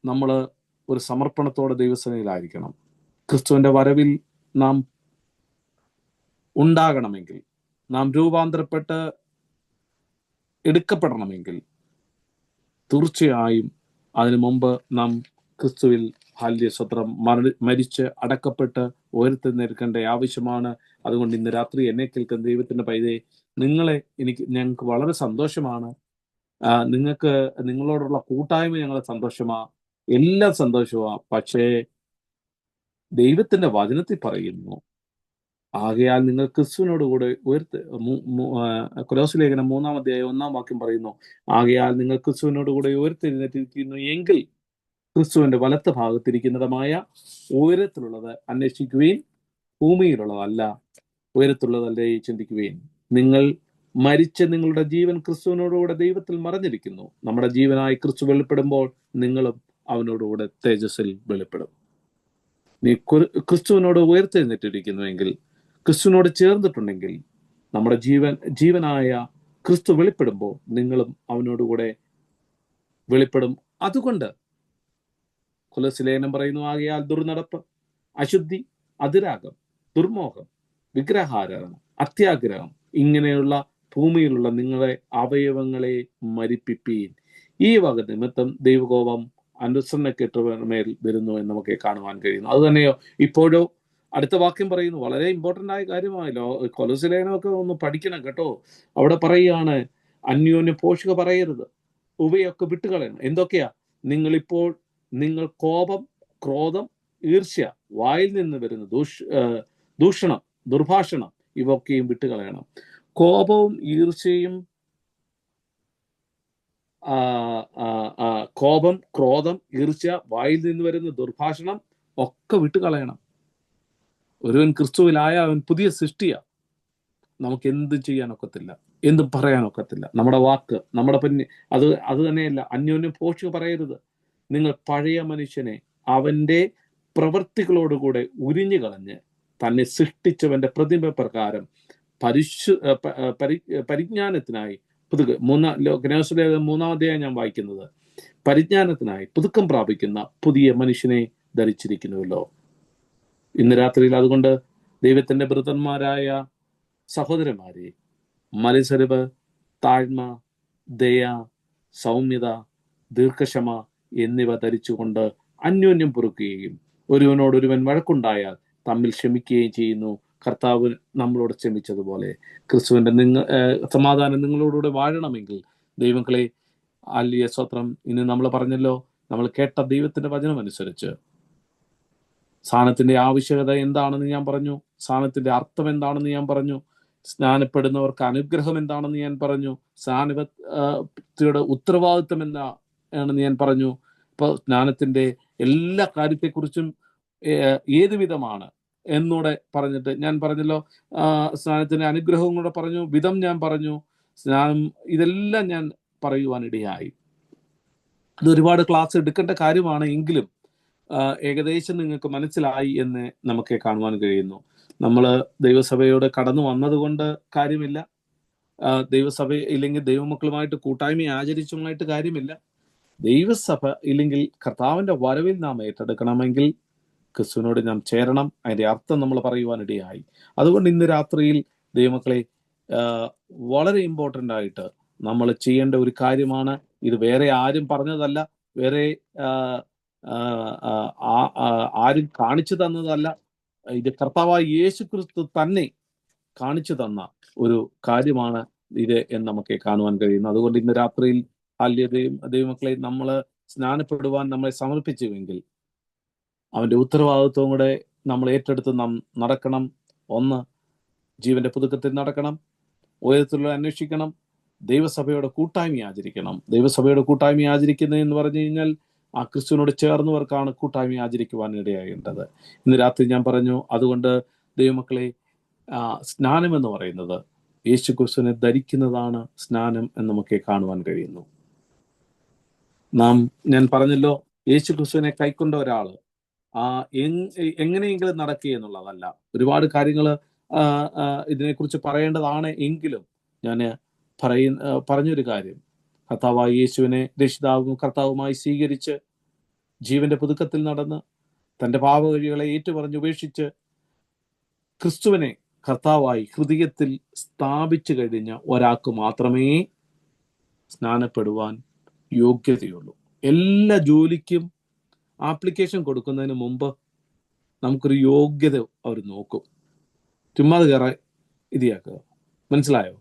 നമ്മൾ ഒരു സമർപ്പണത്തോടെ ദൈവസന്നിധിയിലായിരിക്കണം. ക്രിസ്തുവിന്റെ വരവിൽ നാം ഉണ്ടാകണമെങ്കിൽ, നാം രൂപാന്തരപ്പെട്ട് എടുക്കപ്പെടണമെങ്കിൽ തീർച്ചയായും അതിനു മുമ്പ് നാം ക്രിസ്തുവിൽ ബാല്യസ്വത്രം മരിച്ച് അടക്കപ്പെട്ട് ഉയർത്തെഴുന്നേൽക്കേണ്ട ആവശ്യമാണ്. അതുകൊണ്ട് ഇന്ന് രാത്രി എന്നെ കേൾക്കുന്ന ദൈവത്തിന്റെ പൈതേ, ഞങ്ങൾക്ക് വളരെ സന്തോഷമാണ്. നിങ്ങളോടുള്ള കൂട്ടായ്മ ഞങ്ങളെ സന്തോഷമാണ്, എല്ലാം സന്തോഷമാണ്. പക്ഷേ ദൈവത്തിന്റെ വചനത്തിൽ പറയുന്നു, ആകയാൽ നിങ്ങൾ ക്രിസ്തുവിനോട് കൂടെ കൊലോസ്യ ലേഖനം 3-ാം അധ്യായം 1-ാം വാക്യം പറയുന്നു, ആകയാൽ നിങ്ങൾ ക്രിസ്തുവിനോട് കൂടെ ഉയർത്തെഴുന്നേറ്റിരിക്കുന്നു എങ്കിൽ ക്രിസ്തുവിന്റെ വലത്ത് ഭാഗത്തിരിക്കുന്നതുമായ ഉയരത്തിലുള്ളത് അന്വേഷിക്കുവീൻ, ഭൂമിയിലുള്ളതല്ല, ഉയരത്തിലുള്ളതല്ലേ ചിന്തിക്കുവീൻ. നിങ്ങൾ മരിച്ച നിങ്ങളുടെ ജീവൻ ക്രിസ്തുവിനോടുകൂടെ ദൈവത്തിൽ മറഞ്ഞിരിക്കുന്നു. നമ്മുടെ ജീവനായി ക്രിസ്തു വെളിപ്പെടുമ്പോൾ നിങ്ങളും അവനോടുകൂടെ തേജസ്സിൽ വെളിപ്പെടും. നീ ക്രിസ്തുവിനോട് ഉയർത്തെഴുന്നേറ്റിരിക്കുന്നുവെങ്കിൽ, ക്രിസ്തുവിനോട് ചേർന്നിട്ടുണ്ടെങ്കിൽ, നമ്മുടെ ജീവനായ ക്രിസ്തു വെളിപ്പെടുമ്പോൾ നിങ്ങളും അവനോടുകൂടെ വെളിപ്പെടും. അതുകൊണ്ട് കൊലോസ്യ ലേഖനം പറയുന്നു, ആകയാൽ ദുർനടപ്പ്, അശുദ്ധി, അതിരാഗം, ദുർമോഹം, വിഗ്രഹാരാധന, അത്യാഗ്രഹം ഇങ്ങനെയുള്ള ഭൂമിയിലുള്ള നിങ്ങളെ അവയവങ്ങളെ മരിപ്പിപ്പീൻ. ഈ വക നിമിത്തം ദൈവകോപം അനുസരണക്കേട്ടവന്മേൽ വരുന്നു എന്ന് നമുക്ക് കാണുവാൻ കഴിയുന്നു. അത് തന്നെയോ ഇപ്പോഴോ അടുത്ത വാക്യം പറയുന്നു, വളരെ ഇമ്പോർട്ടൻ്റ് ആയ കാര്യമായല്ലോ. കൊലോസ്യ ലേഖനമൊക്കെ ഒന്ന് പഠിക്കണം കേട്ടോ. അവിടെ പറയുകയാണ്, അന്യോന്യം പോഷക പറയരുത്, ഉവയൊക്കെ വിട്ടുകളയണം. എന്തൊക്കെയാ? നിങ്ങൾ കോപം, ക്രോധം, ഈർഷ്യ, വായിൽ നിന്ന് വരുന്ന ദൂഷണം, ദുർഭാഷണം ഇവയൊക്കെയും വിട്ടുകളയണം. കോപവും ഈർഷ്യയും കോപം, ക്രോധം, ഈർഷ്യ, വായിൽ നിന്ന് വരുന്ന ദുർഭാഷണം ഒക്കെ വിട്ടുകളയണം. ഒരുവൻ ക്രിസ്തുവിലായ അവൻ പുതിയ സൃഷ്ടിയാ. നമുക്ക് എന്തും ചെയ്യാനൊക്കത്തില്ല, എന്തും പറയാനൊക്കത്തില്ല. നമ്മുടെ വാക്ക്, നമ്മുടെ അത് തന്നെയല്ല, അന്യോന്യം പോഷക പറയരുത്. നിങ്ങൾ പഴയ മനുഷ്യനെ അവന്റെ പ്രവൃത്തികളോടുകൂടെ ഉരിഞ്ഞു കളഞ്ഞ് തന്നെ സൃഷ്ടിച്ചവന്റെ പ്രതിമ പ്രകാരം പരിജ്ഞാനത്തിനായി പുതുക്കം 3-ാം അധ്യായം ഞാൻ വായിക്കുന്നത്, പരിജ്ഞാനത്തിനായി പുതുക്കം പ്രാപിക്കുന്ന പുതിയ മനുഷ്യനെ ധരിച്ചിരിക്കുന്നുവല്ലോ. ഇന്ന് രാത്രിയിൽ അതുകൊണ്ട് ദൈവത്തിന്റെ വൃതന്മാരായ സഹോദരന്മാരെ, മത്സരവ്, താഴ്മ, ദയ, സൗമ്യത, ദീർഘക്ഷമ എന്നിവ ധരിച്ചുകൊണ്ട് അന്യോന്യം പൊറുക്കുകയും ഒരുവനോടൊരുവൻ വഴക്കുണ്ടായാൽ തമ്മിൽ ക്ഷമിക്കുകയും ചെയ്യുന്നു. കർത്താവ് നമ്മളോട് ക്ഷമിച്ചതുപോലെ ക്രിസ്തുവിന്റെ സമാധാനം നിങ്ങളോടുകൂടെ വാഴണമെങ്കിൽ ദൈവങ്ങളെ ആലിയ സ്വത്രം ഇന്ന് നമ്മൾ പറഞ്ഞല്ലോ, നമ്മൾ കേട്ട ദൈവത്തിന്റെ വചനം അനുസരിച്ച് സ്നാനത്തിന്റെ ആവശ്യകത എന്താണെന്ന് ഞാൻ പറഞ്ഞു, സ്നാനത്തിന്റെ അർത്ഥം എന്താണെന്ന് ഞാൻ പറഞ്ഞു, സ്നാനപ്പെടുന്നവർക്ക് അനുഗ്രഹം എന്താണെന്ന് ഞാൻ പറഞ്ഞു, സ്നാനത്തിന്റെ ഉത്തരവാദിത്വം എന്താണെന്ന് ഞാൻ പറഞ്ഞു. ഇപ്പോൾ സ്നാനത്തിന്റെ എല്ലാ കാര്യത്തെക്കുറിച്ചും ഏത് വിധമാണ് എന്നൂടെ പറഞ്ഞിട്ട് ഞാൻ പറഞ്ഞല്ലോ. സ്നാനത്തിന്റെ അനുഗ്രഹവും കൂടെ പറഞ്ഞു, വിധം ഞാൻ പറഞ്ഞു, സ്നാനം ഇതെല്ലാം ഞാൻ പറയുവാനിടയായി. ഇത് ഒരുപാട് ക്ലാസ് എടുക്കേണ്ട കാര്യമാണ്, എങ്കിലും ഏകദേശം നിങ്ങൾക്ക് മനസ്സിലായി എന്ന് നമുക്ക് കാണുവാൻ കഴിയുന്നു. നമ്മൾ ദൈവസഭയോട് കടന്നു വന്നതുകൊണ്ട് കാര്യമില്ല, ദൈവസഭ ഇല്ലെങ്കിൽ ദൈവമക്കളുമായിട്ട് കൂട്ടായ്മ ആചരിച്ചുമായിട്ട് കാര്യമില്ല. ദൈവസഭ ഇല്ലെങ്കിൽ കർത്താവിന്റെ വരവിൽ നാം ഏറ്റെടുക്കണമെങ്കിൽ ക്രിസ്തുവിനോട് നാം ചേരണം. അതിന്റെ അർത്ഥം നമ്മൾ പറയുവാനിടയായി. അതുകൊണ്ട് ഇന്ന് രാത്രിയിൽ ദൈവമക്കളെ വളരെ ഇമ്പോർട്ടൻ്റ് ആയിട്ട് നമ്മൾ ചെയ്യേണ്ട ഒരു കാര്യമാണ്. ഇത് വേറെ ആരും പറഞ്ഞതല്ല, വേറെ ആരും കാണിച്ചു തന്നതല്ല. ഇത് കർത്താവായ യേശു ക്രിസ്തു തന്നെ കാണിച്ചു തന്ന ഒരു കാര്യമാണ് ഇത് എന്ന് നമുക്ക് കാണുവാൻ കഴിയുന്നു. അതുകൊണ്ട് ഇന്ന് രാത്രിയിൽ ദൈവമക്കളെ നമ്മൾ സ്നാനപ്പെടുവാൻ നമ്മളെ സമർപ്പിച്ചുവെങ്കിൽ അവന്റെ ഉത്തരവാദിത്വം കൂടെ നമ്മൾ ഏറ്റെടുത്ത് നാം നടക്കണം. ഒന്ന്, ജീവന്റെ പുതുക്കത്തിൽ നടക്കണം, ഉയരത്തിലുള്ള അന്വേഷിക്കണം, ദൈവസഭയുടെ കൂട്ടായ്മ ആചരിക്കണം. ദൈവസഭയുടെ കൂട്ടായ്മ ആചരിക്കുന്നത് എന്ന് പറഞ്ഞു കഴിഞ്ഞാൽ ആ ക്രിസ്തുവിനോട് ചേർന്നവർക്കാണ് കൂട്ടായ്മ ആചരിക്കുവാൻ ഇടയാകേണ്ടത്. ഇന്ന് രാത്രി ഞാൻ പറഞ്ഞു. അതുകൊണ്ട് ദൈവമക്കളെ, സ്നാനം എന്ന് പറയുന്നത് യേശു ക്രിസ്തുവിനെ ധരിക്കുന്നതാണ് സ്നാനം എന്ന് നമുക്ക് കാണുവാൻ കഴിയുന്നു. ഞാൻ പറഞ്ഞല്ലോ, യേശു ക്രിസ്തുവിനെ കൈക്കൊണ്ട ഒരാള് എങ്ങനെയെങ്കിലും നടക്കുക എന്നുള്ളതല്ല. ഒരുപാട് കാര്യങ്ങൾ ഇതിനെക്കുറിച്ച് പറയേണ്ടതാണ്. എങ്കിലും ഞാൻ പറഞ്ഞൊരു കാര്യം, കർത്താവായ യേശുവിനെ രക്ഷിതാവും കർത്താവുമായി സ്വീകരിച്ച് ജീവന്റെ പുതുക്കത്തിൽ നടന്ന് തന്റെ പാപവഴികളെ ഏറ്റുപറഞ്ഞ് ഉപേക്ഷിച്ച് ക്രിസ്തുവിനെ കർത്താവായി ഹൃദയത്തിൽ സ്ഥാപിച്ചു കഴിഞ്ഞ ഒരാൾക്ക് മാത്രമേ സ്നാനപ്പെടുവാൻ യോഗ്യതയുള്ളൂ. എല്ലാ ജോലിക്കും ആപ്ലിക്കേഷൻ കൊടുക്കുന്നതിന് മുമ്പ് നമുക്കൊരു യോഗ്യത അവർ നോക്കും. ചുമ്മാതെ കയറാൻ ഇതിയാക്കുക. മനസ്സിലായോ?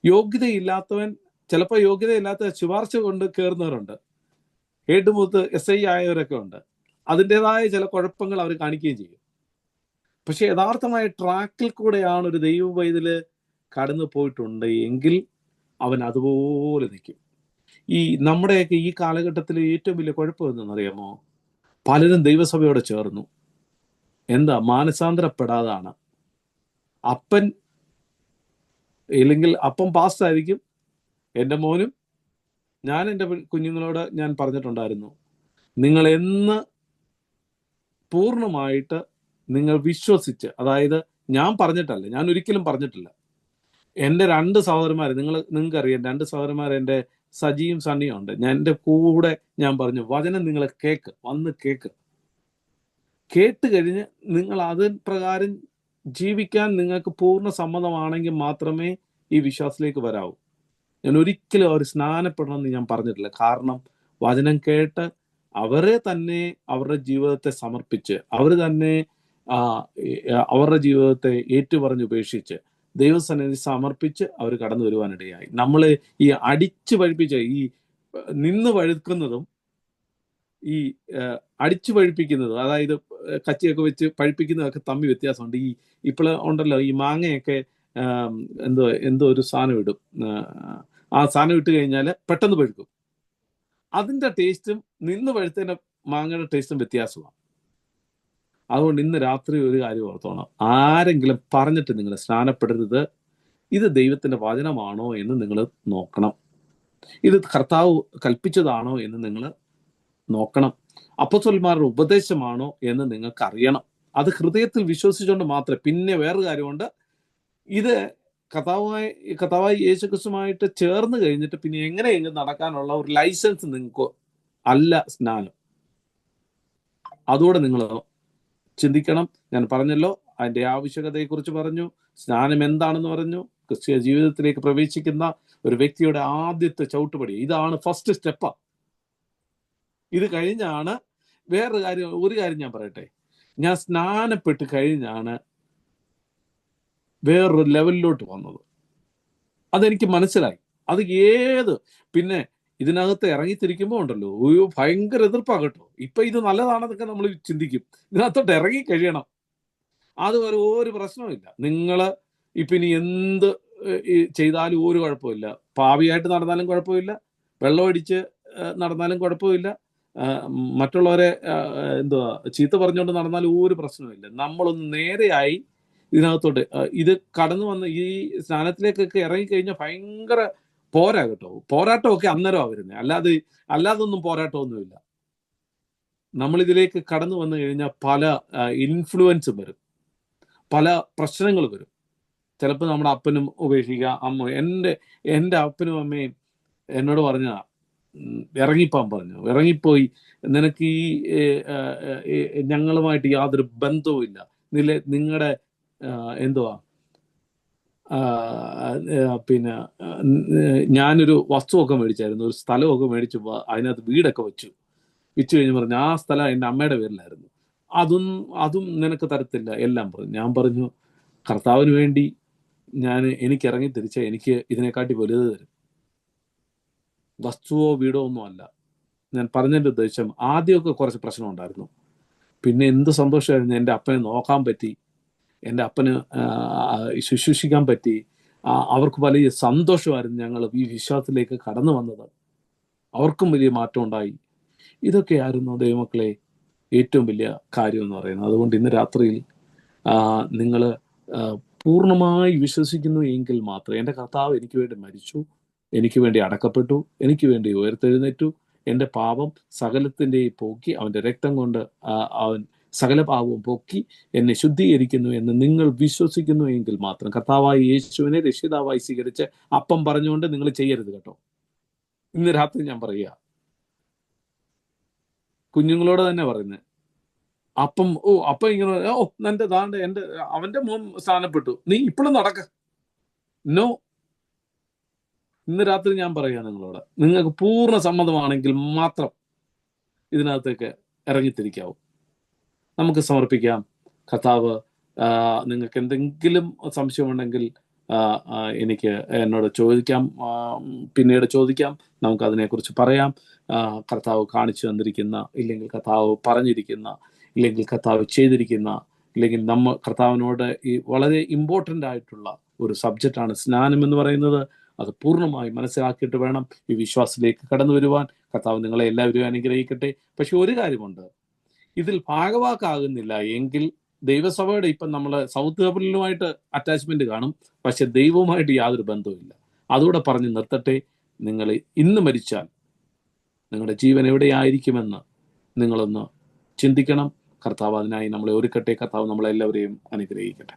യോഗ്യതയില്ലാത്തവൻ, ചിലപ്പോൾ യോഗ്യതയില്ലാത്ത ശുപാർശ കൊണ്ട് കയറുന്നവരുണ്ട്, ഏട്ടുമൂത്ത് SI ആയവരൊക്കെ ഉണ്ട്. അതിൻ്റെതായ ചില കുഴപ്പങ്ങൾ അവർ കാണിക്കുകയും ചെയ്യും. പക്ഷെ യഥാർത്ഥമായ ട്രാക്കിൽ കൂടെയാണ് ഒരു ദൈവ പൈതല് കടന്നു പോയിട്ടുണ്ട് എങ്കിൽ അവൻ അതുപോലെ നിൽക്കും. നമ്മുടെയൊക്കെ ഈ കാലഘട്ടത്തിൽ ഏറ്റവും വലിയ കുഴപ്പം എന്തെന്നറിയാമോ? പലരും ദൈവസഭയോട് ചേർന്നു, മാനസാന്തരപ്പെടാതാണ്. അപ്പൻ ഇല്ലെങ്കിൽ അപ്പം പാസ്റ്റായിരിക്കും. എൻ്റെ മോനും ഞാൻ എൻ്റെ കുഞ്ഞുങ്ങളോട് ഞാൻ പറഞ്ഞിട്ടുണ്ടായിരുന്നു, നിങ്ങൾ എന്ന് പൂർണ്ണമായിട്ട് നിങ്ങൾ വിശ്വസിച്ച്, അതായത് ഞാൻ പറഞ്ഞിട്ടല്ല, ഞാൻ ഒരിക്കലും പറഞ്ഞിട്ടില്ല. എൻ്റെ 2 സഹോദരന്മാർ, നിങ്ങൾക്കറിയാം, 2 സഹോദരന്മാർ, എൻ്റെ സജിയും സണ്ണിയും ഉണ്ട്. എൻ്റെ കൂടെ ഞാൻ പറഞ്ഞു, വചനം നിങ്ങൾ വന്ന് കേട്ട് കഴിഞ്ഞ് നിങ്ങൾ അതിൻ പ്രകാരം ജീവിക്കാൻ നിങ്ങൾക്ക് പൂർണ്ണ സമ്മതമാണെങ്കിൽ മാത്രമേ ഈ വിശ്വാസത്തിലേക്ക് വരാവൂ. ഞാൻ ഒരിക്കലും അവർ സ്നാനപ്പെടണമെന്ന് ഞാൻ പറഞ്ഞിട്ടില്ല. കാരണം വചനം കേട്ട് അവരെ തന്നെ അവരുടെ ജീവിതത്തെ സമർപ്പിച്ച്, അവർ തന്നെ അവരുടെ ജീവിതത്തെ ഏറ്റുപറഞ്ഞ് ഉപേക്ഷിച്ച് ദൈവസന്നിധി സമർപ്പിച്ച് അവർ കടന്നു വരുവാനിടയായി. നമ്മൾ ഈ അടിച്ചു പഴിപ്പിച്ച, ഈ നിന്ന് പഴുക്കുന്നതും ഈ അടിച്ചു പഴിപ്പിക്കുന്നതും, അതായത് കച്ചിയൊക്കെ വെച്ച് പഴിപ്പിക്കുന്നതൊക്കെ തമ്മിൽ വ്യത്യാസമുണ്ട്. ഇപ്പോൾ ഉണ്ടല്ലോ, ഈ മാങ്ങയൊക്കെ എന്തോ ഒരു സാധനം ഇടും, ആ സാധനം ഇട്ട് കഴിഞ്ഞാൽ പെട്ടെന്ന് പഴുക്കും. അതിൻ്റെ ടേസ്റ്റും നിന്ന് പഴുത്തതിൻ്റെ മാങ്ങയുടെ ടേസ്റ്റും വ്യത്യാസമാണ്. അതുകൊണ്ട് ഇന്ന് രാത്രി ഒരു കാര്യം ഓർത്തോണം, ആരെങ്കിലും പറഞ്ഞിട്ട് നിങ്ങൾ സ്നാനപ്പെടരുത്. ഇത് ദൈവത്തിന്റെ വചനമാണോ എന്ന് നിങ്ങൾ നോക്കണം. ഇത് കർത്താവ് കൽപ്പിച്ചതാണോ എന്ന് നിങ്ങൾ നോക്കണം. അപ്പോസ്തലന്മാരുടെ ഉപദേശമാണോ എന്ന് നിങ്ങൾക്ക് അറിയണം. അത് ഹൃദയത്തിൽ വിശ്വസിച്ചുകൊണ്ട് മാത്രമേ. പിന്നെ വേറൊരു കാര്യമുണ്ട്, ഇത് കർത്താവായ യേശുക്രിസ്തുമായിട്ട് ചേർന്ന് കഴിഞ്ഞിട്ട് പിന്നെ എങ്ങനെയെങ്കിലും നടക്കാനുള്ള ഒരു ലൈസൻസ് നിങ്ങൾക്ക് അല്ല സ്നാനം. അതോടെ നിങ്ങൾ ചിന്തിക്കണം. ഞാൻ പറഞ്ഞല്ലോ, അതിന്റെ ആവശ്യകതയെക്കുറിച്ച് പറഞ്ഞു, സ്നാനം എന്താണെന്ന് പറഞ്ഞു, ക്രിസ്തീയ ജീവിതത്തിലേക്ക് പ്രവേശിക്കുന്ന ഒരു വ്യക്തിയുടെ ആദ്യത്തെ ചവിട്ടുപടി ഇതാണ്, ഫസ്റ്റ് സ്റ്റെപ്പാ. ഇത് കഴിഞ്ഞാണ് ഒരു കാര്യം ഞാൻ പറയട്ടെ, ഞാൻ സ്നാനപ്പെട്ട് കഴിഞ്ഞാണ് വേറൊരു ലെവലിലോട്ട് വന്നത്. അതെനിക്ക് മനസ്സിലായി. അത് പിന്നെ ഇതിനകത്ത് ഇറങ്ങിത്തിരിക്കുമ്പോൾ ഉണ്ടല്ലോ, ഒരു ഭയങ്കര എതിർപ്പാകട്ടോ. ഇപ്പൊ ഇത് നല്ലതാണെന്നൊക്കെ നമ്മൾ ചിന്തിക്കും. ഇതിനകത്തോട്ട് ഇറങ്ങി കഴിയണം. അതുവരെ ഒരു പ്രശ്നവുമില്ല. നിങ്ങൾ ഇപ്പൊ ഇനി എന്ത് ചെയ്താലും ഒരു കുഴപ്പമില്ല. പാപിയായിട്ട് നടന്നാലും കുഴപ്പമില്ല, വെള്ളമടിച്ച് നടന്നാലും കുഴപ്പമില്ല, മറ്റുള്ളവരെ ചീത്ത പറഞ്ഞുകൊണ്ട് നടന്നാലും ഒരു പ്രശ്നമില്ല. നമ്മളൊന്ന് നേരെയായി ഇതിനകത്തോട്ട് ഇത് കടന്നു വന്ന് ഈ സ്നാനത്തിലേക്കൊക്കെ ഇറങ്ങിക്കഴിഞ്ഞാൽ ഭയങ്കര പോരാട്ടമൊക്കെ അന്നേരമാണ് വരുന്നത്. അല്ലാതൊന്നും പോരാട്ടമൊന്നുമില്ല. നമ്മളിതിലേക്ക് കടന്നു വന്നു കഴിഞ്ഞാൽ പല ഇൻഫ്ലുവൻസും വരും, പല പ്രശ്നങ്ങൾ വരും. ചിലപ്പോൾ നമ്മുടെ അപ്പനും ഉപേക്ഷിക്കുക, എൻ്റെ അപ്പനും അമ്മയും എന്നോട് പറഞ്ഞ ഇറങ്ങിപ്പോൻ പറഞ്ഞു, ഇറങ്ങിപ്പോയി, നിനക്ക് ഞങ്ങളുമായിട്ട് യാതൊരു ബന്ധവുമില്ല, നിങ്ങളുടെ പിന്നെ ഞാനൊരു വസ്തുവൊക്കെ മേടിച്ചായിരുന്നു, ഒരു സ്ഥലമൊക്കെ മേടിച്ചു, അതിനകത്ത് വീടൊക്കെ വെച്ചു കഴിഞ്ഞ് പറഞ്ഞു ആ സ്ഥലം എൻ്റെ അമ്മയുടെ പേരിലായിരുന്നു, അതും നിനക്ക് തരത്തില്ല, എല്ലാം പറഞ്ഞു. ഞാൻ പറഞ്ഞു, കർത്താവിന് വേണ്ടി എനിക്ക് ഇറങ്ങി തിരിച്ച എനിക്ക് ഇതിനെക്കാട്ടി വലുത് തരും. വസ്തുവോ വീടോ ഒന്നും അല്ല. ഞാൻ പറഞ്ഞതിൻ്റെ ഉദ്ദേശം, ആദ്യമൊക്കെ കുറച്ച് പ്രശ്നം ഉണ്ടായിരുന്നു, പിന്നെ എന്ത് സന്തോഷമായിരുന്നു. എൻ്റെ അപ്പനെ നോക്കാൻ പറ്റി, എൻ്റെ അപ്പന് ശുശ്രൂഷിക്കാൻ പറ്റി, അവർക്ക് വലിയ സന്തോഷമായിരുന്നു ഞങ്ങൾ ഈ വിശ്വാസത്തിലേക്ക് കടന്നു വന്നത്. അവർക്കും വലിയ മാറ്റം ഉണ്ടായി. ഇതൊക്കെയായിരുന്നു ദൈവമക്കളെ ഏറ്റവും വലിയ കാര്യം എന്ന് പറയുന്നത്. അതുകൊണ്ട് ഇന്ന് രാത്രിയിൽ നിങ്ങൾ പൂർണ്ണമായി വിശ്വസിക്കുന്നു എങ്കിൽ മാത്രം, എൻ്റെ കർത്താവ് എനിക്ക് വേണ്ടി മരിച്ചു, എനിക്ക് വേണ്ടി അടക്കപ്പെട്ടു, എനിക്ക് വേണ്ടി ഉയർത്തെഴുന്നേറ്റു, എൻ്റെ പാപം സകലത്തിൻ്റെയും പോക്കി, അവൻ്റെ രക്തം കൊണ്ട് അവൻ സകല പാപവും പൊക്കി എന്നെ ശുദ്ധീകരിക്കുന്നു എന്ന് നിങ്ങൾ വിശ്വസിക്കുന്നു എങ്കിൽ മാത്രം, കർത്താവായി യേശുവിനെ രക്ഷിതാവായി സ്വീകരിച്ച് അപ്പം പറഞ്ഞുകൊണ്ട് നിങ്ങൾ ചെയ്യരുത് കേട്ടോ. ഇന്ന് രാത്രി ഞാൻ പറയുക, കുഞ്ഞുങ്ങളോട് തന്നെ പറയുന്നത്, അപ്പം ഇങ്ങനെ അവന്റെ മോൻ സ്ഥാനപ്പെട്ടു, നീ ഇപ്പോഴും നടക്ക. നോ, ഇന്ന് രാത്രി ഞാൻ പറയുക നിങ്ങളോട്, നിങ്ങൾക്ക് പൂർണ്ണ സമ്മതമാണെങ്കിൽ മാത്രം ഇതിനകത്തേക്ക് ഇറങ്ങിത്തിരിക്കാവും. നമുക്ക് സമർപ്പിക്കാം. കർത്താവ്, നിങ്ങൾക്ക് എന്തെങ്കിലും സംശയമുണ്ടെങ്കിൽ എന്നോട് ചോദിക്കാം, പിന്നീട് ചോദിക്കാം, നമുക്ക് അതിനെക്കുറിച്ച് പറയാം. കർത്താവ് കാണിച്ചു തന്നിരിക്കുന്ന, ഇല്ലെങ്കിൽ കർത്താവ് പറഞ്ഞിരിക്കുന്ന, ഇല്ലെങ്കിൽ കർത്താവ് ചെയ്തിരിക്കുന്ന, ഇല്ലെങ്കിൽ കർത്താവിനോട് ഈ വളരെ ഇമ്പോർട്ടൻ്റ് ആയിട്ടുള്ള ഒരു സബ്ജക്റ്റാണ് സ്നാനം എന്ന് പറയുന്നത്. അത് പൂർണ്ണമായി മനസ്സിലാക്കിയിട്ട് വേണം ഈ വിശ്വാസത്തിലേക്ക് കടന്നു വരുവാൻ. കർത്താവ് നിങ്ങളെ എല്ലാവരും അനുഗ്രഹിക്കട്ടെ. പക്ഷെ ഒരു കാര്യമുണ്ട്, ഇതിൽ ഭാഗവാക്കാകുന്നില്ല എങ്കിൽ ദൈവസഭയുടെ ഇപ്പം നമ്മൾ സൗത്ത് കപ്പിലുമായിട്ട് അറ്റാച്ച്മെന്റ് കാണും, പക്ഷെ ദൈവവുമായിട്ട് യാതൊരു ബന്ധവുമില്ല. അതുകൂടെ പറഞ്ഞ് നിർത്തട്ടെ. നിങ്ങൾ ഇന്ന് മരിച്ചാൽ നിങ്ങളുടെ ജീവൻ എവിടെയായിരിക്കുമെന്ന് നിങ്ങളൊന്ന് ചിന്തിക്കണം. കർത്താവ് അതിനായി നമ്മളെ ഒരുക്കട്ടെ. കർത്താവ് നമ്മളെല്ലാവരെയും അനുഗ്രഹിക്കട്ടെ.